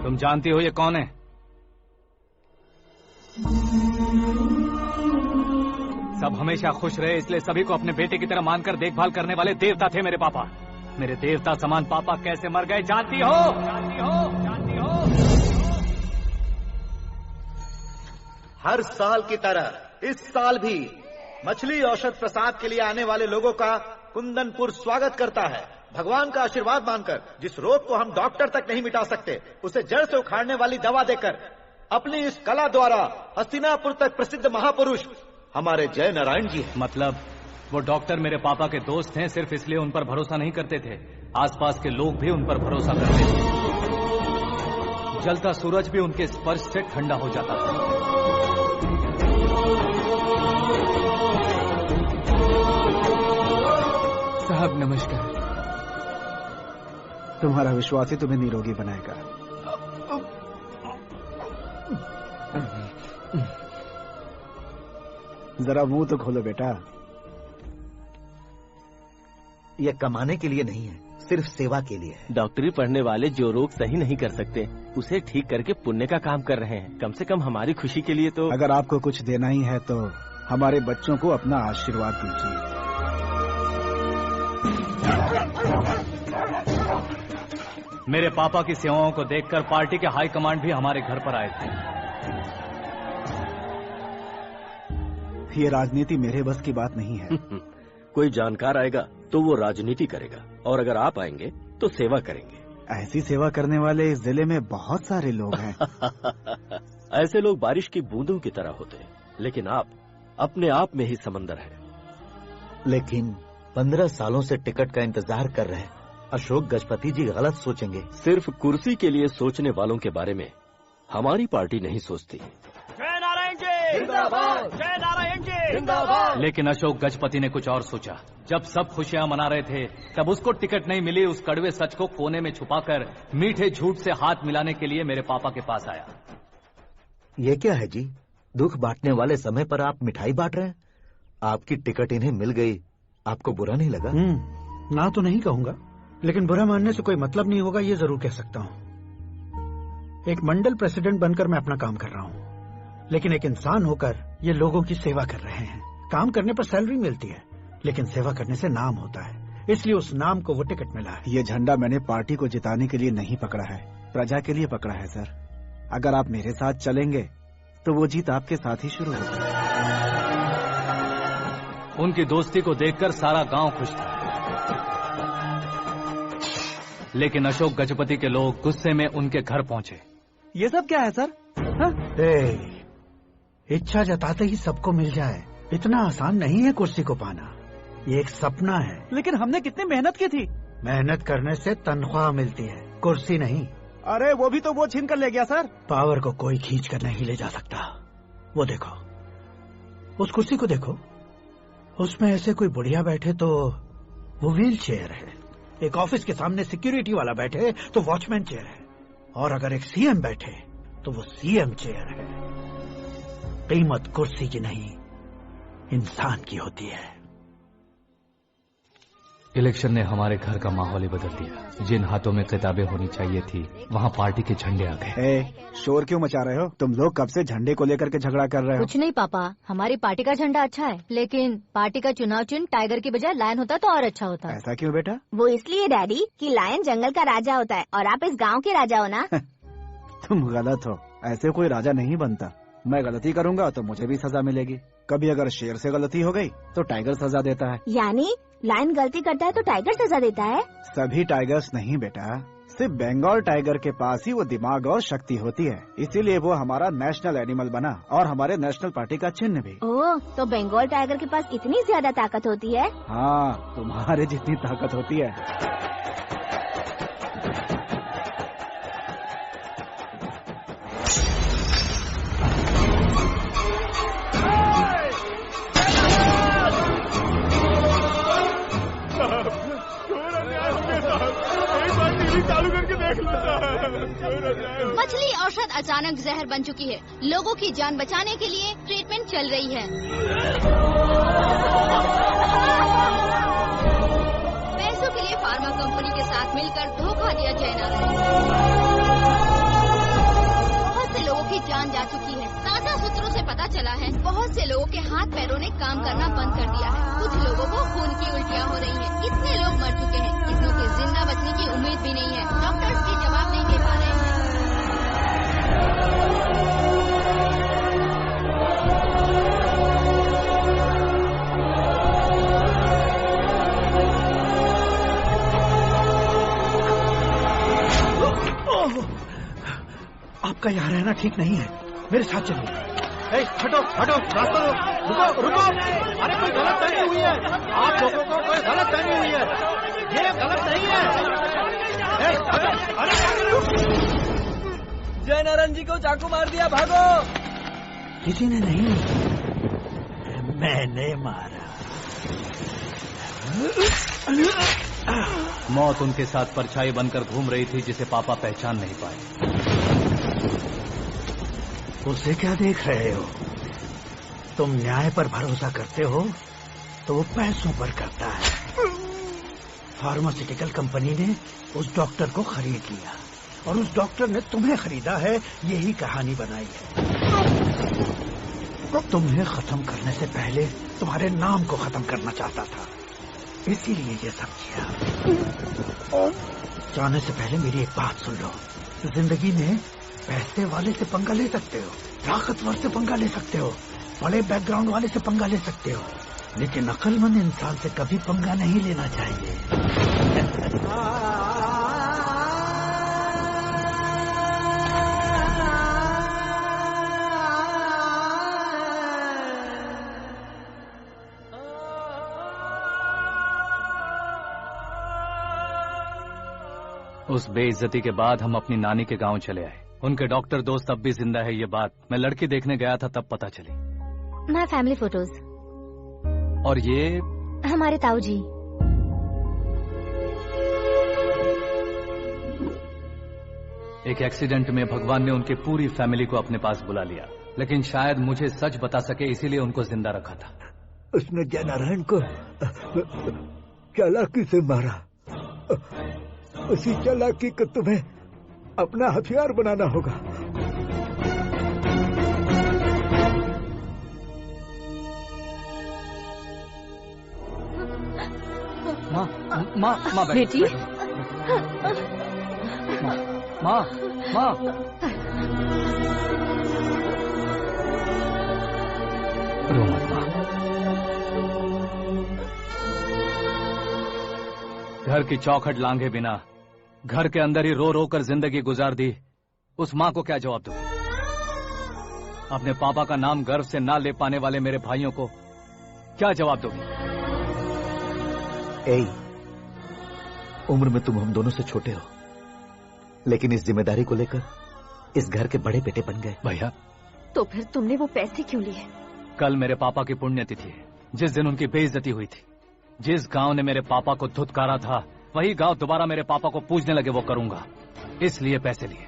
तुम जानती हो ये कौन है? सब हमेशा खुश रहे, इसलिए सभी को अपने बेटे की तरह मानकर देखभाल करने वाले देवता थे मेरे पापा। मेरे देवता समान पापा कैसे मर गए जानती हो? जानती हो? जानती हो? हर साल की तरह इस साल भी मछली औषध प्रसाद के लिए आने वाले लोगों का कुंदनपुर स्वागत करता है। भगवान का आशीर्वाद मानकर जिस रोग को हम डॉक्टर तक नहीं मिटा सकते, उसे जड़ से उखाड़ने वाली दवा देकर अपनी इस कला द्वारा हस्तिनापुर तक प्रसिद्ध महापुरुष हमारे जय नारायण जी हैं। मतलब वो डॉक्टर मेरे पापा के दोस्त हैं, सिर्फ इसलिए उन पर भरोसा नहीं करते थे, आसपास के लोग भी उन पर भरोसा करते थे। जलता सूरज भी उनके स्पर्श से ठंडा हो जाता था। साहब नमस्कार। तुम्हारा विश्वास ही तुम्हें निरोगी बनाएगा। जरा मुंह तो खोलो बेटा। यह कमाने के लिए नहीं है, सिर्फ सेवा के लिए है। डॉक्टरी पढ़ने वाले जो रोग सही नहीं कर सकते, उसे ठीक करके पुण्य का काम कर रहे हैं। कम से कम हमारी खुशी के लिए तो। अगर आपको कुछ देना ही है तो हमारे बच्चों को अपना आशीर्वाद दीजिए। मेरे पापा की सेवाओं को देखकर पार्टी के हाई कमांड भी हमारे घर पर आए थे। ये राजनीति मेरे बस की बात नहीं है। कोई जानकार आएगा तो वो राजनीति करेगा, और अगर आप आएंगे तो सेवा करेंगे। ऐसी सेवा करने वाले इस जिले में बहुत सारे लोग हैं। ऐसे लोग बारिश की बूंदों की तरह होते हैं, लेकिन आप अपने आप में ही समंदर है। लेकिन 15 सालों से टिकट का इंतजार कर रहे हैं, अशोक गजपति जी गलत सोचेंगे। सिर्फ कुर्सी के लिए सोचने वालों के बारे में हमारी पार्टी नहीं सोचती। जय नारायण जी जिंदाबाद, जय नारायण जी जिंदाबाद। लेकिन अशोक गजपति ने कुछ और सोचा। जब सब खुशियां मना रहे थे तब उसको टिकट नहीं मिली। उस कड़वे सच को कोने में छुपाकर मीठे झूठ से हाथ मिलाने के लिए मेरे पापा के पास आया। ये क्या है जी, दुख बांटने वाले समय पर आप मिठाई बांट रहे हैं? आपकी टिकट इन्हें मिल गई, आपको बुरा नहीं लगा? ना तो नहीं कहूंगा, लेकिन बुरा मानने से कोई मतलब नहीं होगा, ये जरूर कह सकता हूँ। एक मंडल प्रेसिडेंट बनकर मैं अपना काम कर रहा हूँ, लेकिन एक इंसान होकर ये लोगों की सेवा कर रहे हैं। काम करने पर सैलरी मिलती है, लेकिन सेवा करने से नाम होता है, इसलिए उस नाम को वो टिकट मिला है। ये झंडा मैंने पार्टी को जिताने के लिए नहीं पकड़ा है, प्रजा के लिए पकड़ा है सर। अगर आप मेरे साथ चलेंगे तो वो जीत आपके साथ ही शुरू होगी। उनकी दोस्ती को देखकर सारा गांव खुश था, लेकिन अशोक गजपति के लोग गुस्से में उनके घर पहुंचे। ये सब क्या है सर? इच्छा जताते ही सबको मिल जाए, इतना आसान नहीं है कुर्सी को पाना। ये एक सपना है। लेकिन हमने कितनी मेहनत की थी। मेहनत करने से तनख्वाह मिलती है, कुर्सी नहीं। अरे वो भी तो वो छीन कर ले गया सर। पावर को कोई खींच कर नहीं ले जा सकता। वो देखो, उस कुर्सी को देखो, उसमें ऐसे कोई बुढ़िया बैठे तो वो व्हील चेयर है, एक ऑफिस के सामने सिक्योरिटी वाला बैठे तो वॉचमैन चेयर है, और अगर एक सीएम बैठे तो वो सीएम चेयर है। कीमत कुर्सी की नहीं, इंसान की होती है। इलेक्शन ने हमारे घर का माहौल ही बदल दिया। जिन हाथों में किताबें होनी चाहिए थी वहाँ पार्टी के झंडे आ गए। शोर क्यों मचा रहे हो? तुम लोग कब से झंडे को लेकर के झगड़ा कर रहे हो? कुछ नहीं पापा, हमारी पार्टी का झंडा अच्छा है, लेकिन पार्टी का चुनाव चिन्ह टाइगर की बजाय लायन होता तो और अच्छा होता। ऐसा क्यों बेटा? वो इसलिए डैडी कि लायन जंगल का राजा होता है और आप इस गांव के राजा हो ना। तुम गलत हो, ऐसे कोई राजा नहीं बनता। मैं गलती करूंगा तो मुझे भी सजा मिलेगी। कभी अगर शेर से गलती हो गई तो टाइगर सजा देता है। यानी लायन गलती करता है तो टाइगर सजा देता है? सभी टाइगर्स नहीं बेटा, सिर्फ बंगाल टाइगर के पास ही वो दिमाग और शक्ति होती है, इसीलिए वो हमारा नेशनल एनिमल बना और हमारे नेशनल पार्टी का चिन्ह भी। ओह, तो बंगाल टाइगर के पास इतनी ज्यादा ताकत होती है? हाँ, तुम्हारे जितनी ताकत होती है। चालू करके देख लो। मछली औषध अचानक जहर बन चुकी है। लोगों की जान बचाने के लिए ट्रीटमेंट चल रही है। पैसों के लिए फार्मा कंपनी के साथ मिलकर धोखा दिया जय नारायण। बहुत से लोगों की जान जा चुकी है। ताजा सूत्रों से पता चला है बहुत से लोगों के हाथ पैरों ने काम करना बंद कर दिया है। कुछ लोगों को खून की उल्टियाँ हो रही हैं। इतने लोग मर चुके हैं, किसी के जिंदा बचने की उम्मीद भी नहीं है। डॉक्टर्स भी जवाब नहीं दे पा रहे हैं। आपका यहाँ रहना ठीक नहीं है, मेरे साथ चलिए। हटो हटो, रास्ता दो, रुको रुको। अरे कोई गलत फहमी हुई है, आप लोगों को कोई गलत फहमी हुई है, ये गलत नहीं है। जय नारायण जी को चाकू मार दिया, भागो। किसी ने नहीं, मैंने मारा। मौत उनके साथ परछाई बनकर घूम रही थी, जिसे पापा पहचान नहीं पाए। उसे क्या देख रहे हो? तुम न्याय पर भरोसा करते हो तो वो पैसों पर करता है। फार्मास्यूटिकल कंपनी ने उस डॉक्टर को खरीद लिया और उस डॉक्टर ने तुम्हें खरीदा है, यही कहानी बनाई है। तुम्हें खत्म करने से पहले तुम्हारे नाम को खत्म करना चाहता था, इसीलिए ये सब किया। जाने से पहले मेरी एक बात सुन लो। जिंदगी में पैसे वाले से पंगा ले सकते हो, ताकतवर से पंगा ले सकते हो, बड़े बैकग्राउंड वाले से पंगा ले सकते हो, लेकिन अक्लमंद इंसान से कभी पंगा नहीं लेना चाहिए। उस बेइज्जती के बाद हम अपनी नानी के गांव चले आए। उनके डॉक्टर दोस्त अब भी जिंदा है, ये बात मैं लड़की देखने गया था तब पता चली। My family photos. और ये हमारे ताऊ जी। एक एक्सीडेंट में भगवान ने उनकी पूरी फैमिली को अपने पास बुला लिया, लेकिन शायद मुझे सच बता सके इसीलिए उनको जिंदा रखा था। उसने जयनारायण को चालाकी से मारा। उसी चालाकी को तुम्हें अपना हथियार बनाना होगा। माँ बेटी। माँ रो मत माँ। घर की चौखट लांघे बिना घर के अंदर ही रो रो कर जिंदगी गुजार दी उस माँ को क्या जवाब दूं? अपने पापा का नाम गर्व से ना ले पाने वाले मेरे भाइयों को क्या जवाब दोगी? उम्र में तुम हम दोनों से छोटे हो, लेकिन इस जिम्मेदारी को लेकर इस घर के बड़े बेटे बन गए। भैया तो फिर तुमने वो पैसे क्यों लिए? कल मेरे पापा की पुण्यतिथि है, जिस दिन उनकी बेइज्जती हुई थी। जिस गांव ने मेरे पापा को धुतकारा था वही गांव दोबारा मेरे पापा को पूजने लगे वो करूंगा, इसलिए पैसे लिए।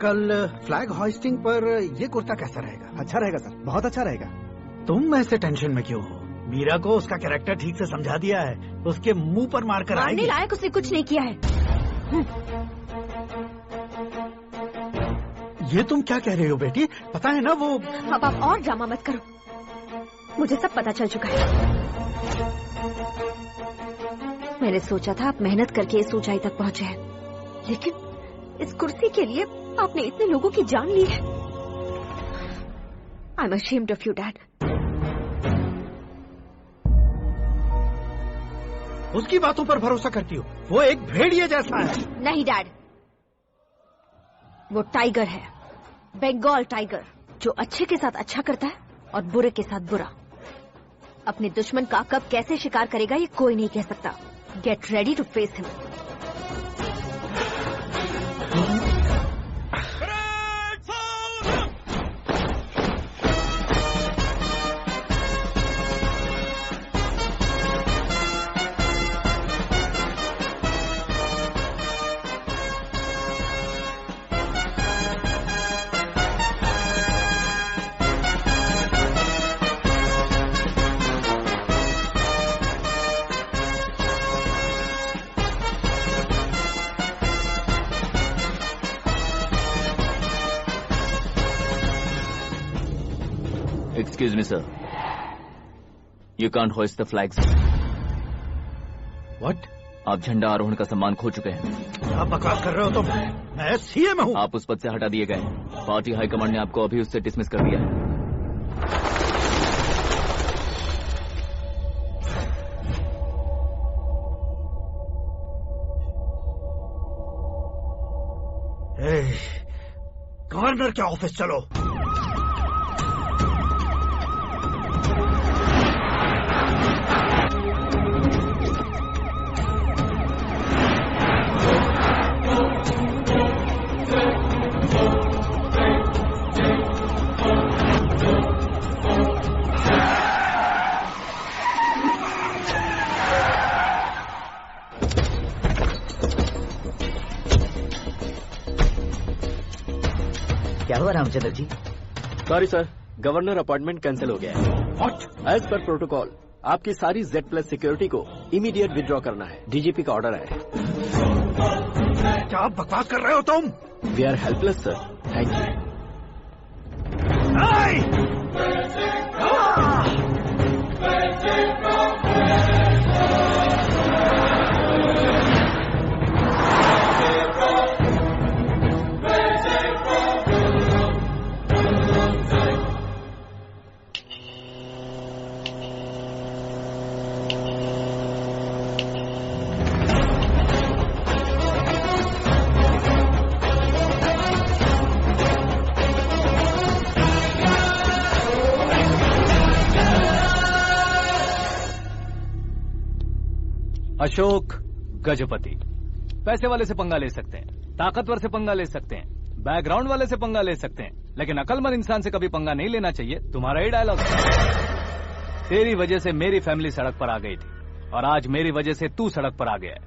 कल फ्लैग होइस्टिंग पर ये कुर्ता कैसा रहेगा? अच्छा रहेगा सर, बहुत अच्छा रहेगा। तुम ऐसे टेंशन में क्यों हो? मीरा को उसका कैरेक्टर ठीक से समझा दिया है, उसके मुंह पर मारकर आएगी। मारने लायक उसने कुछ नहीं किया है। ये तुम क्या कह रहे हो बेटी? पता है ना वो। अब आप और ड्रामा मत करो, मुझे सब पता चल चुका है। मैंने सोचा था आप मेहनत करके इस ऊंचाई तक पहुंचे हैं, लेकिन इस कुर्सी के लिए आपने इतने लोगों की जान ली है। I am ashamed of you dad. उसकी बातों पर भरोसा करती हो? वो एक भेड़िए जैसा है। नहीं डैड, वो टाइगर है, बंगाल टाइगर, जो अच्छे के साथ अच्छा करता है और बुरे के साथ बुरा। अपने दुश्मन का कब कैसे शिकार करेगा ये कोई नहीं कह सकता। Get ready to face him. Excuse me, sir. You can't hoist the flags. What? आप झंडा आरोहण का सम्मान खो चुके हैं। क्या बकवास कर रहे हो तुम? मैं सीएम हूँ। आप उस पद से हटा दिए गए। पार्टी हाईकमांड ने आपको अभी उससे डिसमिस कर दिया है। गवर्नर के ऑफिस चलो। क्या हुआ Ramchandra ji? Sorry sir, governor appointment cancel हो गया है। What? एज पर प्रोटोकॉल आपकी सारी Z+ सिक्योरिटी को इमीडिएट विड्रॉ करना है। डीजीपी का ऑर्डर है। क्या बकवास कर रहे हो तुम? We are helpless sir, thank you. Ashok Gajapati. पैसे वाले से पंगा ले सकते हैं, ताकतवर से पंगा ले सकते हैं, बैकग्राउंड वाले से पंगा ले सकते हैं, लेकिन अकलमंद इंसान से कभी पंगा नहीं लेना चाहिए। तुम्हारा ही डायलॉग। तेरी वजह से मेरी फैमिली सड़क पर आ गई थी और आज मेरी वजह से तू सड़क पर आ गया है।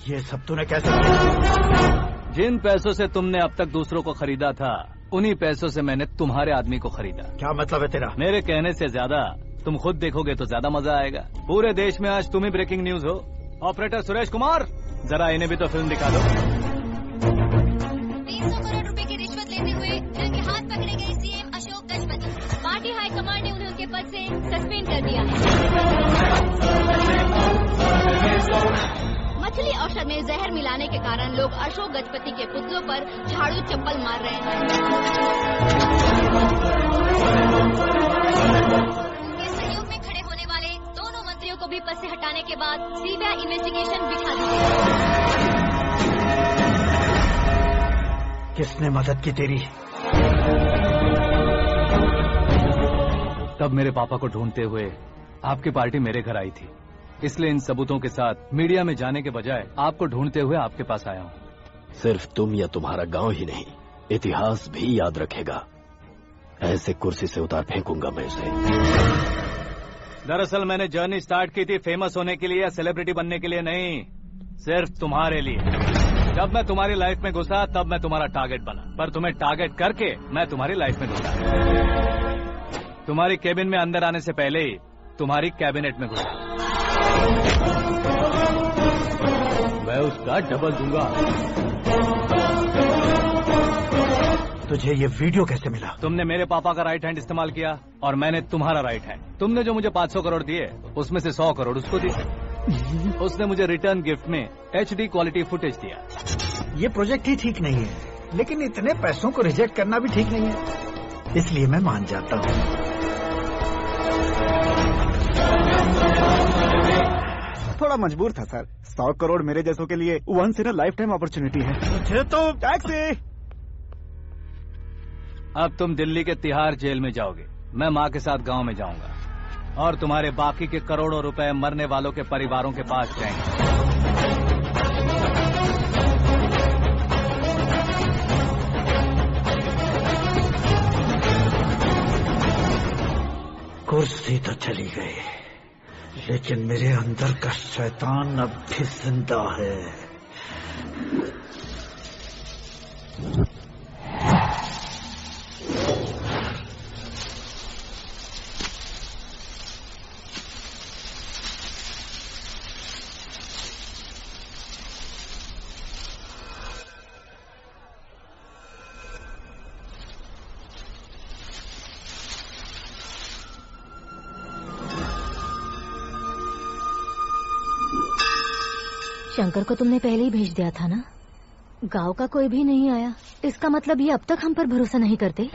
ये सब तूने कैसे किया? जिन पैसों से तुमने अब तक दूसरों को खरीदा था, उन्हीं पैसों से मैंने तुम्हारे आदमी को खरीदा। क्या मतलब है तेरा? मेरे कहने से ज्यादा तुम खुद देखोगे तो ज्यादा मजा आएगा। पूरे देश में आज तुम ही ब्रेकिंग न्यूज हो। ऑपरेटर सुरेश कुमार, जरा इन्हें भी तो फिल्म दिखा दो। 300 करोड़ रुपए की रिश्वत लेते हुए नंगे हाथ पकड़े गए CM Ashok Gajapati. Party high command ने उन्हें उनके पद से सस्पेंड कर दिया है। मछली औषध में जहर मिलाने के कारण लोग अशोक गजपति के पुतलों पर झाड़ू चप्पल मार रहे हैं। उनके सहयोग में खड़े होने वाले दोनों मंत्रियों को भी पद से हटाने के बाद सीबीआई इन्वेस्टिगेशन बिठा दी गई। किसने मदद की तेरी? तब मेरे पापा को ढूंढते हुए आपकी पार्टी मेरे घर आई थी, इसलिए इन सबूतों के साथ मीडिया में जाने के बजाय आपको ढूंढते हुए आपके पास आया हूँ। सिर्फ तुम या तुम्हारा गांव ही नहीं, इतिहास भी याद रखेगा। ऐसे कुर्सी से उतार फेंकूंगा मैं उसे। दरअसल मैंने जर्नी स्टार्ट की थी फेमस होने के लिए या सेलिब्रिटी बनने के लिए नहीं, सिर्फ तुम्हारे लिए। जब मैं तुम्हारी लाइफ में घुसा तब मैं तुम्हारा टारगेट बना, पर तुम्हें टारगेट करके मैं तुम्हारी लाइफ में घुसा। तुम्हारी केबिन में अंदर आने से पहले ही तुम्हारी कैबिनेट में घुसा। मैं उसका डबल दूंगा। तुझे ये वीडियो कैसे मिला? तुमने मेरे पापा का राइट हैंड इस्तेमाल किया और मैंने तुम्हारा राइट हैंड। तुमने जो मुझे 500 करोड़ दिए उसमें से 100 करोड़ उसको दिए। उसने मुझे रिटर्न गिफ्ट में HD क्वालिटी फुटेज दिया। ये प्रोजेक्ट ही ठीक नहीं है, लेकिन इतने पैसों को रिजेक्ट करना भी ठीक नहीं है, इसलिए मैं मान जाता हूँ। थोड़ा मजबूर था सर। 100 करोड़ मेरे जैसों के लिए once in a lifetime opportunity है। मुझे तो टैक्सी। अब तुम दिल्ली के तिहाड़ जेल में जाओगे, मैं माँ के साथ गांव में जाऊंगा और तुम्हारे बाकी के करोड़ों रुपए मरने वालों के परिवारों के पास जाएंगे। कुर्सी तो चली गई, लेकिन मेरे अंदर का शैतान अब भी जिंदा है। शंकर को तुमने पहले ही भेज दिया था ना? गांव का कोई भी नहीं आया, इसका मतलब ये अब तक हम पर भरोसा नहीं करते।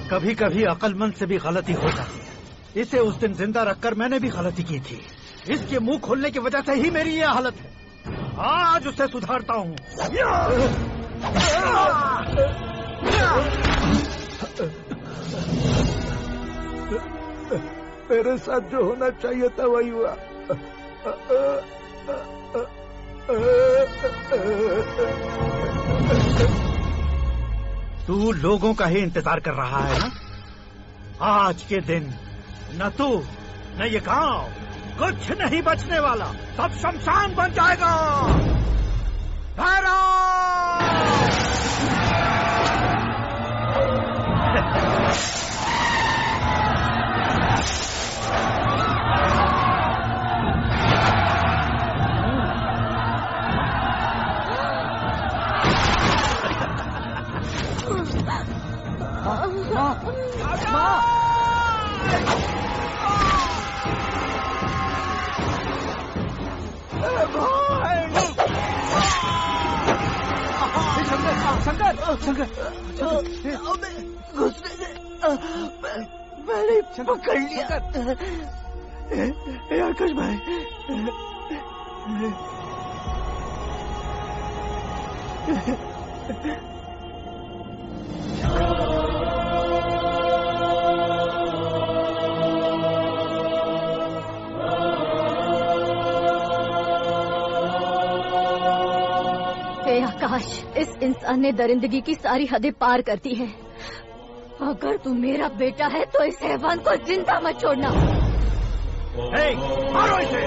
कभी कभी अक्लमंद से भी गलती हो जाती है। इसे उस दिन जिंदा रखकर मैंने भी गलती की थी। इसके मुंह खोलने की वजह से ही मेरी ये हालत है। आज उसे सुधारता हूँ। मेरे साथ जो होना चाहिए था वही हुआ। तू लोगों का ही इंतजार कर रहा है ना? आज के दिन न तू न ये गांव कुछ नहीं बचने वाला, सब शमशान बन जाएगा। घुसने से मैंने पकड़ लिया। आकाश भाई, हे आकाश, इस इंसान ने दरिंदगी की सारी हदें पार कर दी है। अगर तू मेरा बेटा है तो इस हैवान को जिंदा मत छोड़ना। मारो इसे।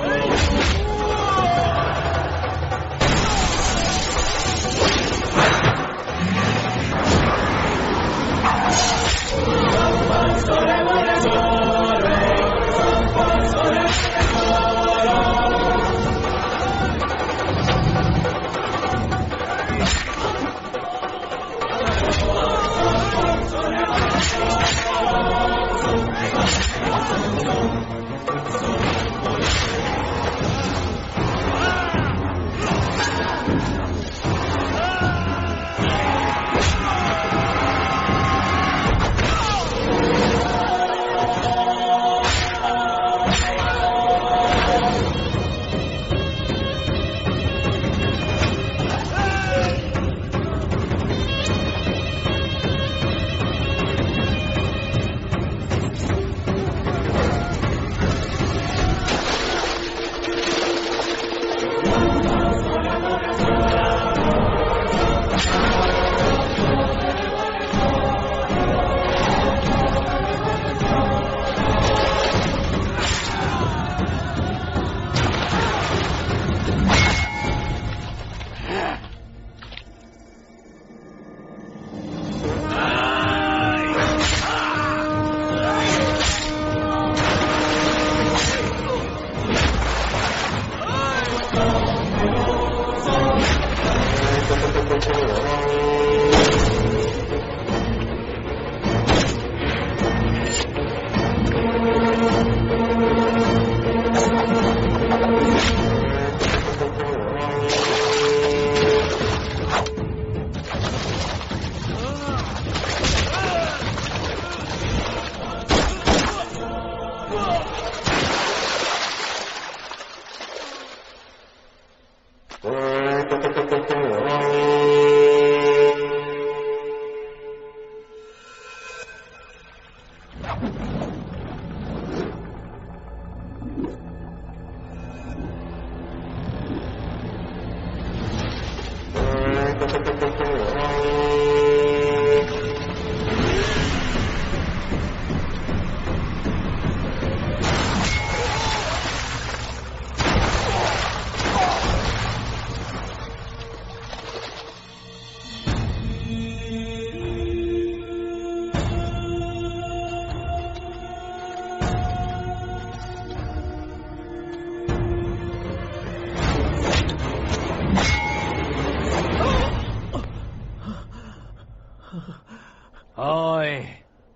ओए,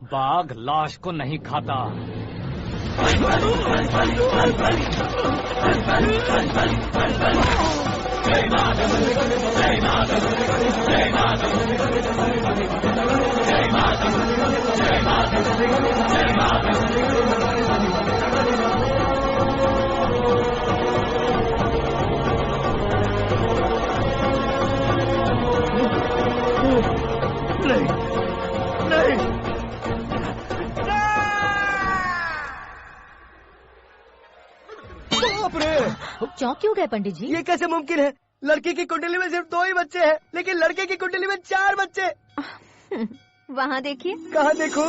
बाघ लाश को नहीं खाता। चौंक क्यों गए पंडित जी? ये कैसे मुमकिन है? लड़की की कुंडली में सिर्फ 2 ही बच्चे हैं, लेकिन लड़के की कुंडली में 4 बच्चे। वहाँ देखिए। कहाँ देखूं?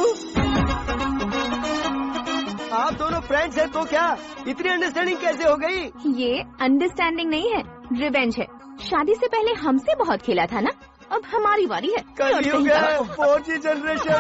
आप दोनों फ्रेंड्स हैं तो क्या इतनी अंडरस्टैंडिंग कैसे हो गई? ये अंडरस्टैंडिंग नहीं है, रिवेंज है। शादी से पहले हमसे बहुत खेला था ना, अब हमारी बारी है। कल ही हो गया 4G जनरेशन।